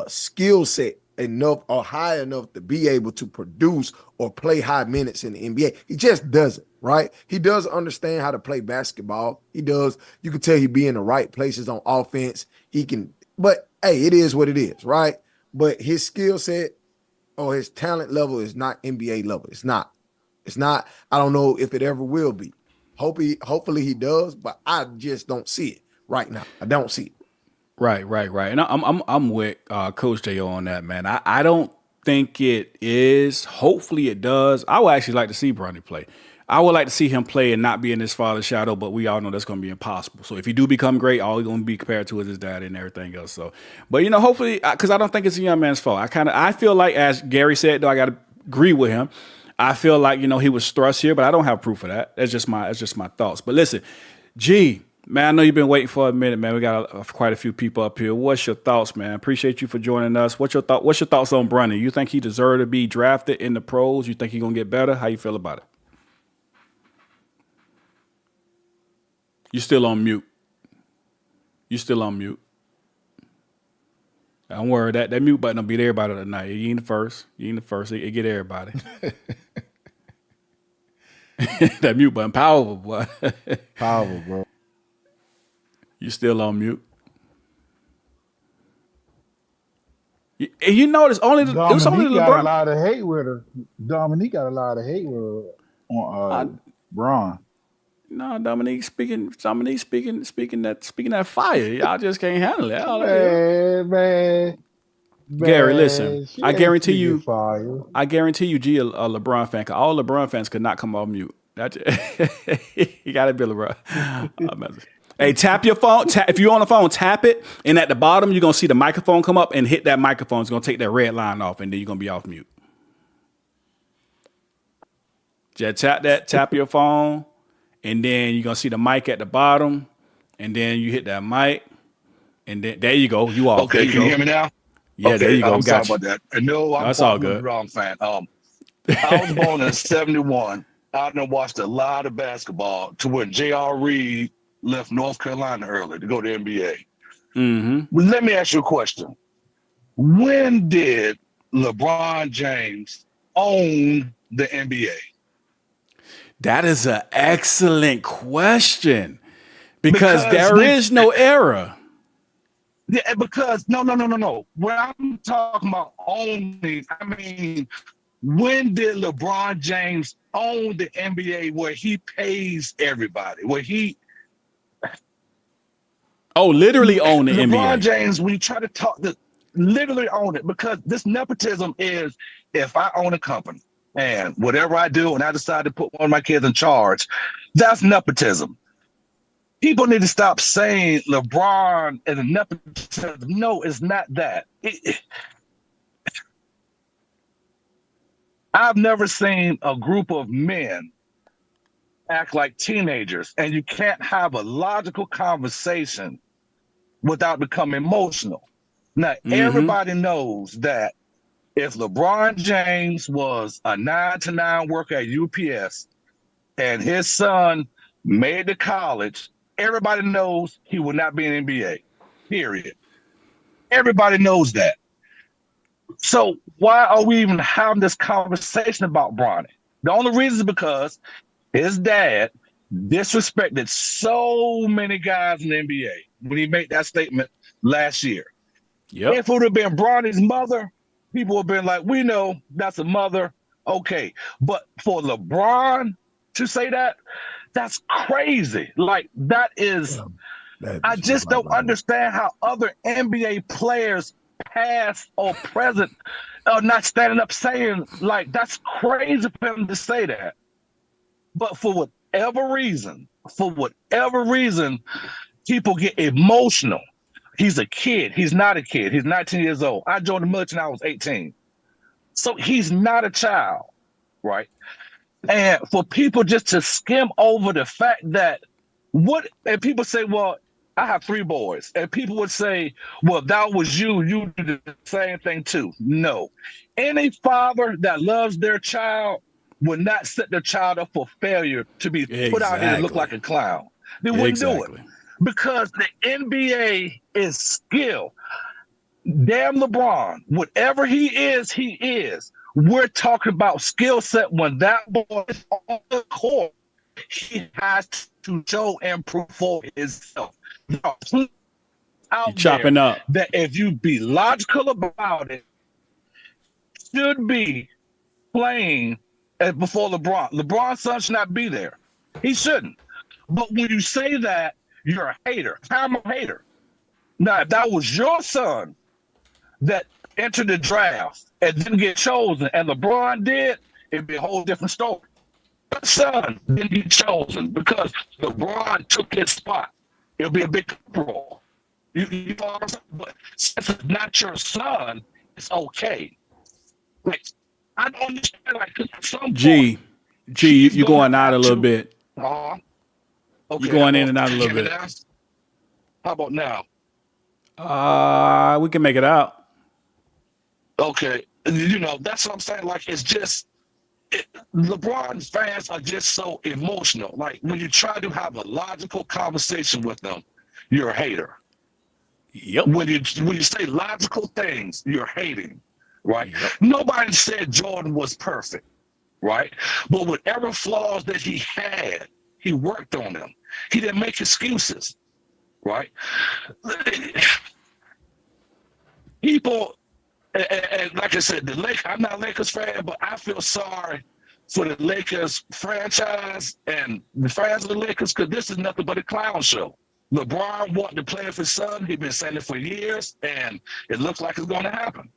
skill set enough or high enough to be able to produce or play high minutes in the NBA. He just doesn't, right? He does understand how to play basketball. He does. You can tell he be in the right places on offense. He can, but hey, it is what it is, right? But his skill set or his talent level is not NBA level. It's not. It's not. I don't know if it ever will be. Hopefully he does, but I just don't see it right now. I don't see it. Right. And I'm with Coach J.O. on that, man. I don't think it is. Hopefully it does. I would actually like to see Bronny play. I would like to see him play and not be in his father's shadow, but we all know that's going to be impossible. So if he do become great, all he's going to be compared to is his dad and everything else. So, but hopefully, because I don't think it's a young man's fault. I feel like, as Gary said, though, I got to agree with him. I feel like, he was thrust here, but I don't have proof of that. That's just my thoughts. But listen, G, man, I know you've been waiting for a minute, man. We got quite a few people up here. What's your thoughts, man? Appreciate you for joining us. What's your thoughts on Bronny? You think he deserved to be drafted in the pros? You think he's going to get better? How you feel about it? You still on mute. Don't worry, that mute button will beat everybody tonight. You ain't the first. It get everybody. That mute button, powerful, boy. Powerful, bro. You still on mute. And you notice it was only LeBron. Got a lot of hate with her. Dominique got a lot of hate with her on Bron. No, Dominique speaking that fire. Y'all just can't handle it. Man. Gary, listen. I guarantee you, G, a LeBron fan. Cause all LeBron fans could not come off mute. You gotta be LeBron. Hey, tap your phone. If you're on the phone, tap it, and at the bottom you're gonna see the microphone come up, and hit that microphone. It's gonna take that red line off, and then you're gonna be off mute. Just tap your phone. And then you're going to see the mic at the bottom. And then you hit that mic. And then there you go. You off. Okay, can you hear me now? Yeah, there you go. I'm sorry about that. No, I'm all good. a Brown fan. I was born in 71. I done watched a lot of basketball to when J.R. Reed left North Carolina early to go to NBA. Mm-hmm. Well, let me ask you a question. When did LeBron James own the NBA? That is an excellent question because there is no era. Yeah, because no. When I'm talking about owning, I mean, when did LeBron James own the NBA where he pays everybody? Literally own the NBA. LeBron James, when you try to talk, literally own it, because this nepotism is, if I own a company, and whatever I do, and I decide to put one of my kids in charge, that's nepotism. People need to stop saying LeBron is a nepotism. No, it's not that. I've never seen a group of men act like teenagers, and you can't have a logical conversation without becoming emotional. Now, everybody knows that if LeBron James was a 9-to-9 worker at UPS and his son made the college, everybody knows he would not be in NBA, period. Everybody knows that. So why are we even having this conversation about Bronny? The only reason is because his dad disrespected so many guys in the NBA when he made that statement last year. Yep. If it would have been Bronny's mother, people would have been like, we know that's a mother. Okay. But for LeBron to say that, that's crazy. Like, that is I just don't understand how other NBA players, past or present, are not standing up saying, like, that's crazy for him to say that. But for whatever reason, people get emotional. He's a kid. He's not a kid. He's 19 years old. I joined the military when I was 18. So he's not a child, right? And for people just to skim over the fact that and people say, well, I have 3 boys. And people would say, well, that was you did the same thing too. No. Any father that loves their child would not set their child up for failure to be put out here to look like a clown. They wouldn't do it. Because the NBA is skill. damn LeBron, whatever he is, he is. We're talking about skill set. When that boy is on the court, he has to show and prove for himself. Out chopping there up. that if you be logical about it, should be playing before LeBron. LeBron's son should not be there. He shouldn't. But when you say that, you're a hater. I'm a hater. Now, if that was your son that entered the draft and didn't get chosen, and LeBron did, it'd be a whole different story. Your son didn't get chosen because LeBron took his spot. It'll be a big uproar. You know what I'm saying? But since it's not your son, it's okay. Like, I don't understand. Like, some G, you going out a little bit. Okay, you're going in and out a little bit. How about now? We can make it out. Okay, you know, that's what I'm saying. Like, it's just LeBron's fans are just so emotional. Like, when you try to have a logical conversation with them, you're a hater. Yep. When you say logical things, you're hating, right? Yep. Nobody said Jordan was perfect, right? But whatever flaws that he had, he worked on them. He didn't make excuses, right? People, and like I said, I'm not a Lakers fan, but I feel sorry for the Lakers franchise and the fans of the Lakers, because this is nothing but a clown show. LeBron wanted to play with his son. He's been saying it for years, and it looks like it's going to happen.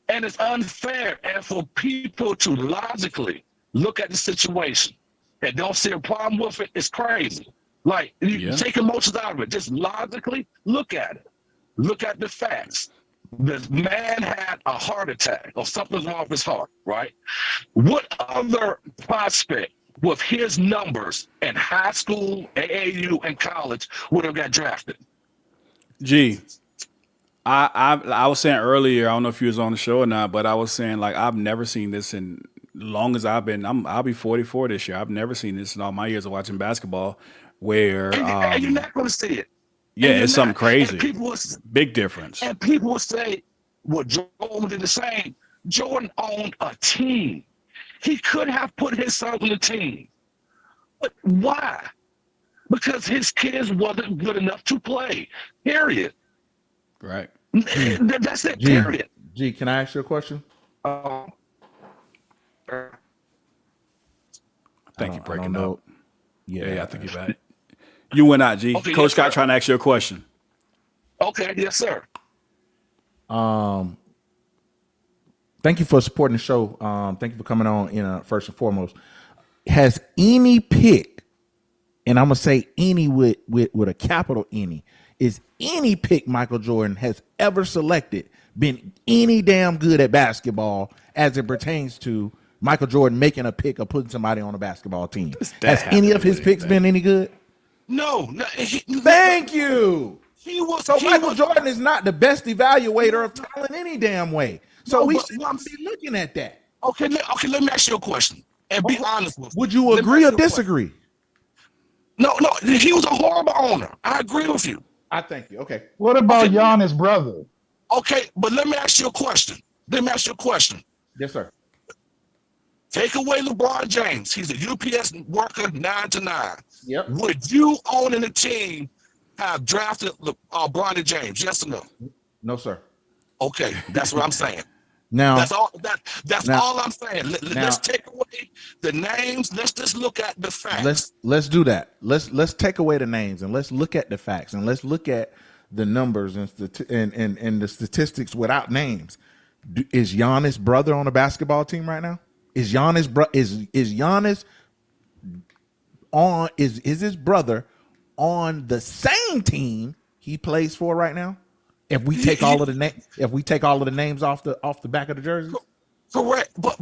And it's unfair. And for people to logically look at the situation and don't see a problem with it, it's crazy. Like, you take emotions out of it. Just logically look at it. Look at the facts. The man had a heart attack or something's wrong with his heart, right? What other prospect with his numbers in high school, AAU, and college would have got drafted? G, I was saying earlier, I don't know if you was on the show or not, but I was saying, like, I've never seen this in long as I've been. I'll be 44 this year. I've never seen this in all my years of watching basketball, where and you're not going to see it. Yeah, it's something crazy. Big difference. And people will say, well, Jordan did the same. Jordan owned a team. He could have put his son on the team. But why? Because his kids wasn't good enough to play. Period. Right. That's it, period. G, can I ask you a question? I think you're breaking up. Yeah, I think you're back. You went out, G. Okay, Coach Scott trying to ask you a question. Okay, yes, sir. Thank you for supporting the show. Thank you for coming on. First and foremost, has any pick, and I'm gonna say any with a capital any, is any pick Michael Jordan has ever selected been any damn good at basketball as it pertains to Michael Jordan making a pick or putting somebody on a basketball team? Has any of his picks been any good? No. Thank you. Michael Jordan is not the best evaluator of talent any damn way. So we should be looking at that. Okay, let me ask you a question and be honest with you. Would you agree or disagree? No, he was a horrible owner. I agree with you. I thank you. Okay. What about Giannis' brother? Okay, but let me ask you a question. Yes, sir. Take away LeBron James. He's a UPS worker 9 to 9. Yep. Would you owning the team have drafted Bronny James? Yes or no? No, sir. Okay, that's what I'm saying. Now that's all I'm saying. Let's take away the names. Let's just look at the facts. Let's do that. Let's take away the names and let's look at the facts and let's look at the numbers and the statistics without names. Is Giannis' brother on a basketball team right now? Is Giannis on is his brother on the same team he plays for right now? If we take all of the names off the back of the jerseys? Correct. But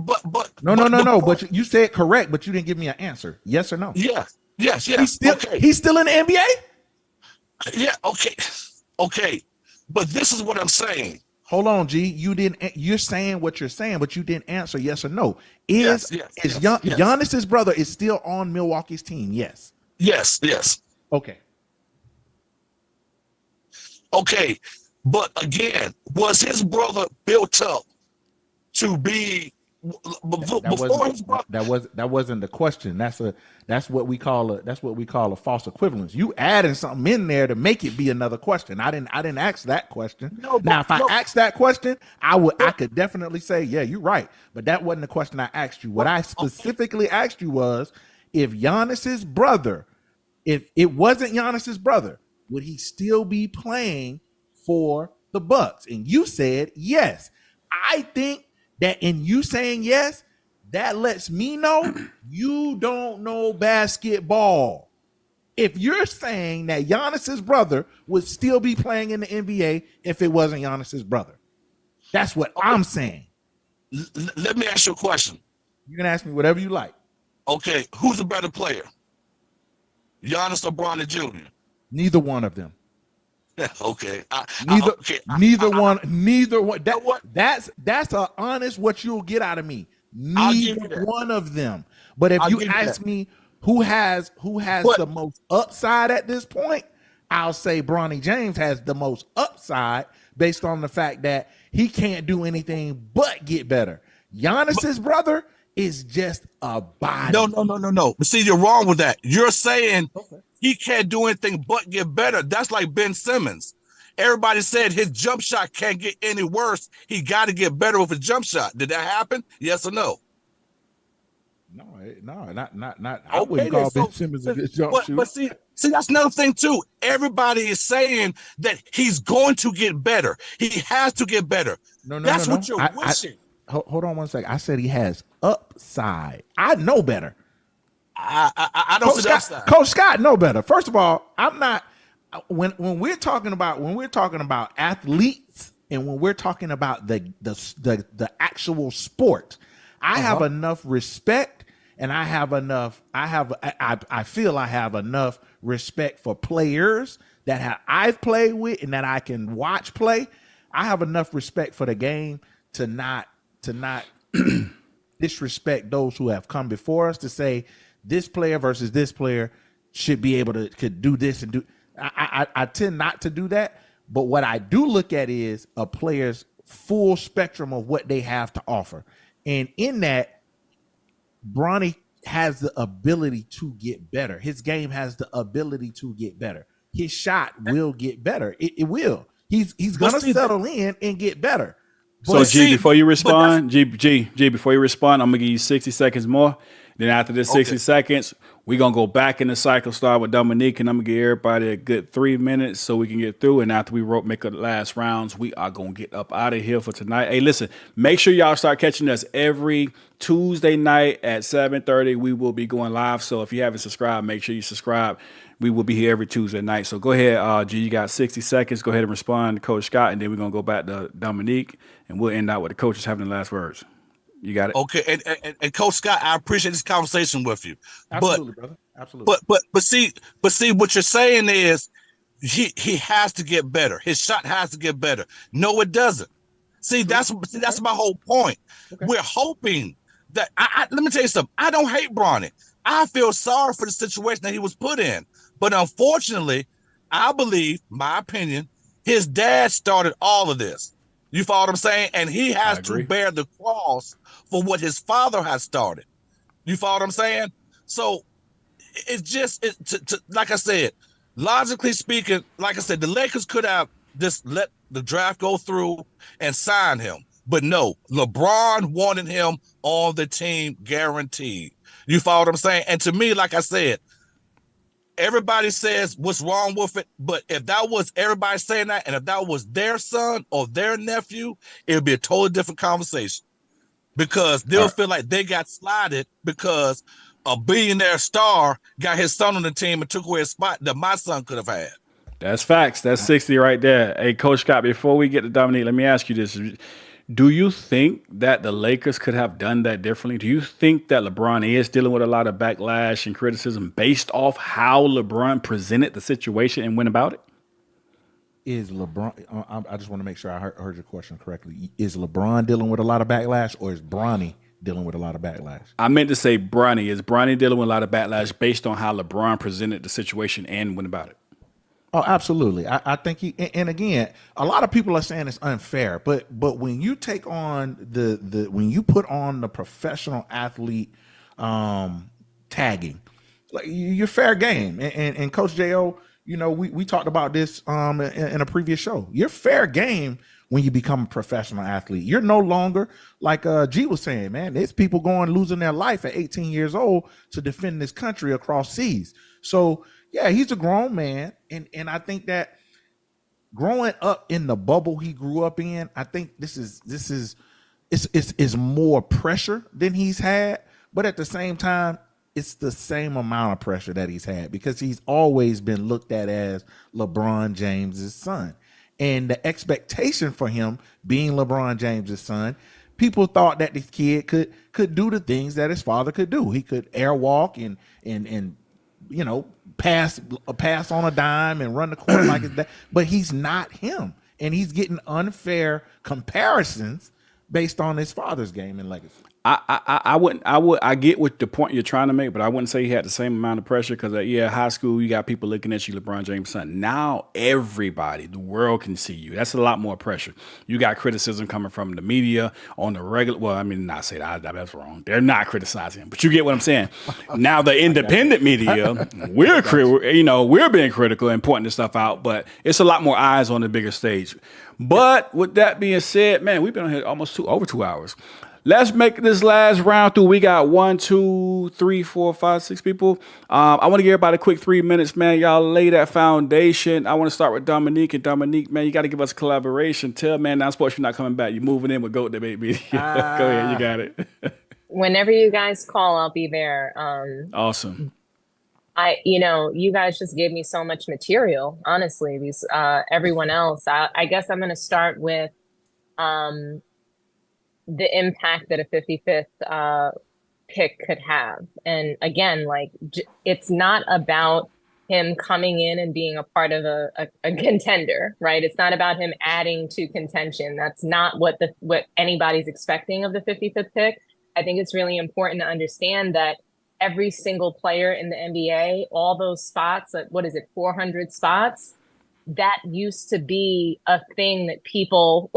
no. But you said correct, but you didn't give me an answer. Yes or no? Yes. He's still in the NBA? Yeah, okay. But this is what I'm saying. Hold on, G. You're saying what you're saying, but you didn't answer yes or no. Giannis's brother is still on Milwaukee's team? Yes. Yes. Okay. But again, was his brother built up to be before his brother? That wasn't the question. That's what we call a false equivalence. You adding something in there to make it be another question. I didn't ask that question. Now, if I asked that question, I could definitely say, yeah, you're right. But that wasn't the question I asked you. What I specifically asked you was, if Giannis's brother, if it wasn't Giannis's brother, would he still be playing for the Bucks? And you said yes. I think that in you saying yes, that lets me know you don't know basketball. If you're saying that Giannis's brother would still be playing in the NBA if it wasn't Giannis's brother, that's what I'm saying. Let me ask you a question. You can ask me whatever you like. Okay, who's a better player? Giannis or Bronny Jr.? Neither one of them. Okay. Neither one. That's a honest what you'll get out of me. Neither one of them. But if you ask me who has the most upside at this point, I'll say Bronny James has the most upside based on the fact that he can't do anything but get better. Giannis's brother is just a body. No. But see, you're wrong with that. You're saying he can't do anything but get better. That's like Ben Simmons. Everybody said his jump shot can't get any worse. He got to get better with his jump shot. Did that happen? Yes or no? No, not. I wouldn't call Ben Simmons a good jump shooter. But see, that's another thing too. Everybody is saying that he's going to get better. He has to get better. That's what you're wishing. Hold on one second. I said he has upside. I know better. I don't see the upside. Coach Scott know better. First of all, I'm not. When we're talking about athletes and when we're talking about the actual sport, I have enough respect, and I feel I have enough respect for players that I've played with and that I can watch play. I have enough respect for the game to not disrespect those who have come before us, to say this player versus this player should be able to could do this and do. I tend not to do that, but what I do look at is a player's full spectrum of what they have to offer, and in that, Bronny has the ability to get better. His game has the ability to get better. His shot will get better. It will. He's gonna settle in and get better. So G, before you respond, before you respond, I'm gonna give you 60 seconds more. Then after this 60 seconds, we're gonna go back in the cycle, start with Dominique, and I'm gonna give everybody a good 3 minutes so we can get through. And after we make the last rounds, we are gonna get up out of here for tonight. Hey, listen, make sure y'all start catching us every Tuesday night at 7:30. We will be going live. So if you haven't subscribed, make sure you subscribe. We will be here every Tuesday night. So go ahead, G, you got 60 seconds. Go ahead and respond to Coach Scott, and then we're gonna go back to Dominique, and we'll end out with the coaches having the last words. You got it. Okay, and Coach Scott, I appreciate this conversation with you. Absolutely, brother. Absolutely. But see, what you're saying is he has to get better. His shot has to get better. No, it doesn't. That's my whole point. Okay. We're hoping that let me tell you something. I don't hate Bronny. I feel sorry for the situation that he was put in. But unfortunately, I believe, my opinion, his dad started all of this. You follow what I'm saying? And he has to bear the cross for what his father has started. You follow what I'm saying? So it's just, like I said, logically speaking, like I said, the Lakers could have just let the draft go through and sign him. But no, LeBron wanted him on the team guaranteed. You follow what I'm saying? And to me, like I said, everybody says what's wrong with it, but if that was everybody saying that, and if that was their son or their nephew, it would be a totally different conversation, because they'll feel like they got slided because a billionaire star got his son on the team and took away a spot that my son could have had. That's facts. That's 60 right there. Hey, Coach Scott, before we get to Dominique, let me ask you this. Do you think that the Lakers could have done that differently? Do you think that LeBron is dealing with a lot of backlash and criticism based off how LeBron presented the situation and went about it? Is LeBron, I just want to make sure I heard your question correctly. Is LeBron dealing with a lot of backlash, or is Bronny dealing with a lot of backlash? I meant to say Bronny. Is Bronny dealing with a lot of backlash based on how LeBron presented the situation and went about it? Oh, absolutely. I think and again, a lot of people are saying it's unfair, but when you take on when you put on the professional athlete tagging, like you're fair game. And Coach Jo, we talked about this in a previous show. You're fair game when you become a professional athlete. You're no longer like G was saying, man. There's people losing their life at 18 years old to defend this country across seas. So yeah, he's a grown man, and I think that growing up in the bubble he grew up in, I think this is more pressure than he's had, but at the same time, it's the same amount of pressure that he's had because he's always been looked at as LeBron James's son. And the expectation for him being LeBron James's son, people thought that this kid could do the things that his father could do. He could airwalk and pass on a dime and run the court like his dad. But he's not him. And he's getting unfair comparisons based on his father's game and legacy. I get what the point you're trying to make, but I wouldn't say he had the same amount of pressure because high school, you got people looking at you, LeBron James' son. Now everybody, the world can see you. That's a lot more pressure. You got criticism coming from the media on the regular. Well, I mean, not say that, that's wrong. They're not criticizing him, but you get what I'm saying. Now the independent media, we're being critical and pointing this stuff out, but it's a lot more eyes on the bigger stage. But with that being said, man, we've been on here almost over 2 hours. Let's make this last round through. We got 1, 2, 3, 4, 5, 6 people. I want to give everybody a quick 3 minutes, man. Y'all lay that foundation. I want to start with Dominique. And Dominique, man, you got to give us a collaboration. Tell Man Down Sports you're not coming back. You're moving in with Goat Debate Media. Go ahead. You got it. Whenever you guys call, I'll be there. Awesome. You guys just gave me so much material, honestly. Everyone else. I guess I'm going to start with the impact that a 55th pick could have. And again, it's not about him coming in and being a part of a contender, right? It's not about him adding to contention. That's not what anybody's expecting of the 55th pick. I think it's really important to understand that every single player in the NBA, all those spots, 400 spots, that used to be a thing that people,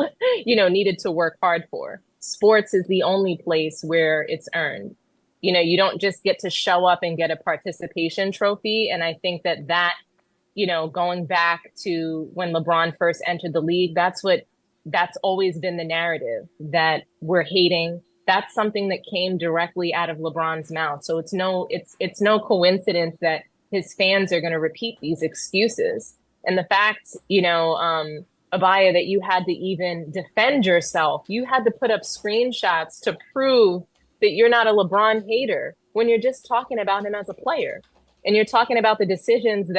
needed to work hard for. Sports is the only place where it's earned. You don't just get to show up and get a participation trophy. And I think that, going back to when LeBron first entered the league, that's always been the narrative, that we're hating. That's something that came directly out of LeBron's mouth. So it's no coincidence that his fans are going to repeat these excuses. And the fact, Abaya, that you had to even defend yourself. You had to put up screenshots to prove that you're not a LeBron hater when you're just talking about him as a player. And you're talking about the decisions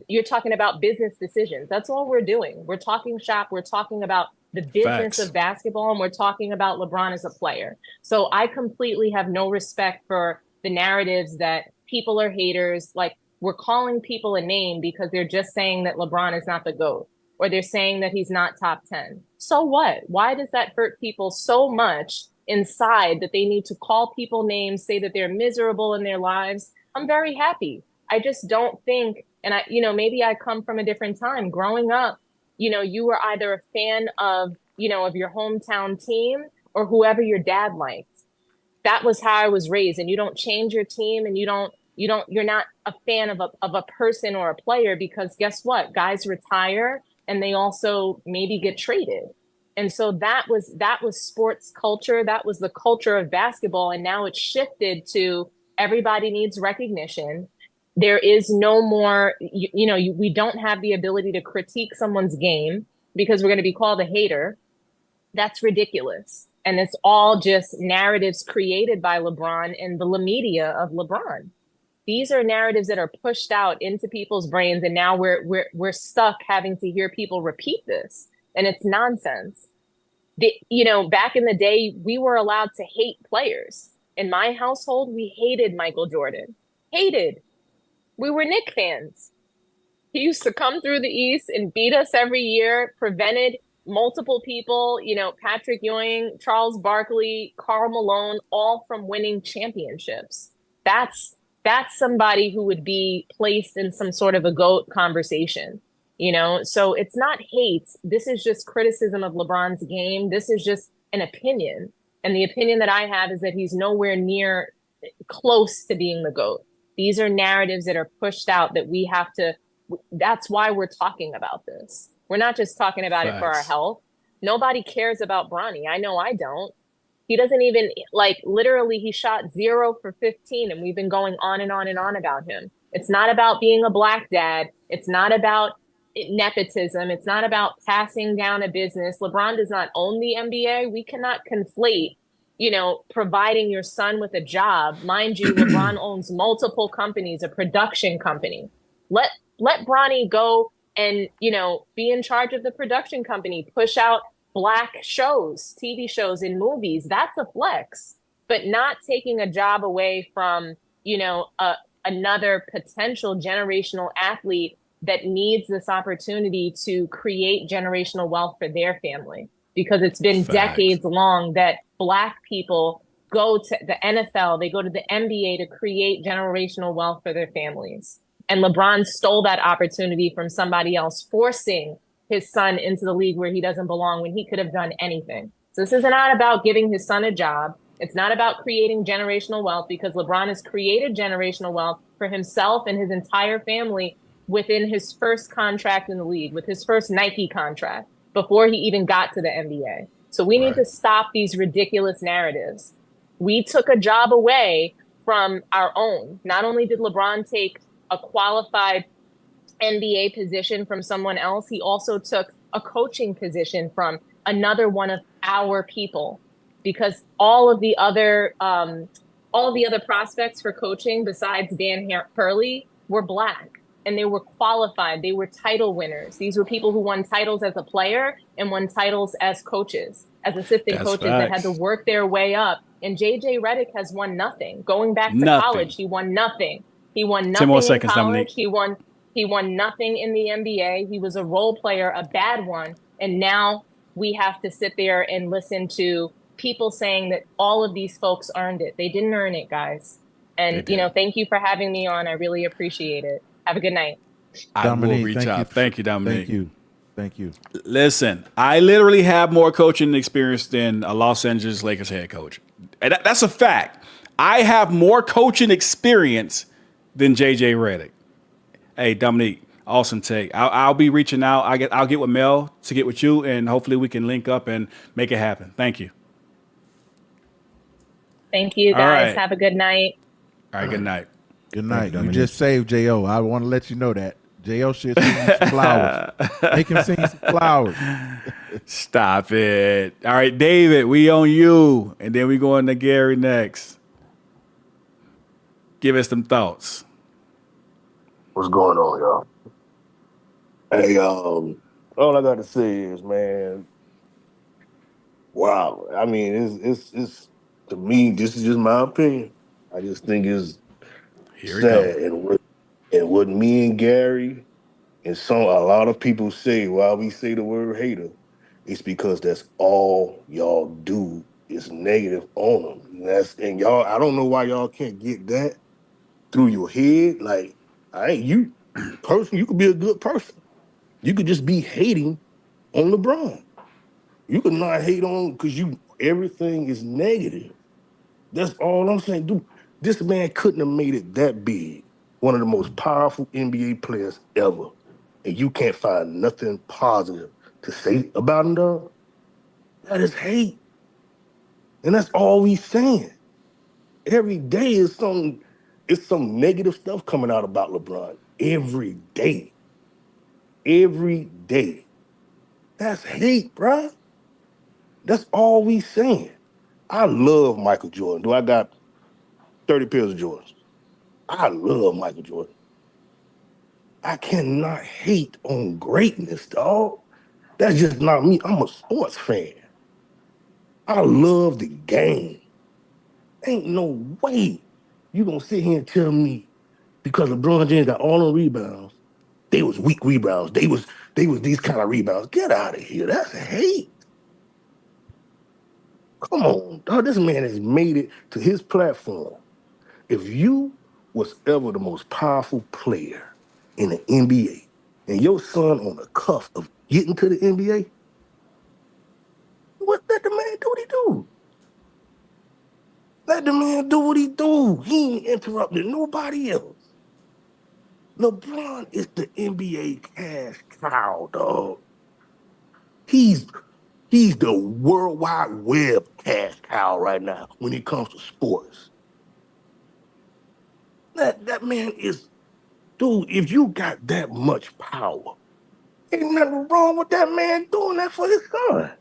you're talking about business decisions. That's all we're doing. We're talking shop. We're talking about the business of basketball, and we're talking about LeBron as a player. So I completely have no respect for the narratives that people are haters. Like, we're calling people a name because they're just saying that LeBron is not the GOAT, or they're saying that he's not top 10. So what? Why does that hurt people so much inside that they need to call people names, say that they're miserable in their lives? I'm very happy. I just don't think, and maybe I come from a different time. Growing up, you were either a fan of your hometown team or whoever your dad liked. That was how I was raised. And you don't change your team, and you're not a fan of a person or a player, because guess what? Guys retire and they also maybe get traded. And so that was sports culture. That was the culture of basketball. And now it's shifted to everybody needs recognition. There is no more, we don't have the ability to critique someone's game because we're going to be called a hater. That's ridiculous. And it's all just narratives created by LeBron and the media of LeBron. These are narratives that are pushed out into people's brains, and now we're stuck having to hear people repeat this, and it's nonsense. Back in the day, we were allowed to hate players. In my household, we hated Michael Jordan. Hated. We were Knicks fans. He used to come through the East and beat us every year, prevented multiple people, Patrick Ewing, Charles Barkley, Karl Malone, all from winning championships. That's somebody who would be placed in some sort of a GOAT conversation. So it's not hate. This is just criticism of LeBron's game. This is just an opinion. And the opinion that I have is that he's nowhere near close to being the GOAT. These are narratives that are pushed out that we have to, that's why we're talking about this. We're not just talking about it for our health. Nobody cares about Bronny. I know I don't. He doesn't even, literally he shot 0 for 15 and we've been going on and on and on about him. It's not about being a black dad. It's not about nepotism. It's not about passing down a business. LeBron does not own the NBA. We cannot conflate, providing your son with a job. Mind you, LeBron owns multiple companies, a production company. Let Bronny go and, be in charge of the production company, push out Black shows, TV shows, and movies. That's a flex, but not taking a job away from, another potential generational athlete that needs this opportunity to create generational wealth for their family. Because it's been decades long that Black people go to the NFL, they go to the NBA to create generational wealth for their families. And LeBron stole that opportunity from somebody else, forcing his son into the league where he doesn't belong when he could have done anything. So this is not about giving his son a job. It's not about creating generational wealth, because LeBron has created generational wealth for himself and his entire family within his first contract in the league, with his first Nike contract, before he even got to the NBA. So we need to stop these ridiculous narratives. We took a job away from our own. Not only did LeBron take a qualified NBA position from someone else, he also took a coaching position from another one of our people, because all of the other prospects for coaching besides Dan Hurley were Black, and they were qualified. They were title winners. These were people who won titles as a player and won titles as coaches, as assistant coaches that had to work their way up. And JJ Redick has won nothing. Going back to college, he won nothing. He won nothing in college. He won nothing in the NBA. He was a role player, a bad one. And now we have to sit there and listen to people saying that all of these folks earned it. They didn't earn it, guys. And, thank you for having me on. I really appreciate it. Have a good night. Dominique, I will reach out. Thank you, Dominique. Thank you. Listen, I literally have more coaching experience than a Los Angeles Lakers head coach. And that's a fact. I have more coaching experience than JJ Redick. Hey, Dominique, awesome take. I'll be reaching out. I'll get with Mel to get with you, and hopefully we can link up and make it happen. Thank you. Thank you, guys. Have a good night. All right, good night. Good night. You just saved J.O. I want to let you know that. J.O. should sing you some flowers. Make him sing some flowers. Stop it. All right, David, we on you. And then we going to Gary next. Give us some thoughts. What's going on, y'all? Hey, all I got to say is, man, wow. I mean, it's to me, this is just my opinion. I just think it's sad. And what me and Gary and a lot of people say, while we say the word hater, it's because that's all y'all do is negative on them. And y'all, I don't know why y'all can't get that through your head. Like, you could be a good person. You could just be hating on LeBron. You could not hate on because everything is negative. That's all I'm saying. Dude, this man couldn't have made it that big. One of the most powerful NBA players ever. And you can't find nothing positive to say about him, dog. That is hate. And that's all we saying. Every day is some negative stuff coming out about LeBron. Every day. Every day. That's hate, bro. That's all we saying. I love Michael Jordan. Do I got 30 pairs of Jordans? I love Michael Jordan. I cannot hate on greatness, dog. That's just not me. I'm a sports fan. I love the game. Ain't no way you gonna sit here and tell me because LeBron James got all the rebounds, they was weak rebounds. They was these kind of rebounds. Get out of here. That's hate. Come on, dog. This man has made it to his platform. If you was ever the most powerful player in the NBA, and your son on the cusp of getting to the NBA, let the man do what he do. Let the man do what he do. He ain't interrupting nobody else. LeBron is the NBA cash cow, dog. He's the World Wide Web cash cow right now when it comes to sports. That man is, dude, if you got that much power, ain't nothing wrong with that man doing that for his son.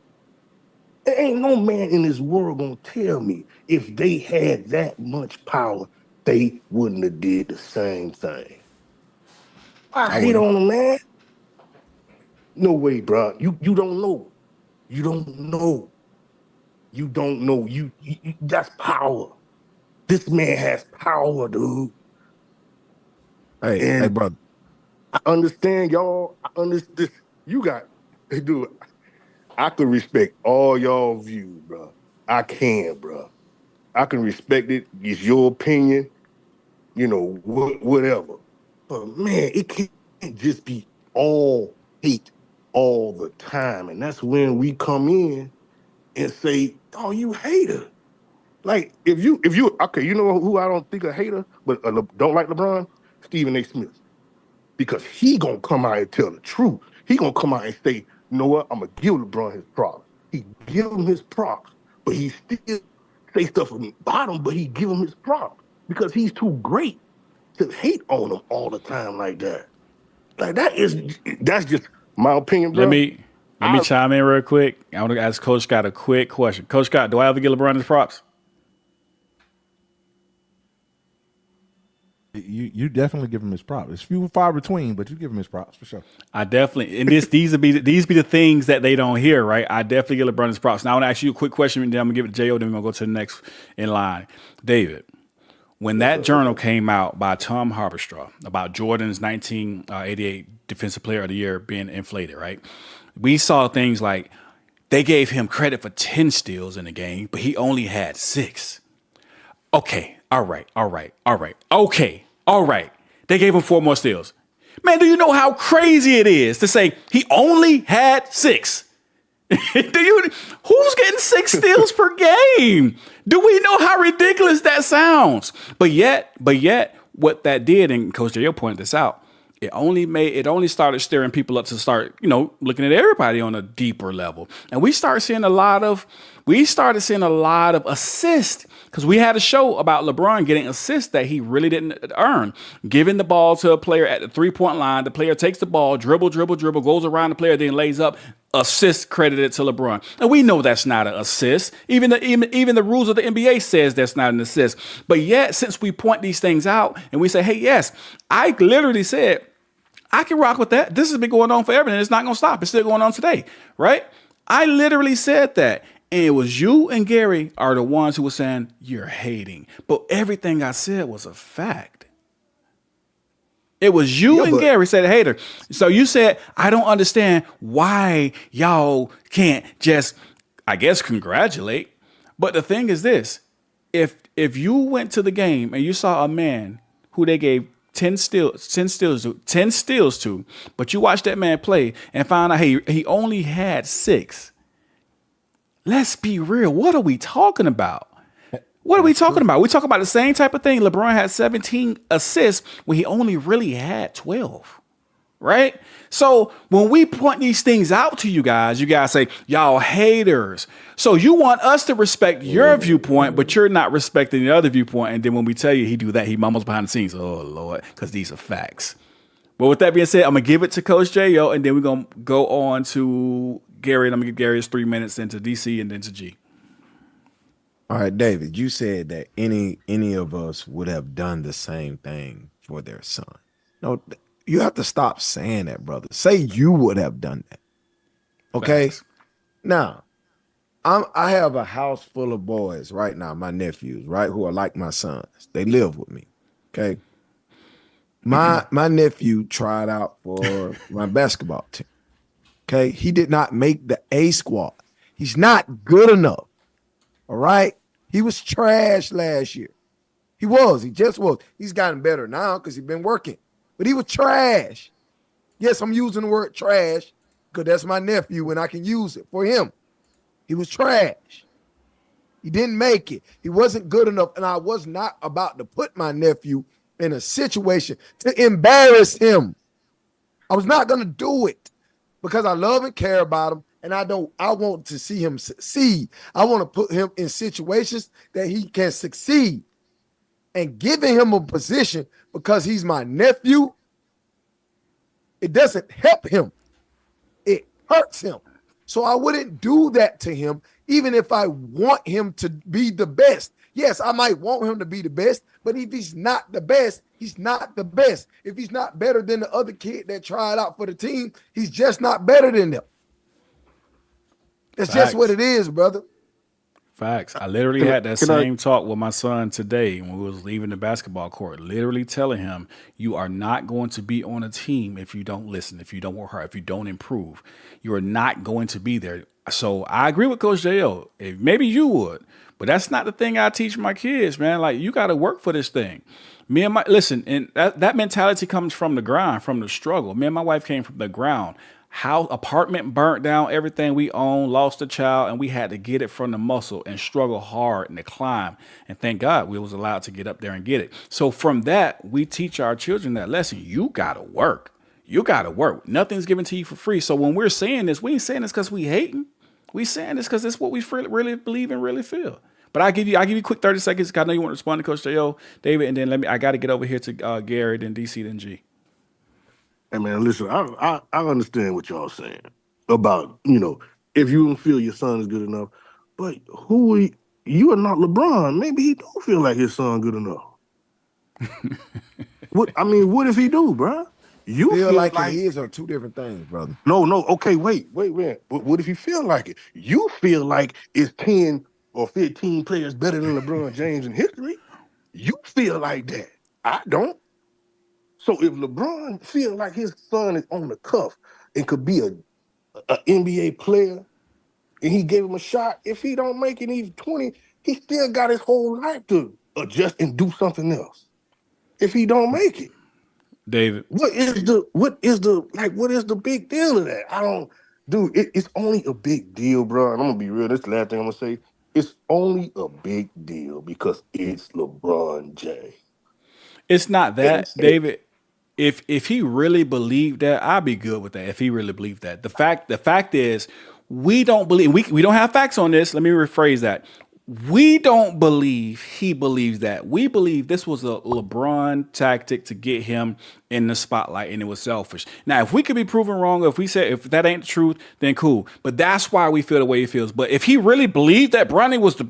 There ain't no man in this world gonna tell me if they had that much power, they wouldn't have did the same thing. I hate on him, man. No way, bro. You don't know. You don't know. You don't know. You that's power. This man has power, dude. Hey, brother. I understand y'all. I understand. Dude, I could respect all y'all views, bro. I can, bro. I can respect it. It's your opinion, whatever. But man, it can't just be all hate all the time. And that's when we come in and say, oh, you hater. Like, if you, okay, you know who I don't think a hater, but don't like LeBron? Stephen A. Smith. Because he gonna come out and tell the truth. He gonna come out and say, you know what, I'm gonna give LeBron his props. He give him his props, but he still say stuff from the bottom, but he give him his props because he's too great to hate on him all the time like that. Like that's just my opinion, bro. Let me chime in real quick. I want to ask Coach Scott a quick question. Coach Scott, do I ever give LeBron his props? You definitely give him his props. It's few and far between, but you give him his props for sure. I definitely, and these be the things that they don't hear, right? I definitely give LeBron his props. Now I want to ask you a quick question, and then I'm gonna give it to Jo. Then we're gonna go to the next in line. David, when that journal came out by Tom Harberstraw about Jordan's 1988 Defensive Player of the Year being inflated, right? We saw things like they gave him credit for 10 steals in the game, but he only had 6. Okay. All right. Okay. All right. They gave him 4 more steals. Man, do you know how crazy it is to say he only had 6? Who's getting 6 steals per game? Do we know how ridiculous that sounds? But yet, what that did, and Coach J pointed this out, it only started stirring people up to start, looking at everybody on a deeper level. And we started seeing a lot of assists because we had a show about LeBron getting assists that he really didn't earn. Giving the ball to a player at the 3-point line, the player takes the ball, dribble, goes around the player, then lays up, assist credited to LeBron. And we know that's not an assist. Even the rules of the NBA says that's not an assist. But yet, since we point these things out and we say, hey, yes, I literally said, I can rock with that. This has been going on forever and it's not going to stop. It's still going on today, right? I literally said that. And it was you and Gary are the ones who were saying, you're hating. But everything I said was a fact. It was you and Gary said a hater. So you said, I don't understand why y'all can't just, I guess, congratulate. But the thing is this. If you went to the game and you saw a man who they gave 10 steals to, but you watched that man play and found out he only had 6. Let's be real. What are we talking about? What are we talking about? We talk about the same type of thing. LeBron had 17 assists when he only really had 12. Right? So when we point these things out to you guys say, y'all haters. So you want us to respect your viewpoint, but you're not respecting the other viewpoint. And then when we tell you he do that, he mumbles behind the scenes. Oh, Lord, because these are facts. But with that being said, I'm going to give it to Coach J.O., and then we're going to go on to Gary, and I'm going to give Gary his 3 minutes, then to DC, and then to G. All right, David, you said that any of us would have done the same thing for their son. No, you have to stop saying that, brother. Say you would have done that. Okay? Facts. Now, I have a house full of boys right now, my nephews, right, who are like my sons. They live with me. Okay? My nephew tried out for my basketball team. Okay? He did not make the A squad. He's not good enough. All right? He was trash last year. He just was. He's gotten better now because he's been working. But he was trash. Yes, I'm using the word trash because that's my nephew and I can use it for him. He was trash. He didn't make it. He wasn't good enough. And I was not about to put my nephew in a situation to embarrass him. I was not going to do it because I love and care about him. And I want to see him succeed. I want to put him in situations that he can succeed. And giving him a position because he's my nephew, it doesn't help him. It hurts him. So I wouldn't do that to him, even if I want him to be the best. Yes, I might want him to be the best, but if he's not the best, he's not the best. If he's not better than the other kid that tried out for the team, he's just not better than them. That's just what it is, brother. Facts. I literally had that same talk with my son today when we was leaving the basketball court, literally telling him, you are not going to be on a team if you don't listen, if you don't work hard, if you don't improve. You are not going to be there. So I agree with Coach JL. Maybe you would, but that's not the thing I teach my kids, man. Like, you got to work for this thing. Listen, and that mentality comes from the grind, from the struggle. Me and my wife came from the ground. How apartment burnt down, everything we owned, lost a child, and we had to get it from the muscle and struggle hard and to climb. And thank God we was allowed to get up there and get it. So from that, we teach our children that lesson. You got to work. You got to work. Nothing's given to you for free. So when we're saying this, we ain't saying this because we hating. We saying this because it's what we really believe and really feel. But I'll give you a quick 30 seconds. I know you want to respond to Coach J.O., David, and then I got to get over here to Gary, then DC, then G. Hey man, listen, I understand what y'all saying about, if you don't feel your son is good enough, but you are not LeBron. Maybe he don't feel like his son good enough. What if he do, bro? You feel like it is are two different things, brother. No, okay, wait. What if you feel like it? You feel like it's 10 or 15 players better than LeBron James in history. You feel like that. I don't. So if LeBron feels like his son is on the cuff and could be a NBA player, and he gave him a shot, if he don't make it, he's 20, he still got his whole life to adjust and do something else. If he don't make it, David, what is the big deal of that? It's only a big deal, bro. And I'm gonna be real. This is the last thing I'm gonna say. It's only a big deal because it's LeBron James. It's not that, David. If he really believed that, I'd be good with that. If he really believed that, the fact is, we don't believe. We don't have facts on this. Let me rephrase that. We don't believe he believes that. We believe this was a LeBron tactic to get him in the spotlight, and it was selfish. Now, if we could be proven wrong, if that ain't the truth, then cool. But that's why we feel the way he feels. But if he really believed that Bronny was the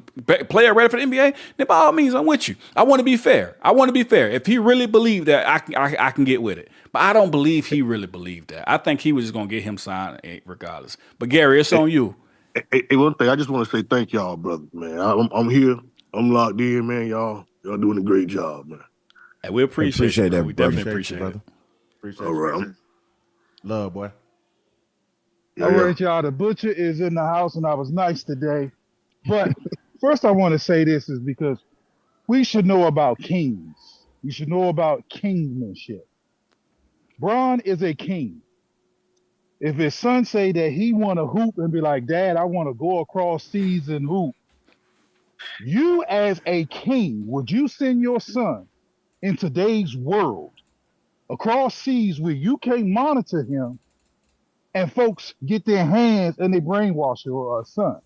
player ready for the NBA, then by all means, I'm with you. I want to be fair. If he really believed that, I can get with it. But I don't believe he really believed that. I think he was just gonna get him signed regardless. But Gary, it's on you. Hey, one thing, I just want to say thank y'all, brother, man. I'm here. I'm locked in, man. Y'all doing a great job, man. Hey, we appreciate that. We definitely appreciate it. Brother. Appreciate all right. Love, boy. All right, y'all. The butcher is in the house, and I was nice today. But first, I want to say this is because we should know about kings. We should know about kingmanship. Bron is a king. If his son say that he want to hoop and be like, Dad, I want to go across seas and hoop, you as a king, would you send your son in today's world across seas where you can't monitor him and folks get their hands and they brainwash your son?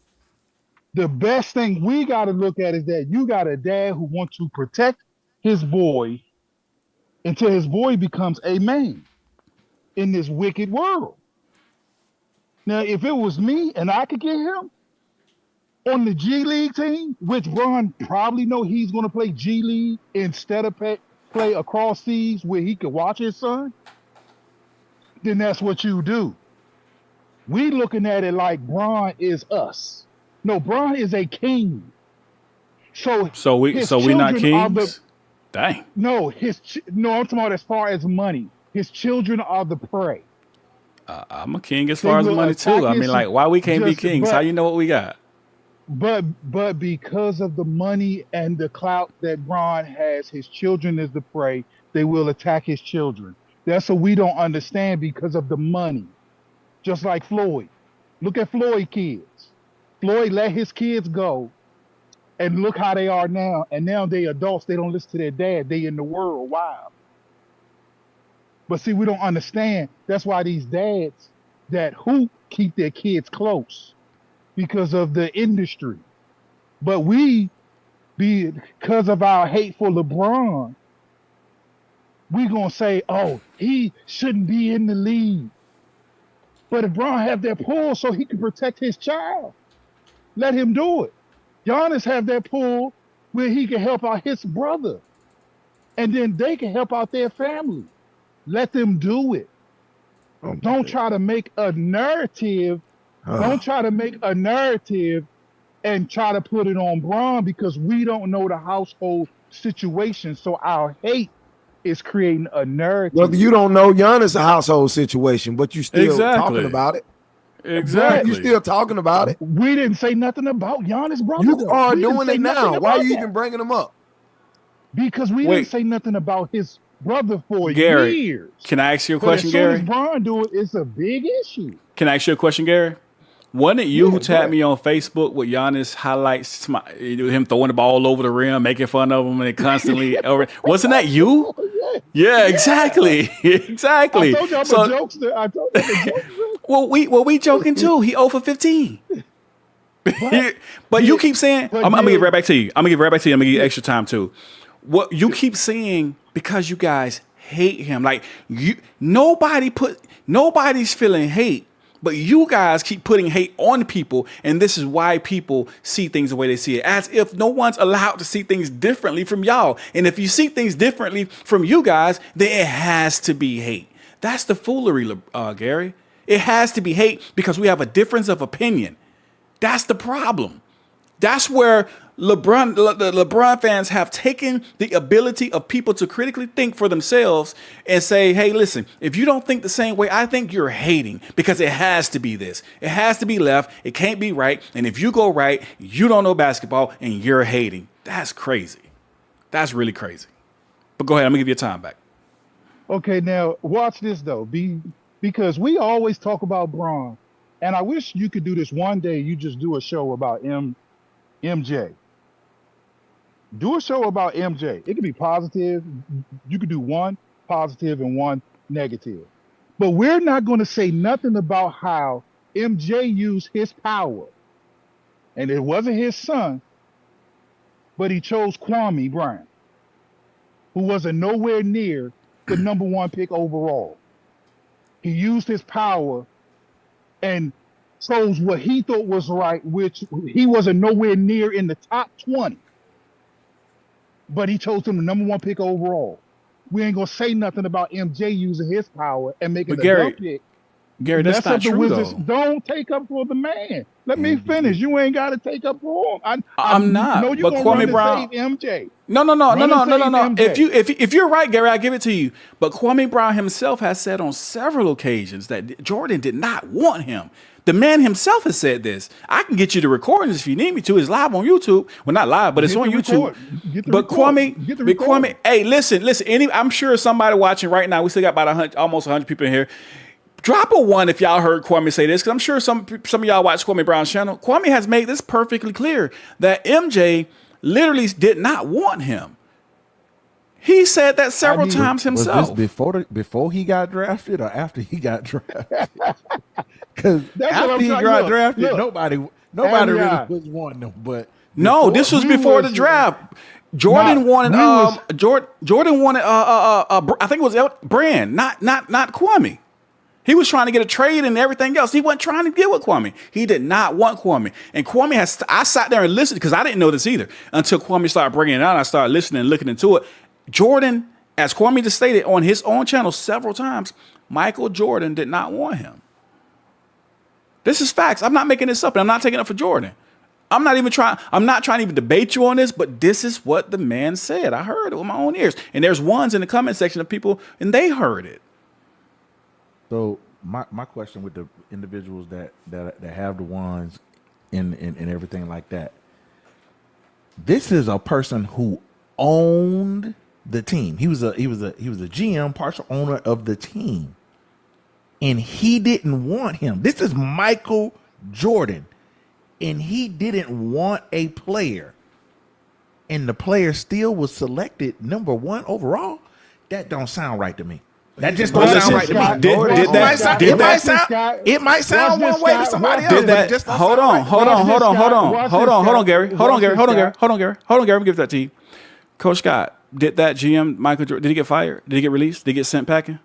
The best thing we got to look at is that you got a dad who wants to protect his boy until his boy becomes a man in this wicked world. Now, if it was me and I could get him on the G League team, which Ron probably know he's going to play G League instead of play across seas where he could watch his son, then that's what you do. We looking at it like Bron is us. No, Bron is a king. So we not kings? Dang. No, I'm talking about as far as money. His children are the prey. I'm a king as far as money too. I mean, like, why we can't be kings? How you know what we got? But because of the money and the clout that Bron has, his children is the prey. They will attack his children. That's what we don't understand because of the money. Just like Floyd. Look at Floyd kids. Floyd let his kids go, and look how they are now. And now they adults. They don't listen to their dad. They in the world wild. But see, we don't understand. That's why these dads that hoop keep their kids close because of the industry. But because of our hate for LeBron, we gonna say, oh, he shouldn't be in the league. But if Bron have that pull so he can protect his child, let him do it. Giannis have that pull where he can help out his brother. And then they can help out their family. Let them do it. Don't try to make a narrative. Don't try to make a narrative and try to put it on Bron because we don't know the household situation. So our hate is creating a narrative. Well, you don't know Giannis' household situation, but you still talking about it. Exactly. You still talking about it. We didn't say nothing about Giannis' brother. You are doing it now. Why are you even bringing him up? Because we didn't say nothing about his brother for Gary, years. Can I ask you a question, Gary? As soon as Bron do it, it's a big issue. Can I ask you a question, Gary? Wasn't it you who tagged me on Facebook with Giannis highlights, him throwing the ball over the rim, making fun of him, and constantly wasn't that you? Yeah, exactly. Exactly. I told you I'm a jokester. I told you I'm a jokester. Well, we joking too. He 0 for 15. But you keep saying, I'm gonna give it right back to you. I'm gonna give you extra time too. What you keep saying because you guys hate him. Like nobody's feeling hate. But you guys keep putting hate on people, and this is why people see things the way they see it, as if no one's allowed to see things differently from y'all. And if you see things differently from you guys, then it has to be hate. That's the foolery, Gary. It has to be hate because we have a difference of opinion. That's the problem. That's where the LeBron fans have taken the ability of people to critically think for themselves and say, hey, listen, if you don't think the same way I think, you're hating because it has to be this. It has to be left. It can't be right. And if you go right, you don't know basketball and you're hating. That's crazy. That's really crazy. But go ahead. I'm going to give you your time back. Okay, now watch this, though. Because we always talk about Bron. And I wish you could do this one day. You just do a show about MJ. Do a show about MJ. It could be positive. You could do one positive and one negative. But we're not going to say nothing about how MJ used his power. And it wasn't his son, but he chose Kwame Brown, who wasn't nowhere near the #1 pick overall. He used his power and chose what he thought was right, which he wasn't nowhere near in the top 20. But he chose him the #1 pick overall. We ain't gonna say nothing about MJ using his power and making a dumb pick. Gary, that's not true though. Don't take up for the man. Let me finish. You ain't got to take up for him. I'm not. No, you but gonna Kwame Brown, save MJ. No. MJ. If you're right, Gary, I give it to you. But Kwame Brown himself has said on several occasions that Jordan did not want him. The man himself has said this. I can get you the recordings if you need me to. It's live on YouTube. Well, not live, but it's on YouTube. But Kwame, hey, listen. I'm sure somebody watching right now. We still got about almost 100 people in here. Drop a 1 if y'all heard Kwame say this, because I'm sure some of y'all watch Kwame Brown's channel. Kwame has made this perfectly clear that MJ literally did not want him. He said that several times himself. Was this before he got drafted or after he got drafted? Because after he got drafted, nobody really was wanting him. But no, this was before the draft. Jordan wanted Jordan wanted I think it was Brand, not Kwame. He was trying to get a trade and everything else. He wasn't trying to get with Kwame. He did not want Kwame. And Kwame I sat there and listened because I didn't know this either until Kwame started bringing it out. I started listening and looking into it. Jordan, as Kwame just stated on his own channel several times, Michael Jordan did not want him. This is facts. I'm not making this up, and I'm not taking it for Jordan. I'm not trying to even debate you on this, but this is what the man said. I heard it with my own ears. And there's ones in the comment section of people, and they heard it. So my question with the individuals that have the ones and everything like that, this is a person who owned the team. He was a GM, partial owner of the team. And he didn't want him. This is Michael Jordan. And he didn't want a player. And the player still was selected number 1 overall. That don't sound right to me. That just don't sound right to me. It might sound one way to somebody else. But it just don't hold on, Gary. Hold on, Gary. Let me give that to you. Coach Scott, did that GM Michael Jordan, did he get fired? Did he get released? Did he get sent packing?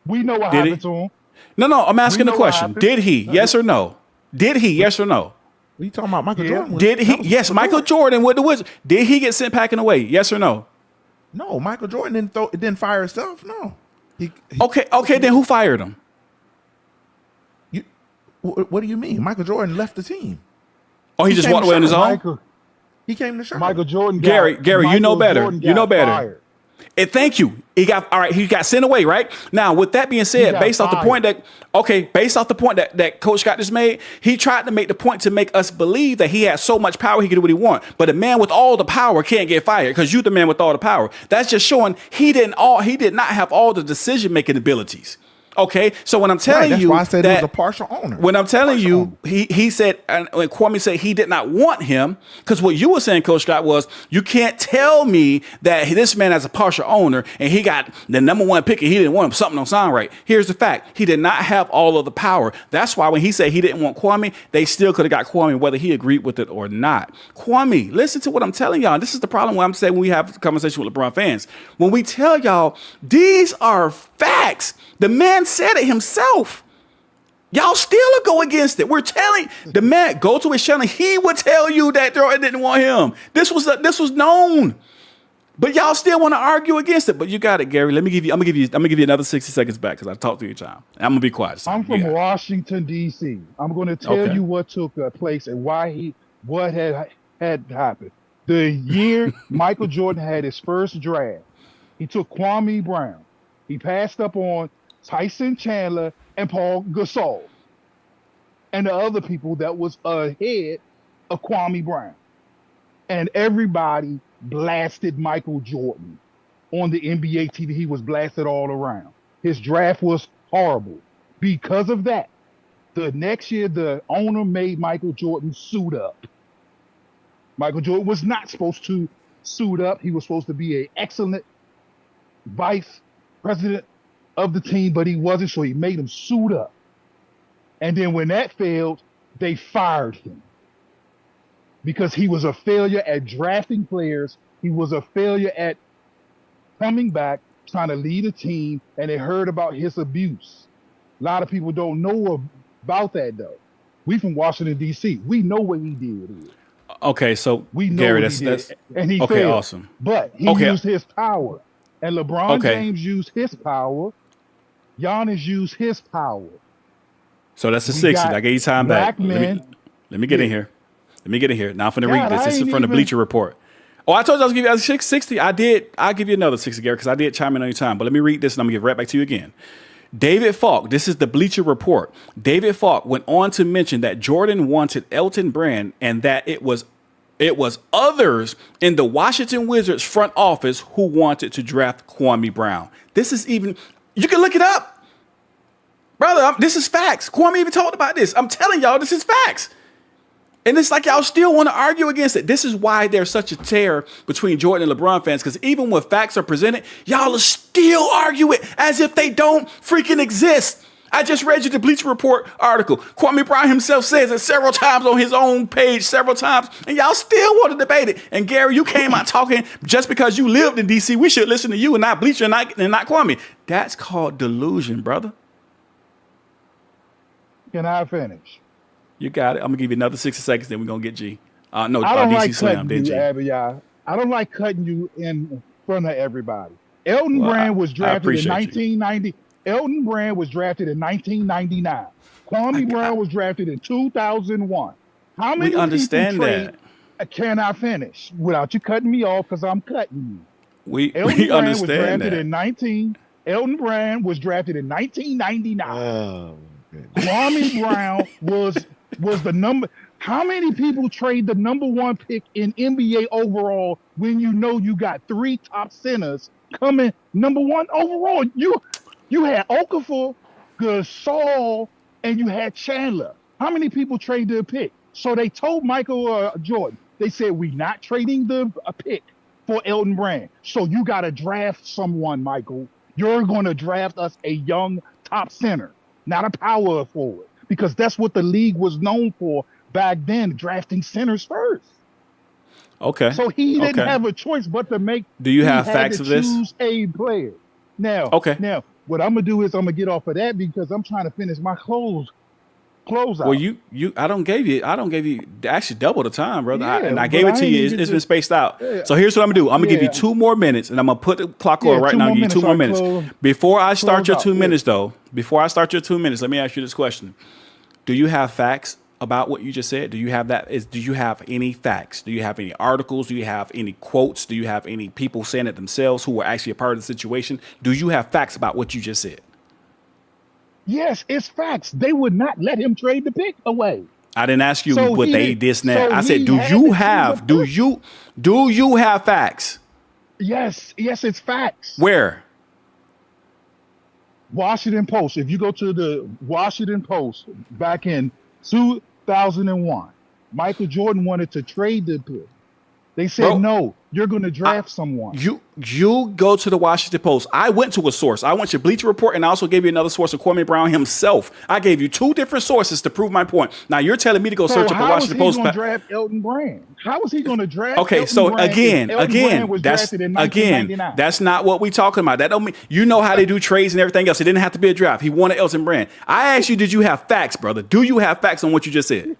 We know what happened to him. No, I'm asking the question. Did he? Yes or no? Did he? Yes or no? What are you talking about? Michael Jordan? Did he? Yes, Michael Jordan with the Wizards. Did he get sent packing away? Yes or no? No, Michael Jordan didn't fire himself. No. Okay, then who fired him? What do you mean? Michael Jordan left the team. Oh, he just walked away on his own? He came to Charlotte. Michael Jordan. Gary, you know better. You know better. Fired. And thank you. He got sent away, right? Now, with that being said, based off the point that Coach Scott just made, he tried to make the point to make us believe that he had so much power he could do what he want. But a man with all the power can't get fired because you're the man with all the power. That's just showing he did not have all the decision-making abilities. Okay, so when I'm telling that's you why I said that he was a partial owner. When I'm telling you, he said, and when Kwame said he did not want him, because what you were saying, Coach Scott, was you can't tell me that this man has a partial owner and he got the number 1 pick and he didn't want him. Something don't sound right. Here's the fact: he did not have all of the power. That's why when he said he didn't want Kwame, they still could have got Kwame whether he agreed with it or not. Kwame, listen to what I'm telling y'all. This is the problem when I'm saying when we have a conversation with LeBron fans. When we tell y'all these are facts, the man said it himself. Y'all still go against it. We're telling the man, go to his channel. He would tell you that Jordan didn't want him. This was known. But y'all still want to argue against it. But you got it, Gary. I'm gonna give you another 60 seconds back because I talked to your time. I'm gonna be quiet. I'm from Washington, D.C. I'm gonna tell you what took place and what had happened. The year Michael Jordan had his first draft, he took Kwame Brown. He passed up on Tyson Chandler and Paul Gasol and the other people that was ahead of Kwame Brown. And everybody blasted Michael Jordan on the NBA TV. He was blasted all around. His draft was horrible. Because of that, the next year, the owner made Michael Jordan suit up. Michael Jordan was not supposed to suit up. He was supposed to be an excellent vice president of the team, but he wasn't, so he made him suit up. And then when that failed, they fired him because he was a failure at drafting players. He was a failure at coming back, trying to lead a team, and they heard about his abuse. A lot of people don't know about that, though. We from Washington, D.C. We know what he did. Okay, so we know Gary, that's and he okay, failed. Awesome. But he used his power. And LeBron James used his power. Giannis used his power. So that's the 60. I gave you time back. Let me get in here. Now I'm finna read this. This is from the Bleacher Report. Oh, I told you I was going to give you 60. I did. I'll give you another 60, Gary, because I did chime in on your time. But let me read this and I'm going to give it right back to you again. David Falk, this is the Bleacher Report. David Falk went on to mention that Jordan wanted Elton Brand and that it was others in the Washington Wizards front office who wanted to draft Kwame Brown. This is even, you can look it up. Brother, this is facts. Kwame even talked about this. I'm telling y'all, this is facts. And it's like y'all still want to argue against it. This is why there's such a tear between Jordan and LeBron fans, because even when facts are presented, y'all will still argue it as if they don't freaking exist. I just read you the Bleacher Report article. Kwame Brown himself says it several times on his own page, several times, and y'all still want to debate it. And Gary, you came out talking just because you lived in D.C., we should listen to you and not Bleacher and not Kwame. That's called delusion, brother. Can I finish? You got it. I'm going to give you another 60 seconds, then we're going to get G. I don't DC like Slam, cutting you, Abiyah. I don't like cutting you in front of everybody. Elton Brand was drafted in 1990. Elton Brand was drafted in 1999. Kwame Brown was drafted in 2001. How many we understand that. Can I finish without you cutting me off because I'm cutting you? We understand that. Elton Brand was drafted in 1999. Kwame Brown was the number. How many people trade the number 1 pick in NBA overall when you know you got 3 top centers coming number 1 overall? You had Okafor, Gasol, and you had Chandler. How many people trade the pick? So they told Michael Jordan, they said, we're not trading the pick for Elton Brand. So you got to draft someone, Michael. You're going to draft us a young top center, not a power forward, because that's what the league was known for back then, drafting centers first. Okay. So he didn't have a choice but to make. Do you have facts of this? Choose a player. Now, what I'm gonna do is I'm gonna get off of that because I'm trying to finish my close out. Well, I don't give you actually double the time, brother. I gave it to you. It's been spaced out. Yeah. So here's what I'm gonna do. I'm gonna give you 2 more minutes, and I'm gonna put the clock on right now. Give you 2 more minutes. Before I start your 2 minutes, though, let me ask you this question: do you have facts about what you just said? Do you have that? Do you have any facts? Do you have any articles? Do you have any quotes? Do you have any people saying it themselves who were actually a part of the situation? Do you have facts about what you just said? Yes, it's facts. They would not let him trade the pick away. I didn't ask you what they this now. I said, do you have facts? Yes, it's facts. Where? Washington Post. If you go to the Washington Post back in 2001, Michael Jordan wanted to trade the pick. They said, no, you're going to draft someone. You go to the Washington Post. I went to a source. I went to Bleacher Report, and I also gave you another source of Kwame Brown himself. I gave you 2 different sources to prove my point. Now you're telling me to go search up the Washington Post. How was he going to draft Elton Brand? How was he going to draft? Okay, Elton so Brand again, that's not what we talking about. That don't mean you know how they do trades and everything else. It didn't have to be a draft. He wanted Elton Brand. I asked you, did you have facts, brother? Do you have facts on what you just said?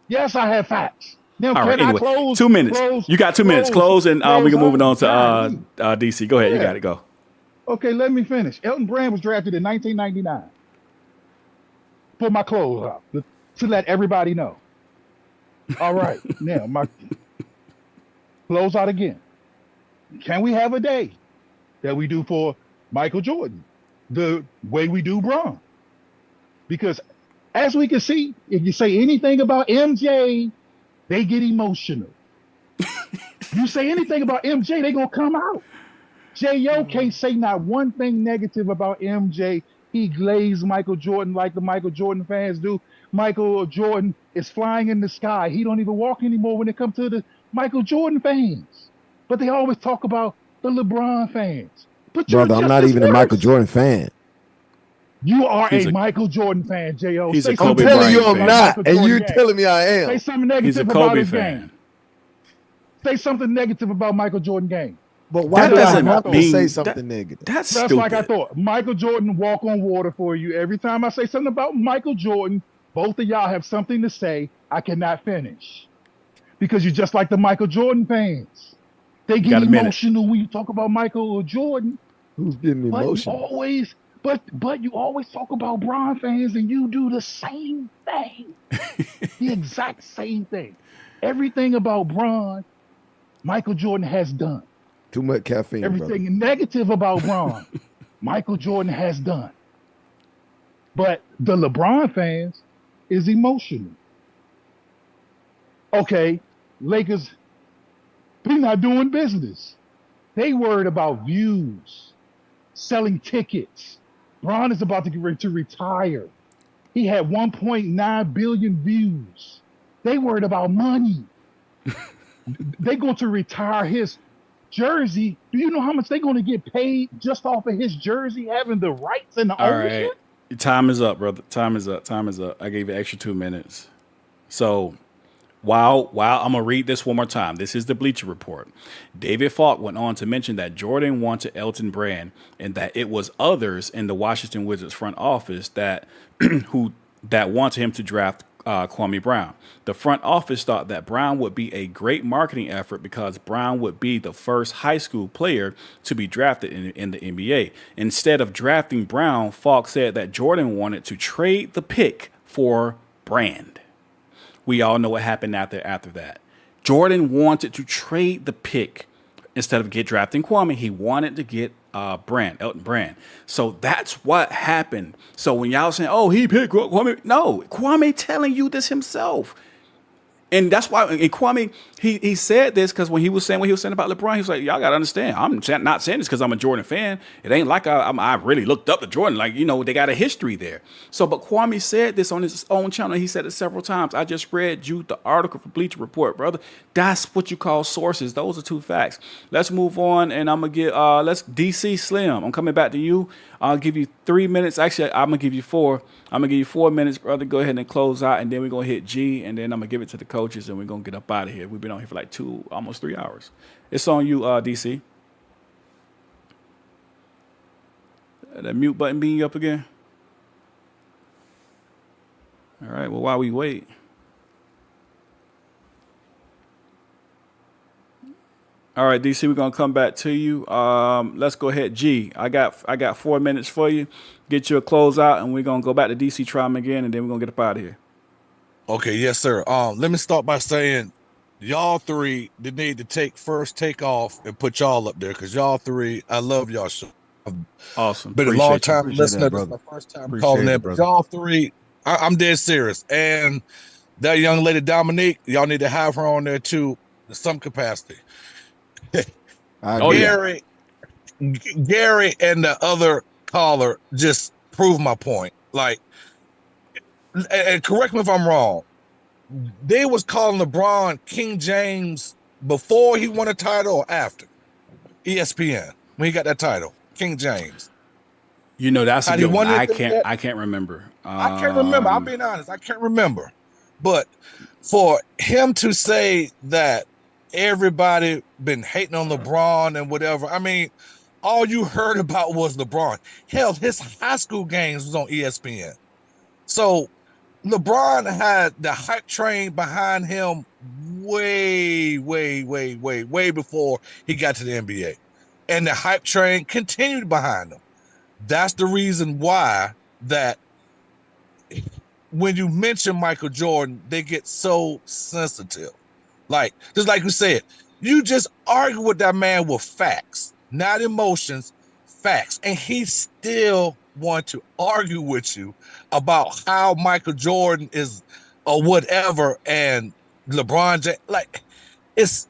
Yes, I have facts. Now, all right, anyway, 2 minutes. You got 2 minutes. Close, and we can move it on to DC. Go ahead. Yeah. You got to go. Okay, let me finish. Elton Brand was drafted in 1999. Put my clothes up to let everybody know. All right, now my close out again. Can we have a day that we do for Michael Jordan the way we do Bron? Because as we can see, if you say anything about MJ, they get emotional. You say anything about MJ, they gonna come out. J.O. can't say not one thing negative about MJ. He glazed Michael Jordan like the Michael Jordan fans do. Michael Jordan is flying in the sky. He don't even walk anymore when it comes to the Michael Jordan fans. But they always talk about the LeBron fans. But brother, I'm not even a Michael Jordan fan. You are a Michael Jordan fan, J.O. I'm telling you I'm not, and you're telling me I am. Say something negative about his game. Say something negative about Michael Jordan game. But why do I have to say something negative? That's stupid. Like I thought. Michael Jordan walk on water for you. Every time I say something about Michael Jordan, both of y'all have something to say. I cannot finish. Because you're just like the Michael Jordan fans. They get emotional when you talk about Michael Jordan. Who's getting emotional? But you always talk about Bron fans and you do the same thing. The exact same thing. Everything about Bron, Michael Jordan has done. Too much caffeine. Everything negative about Bron, Michael Jordan has done. But the LeBron fans is emotional. Okay, Lakers, they're not doing business. They worried about views, selling tickets. Bron is about to get ready to retire. He had 1.9 billion views. They worried about money. They're going to retire his jersey. Do you know how much they're going to get paid just off of his jersey having the rights and the ownership? All right. Time is up, brother. Time is up. I gave you extra 2 minutes. So while I'm going to read this one more time. This is the Bleacher Report. David Falk went on to mention that Jordan wanted Elton Brand and that it was others in the Washington Wizards front office that wanted him to draft Kwame Brown. The front office thought that Brown would be a great marketing effort because Brown would be the first high school player to be drafted in the NBA. Instead of drafting Brown, Falk said that Jordan wanted to trade the pick for Brand. We all know what happened after that. Jordan wanted to trade the pick instead of drafting Kwame. He wanted to get Elton Brand. So that's what happened. So when y'all saying, oh, he picked Kwame. No, Kwame telling you this himself. And that's why, and Kwame, he said this because when he was saying about LeBron, he was like, y'all got to understand, I'm not saying this because I'm a Jordan fan. It ain't like I really looked up to Jordan. Like, they got a history there. So, but Kwame said this on his own channel. He said it several times. I just read you the article from Bleacher Report, brother. That's what you call sources. Those are two facts. Let's move on, and I'm going to get, let's DC Slim. I'm coming back to you. I'll give you 3 minutes. Actually, I'm going to give you 4. I'm going to give you 4 minutes, brother. Go ahead and close out, and then we're going to hit G, and then I'm going to give it to the coaches, and we're going to get up out of here. We've been on here for like almost 3 hours. It's on you, DC. That mute button being up again. All right, well, while we wait. All right, DC, we're gonna come back to you. Let's go ahead, G. I got 4 minutes for you. Get your close out, and we're gonna go back to DC, try them again, and then we're gonna get up out of here. Okay, yes, sir. Let me start by saying, y'all three need to take off and put y'all up there, because y'all three, I love y'all show. Awesome. Been Appreciate a long time Appreciate listener. that, This is brother. my first time Appreciate calling it, in. But brother. y'all three, I'm dead serious. And that young lady Dominique, y'all need to have her on there too, in some capacity. Gary and the other caller just proved my point. Like, and correct me if I'm wrong, they was calling LeBron King James before he won a title or after? ESPN, when he got that title, King James. That's a good one. I can't remember. I can't remember. I'll be honest, I can't remember. But for him to say that everybody been hating on LeBron and whatever, I mean, all you heard about was LeBron. Hell, his high school games was on ESPN. So LeBron had the hype train behind him way before he got to the NBA. And the hype train continued behind him. That's the reason why that when you mention Michael Jordan, they get so sensitive. Like, just like you said, you just argue with that man with facts, not emotions, facts. And he still want to argue with you about how Michael Jordan is or whatever, and LeBron James. Like, it's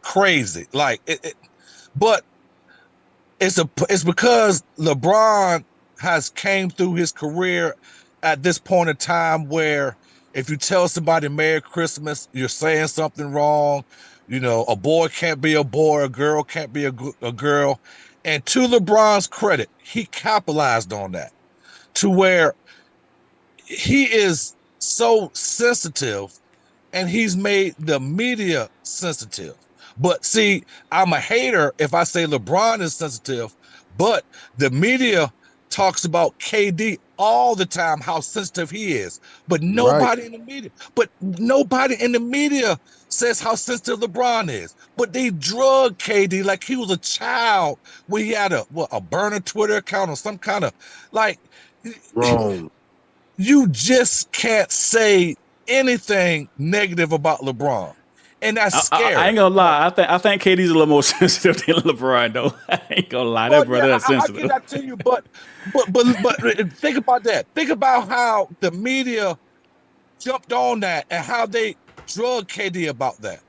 crazy. Like, but it's because LeBron has came through his career at this point in time where if you tell somebody Merry Christmas, you're saying something wrong. A boy can't be a boy, a girl can't be a girl. And to LeBron's credit, he capitalized on that to where he is so sensitive, and he's made the media sensitive. But see, I'm a hater if I say LeBron is sensitive, but the media talks about KD all the time, how sensitive he is. But nobody in the media says how sensitive LeBron is. But they drug KD like he was a child when he had a burner Twitter account or some kind of, like, Wrong. You just can't say anything negative about LeBron. And that's scary. I ain't gonna lie. I think KD's a little more sensitive than LeBron, though. I ain't gonna lie. That brother is sensitive. I get that to you, but think about that. Think about how the media jumped on that and how they drug KD about that.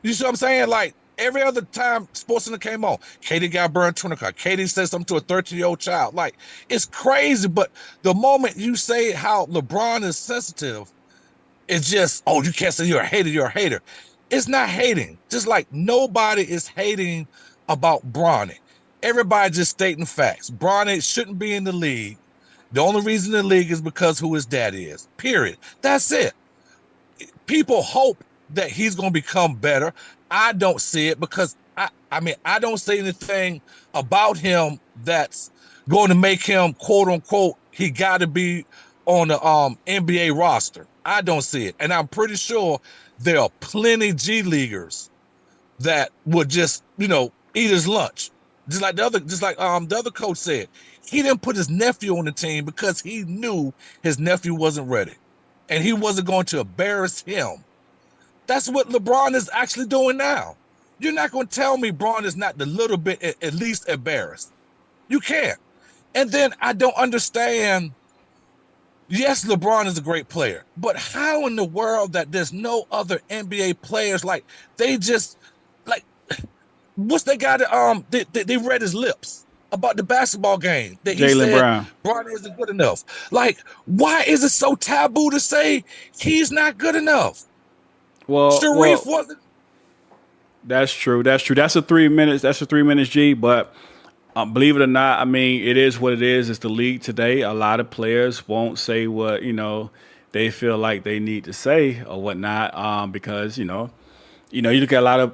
You see what I'm saying? Like, every other time SportsCenter came on, KD got burned 20 card. KD said something to a 13-year-old child. Like, it's crazy, but the moment you say how LeBron is sensitive, it's just, oh, you can't say you're a hater. It's not hating. Just like nobody is hating about Bronny. Everybody just stating facts. Bronny shouldn't be in the league. The only reason in the league is because who his dad is. Period. That's it. People hope that he's going to become better. I don't see it because I don't see anything about him that's going to make him, quote unquote, he got to be on the NBA roster. I don't see it. And I'm pretty sure there are plenty G leaguers that would just, eat his lunch. Just like the other coach said, he didn't put his nephew on the team because he knew his nephew wasn't ready and he wasn't going to embarrass him. That's what LeBron is actually doing now. You're not going to tell me Bron is not the little bit at least embarrassed. You can't. And then I don't understand Yes, LeBron is a great player, but how in the world that there's no other NBA players like they just like what's that guy that they read his lips about the basketball game that he Jaylen said Brown. Bronny isn't good enough. Like, why is it so taboo to say he's not good enough? Sharif wasn't. That's true. That's a 3 minutes. That's a 3 minutes, G. But believe it or not, I mean, it is what it is. It's the league today. A lot of players won't say what they feel like they need to say or whatnot, because you look at a lot of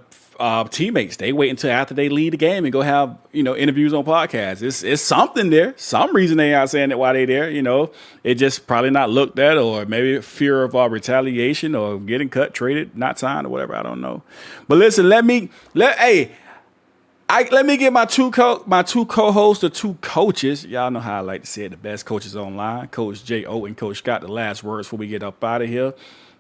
teammates. They wait until after they leave the game and go have interviews on podcasts. It's something there. Some reason they aren't saying it while they there. It just probably not looked at, or maybe fear of retaliation or getting cut, traded, not signed, or whatever. I don't know. But listen, let me get my two co-hosts, the two coaches. Y'all know how I like to say it, the best coaches online, Coach J.O. and Coach Scott, the last words before we get up out of here.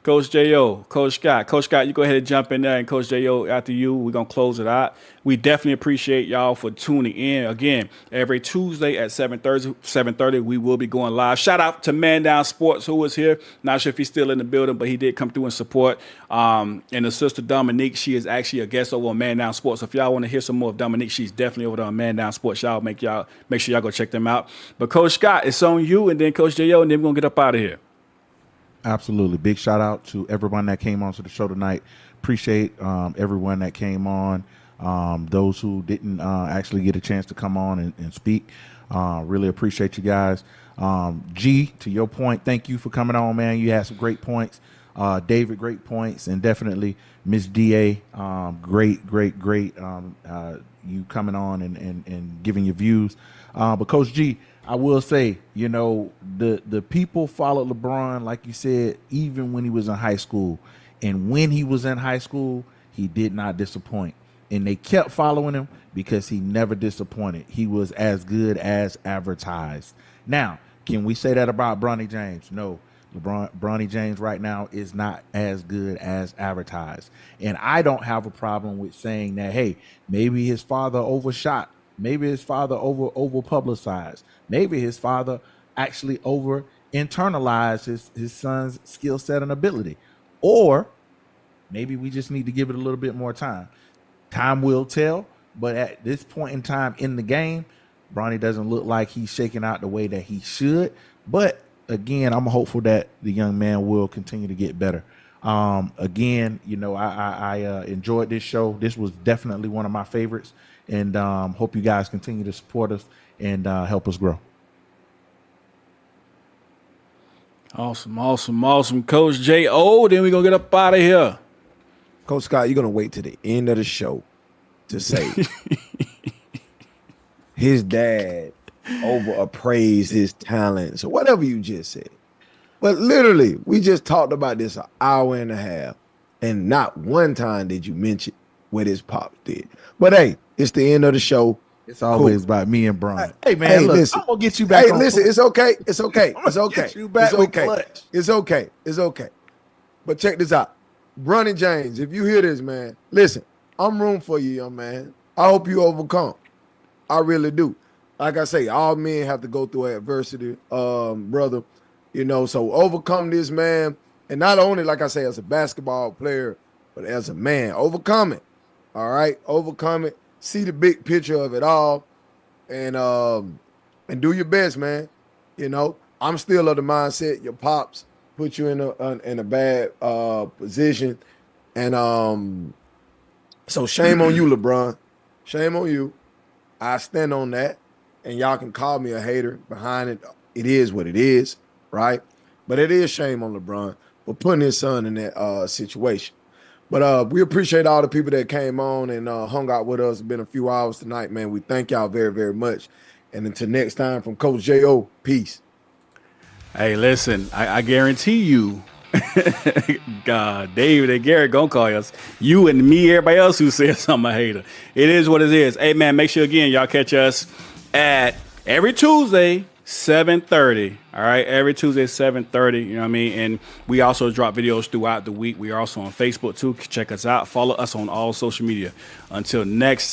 Coach J.O., Coach Scott. Coach Scott, you go ahead and jump in there, and Coach J.O., after you, we're going to close it out. We definitely appreciate y'all for tuning in. Again, every Tuesday at 7:30, we will be going live. Shout out to Man Down Sports, who was here. Not sure if he's still in the building, but he did come through and support. And the sister Dominique, she is actually a guest over on Man Down Sports. So if y'all want to hear some more of Dominique, she's definitely over there on Man Down Sports. Make sure y'all go check them out. But Coach Scott, it's on you, and then Coach J.O., and then we're going to get up out of here. Absolutely. Big shout out to everyone that came on to the show tonight. Appreciate everyone that came on. Those who didn't actually get a chance to come on and speak. Really appreciate you guys. G, to your point, thank you for coming on, man. You had some great points. David, great points. And definitely Miss D.A., great. You coming on and giving your views. But Coach G, I will say, the people followed LeBron, like you said, even when he was in high school. And when he was in high school, he did not disappoint. And they kept following him because he never disappointed. He was as good as advertised. Now, can we say that about Bronny James? No. Bronny James right now is not as good as advertised. And I don't have a problem with saying that, hey, maybe his father overshot. Maybe his father over publicized. Maybe his father actually over internalized his son's skill set and ability. Or maybe we just need to give it a little bit more time. Time will tell, but at this point in time in the game, Bronny doesn't look like he's shaking out the way that he should. But again, I'm hopeful that the young man will continue to get better. Again, I enjoyed this show. This was definitely one of my favorites. And hope you guys continue to support us and help us grow. Awesome. Coach J.O., then we're going to get up out of here. Coach Scott, you're going to wait to the end of the show to say his dad overappraised his talents or whatever you just said. But literally, we just talked about this an hour and a half, and not one time did you mention what his pops did. But hey, it's the end of the show. It's always about me and Brian. Hey man, look, listen, I'm gonna get you back. Hey, listen, it's okay. It's okay. It's okay. But check this out. Bronny James, if you hear this, man, listen, I'm rooting for you, young man. I hope you overcome. I really do. Like I say, all men have to go through adversity, brother. So overcome this, man. And not only, like I say, as a basketball player, but as a man, overcome it. All right, overcome it. See the big picture of it all, and do your best, man. I'm still of the mindset your pops put you in a bad position, and so shame on you, LeBron. Shame on you. I stand on that, and y'all can call me a hater behind it. It is what it is, right? But it is shame on LeBron for putting his son in that situation. But we appreciate all the people that came on and hung out with us. It's been a few hours tonight, man. We thank y'all very, very much. And until next time, from Coach J.O., peace. Hey, listen, I guarantee you, God, David and Garrett gonna call us. You and me, everybody else who says I'm a hater. It is what it is. Hey, man, make sure, again, y'all catch us at every Tuesday, 7:30. All right, every Tuesday, 7:30. You know what I mean? And we also drop videos throughout the week. We are also on Facebook too. Check us out. Follow us on all social media. Until next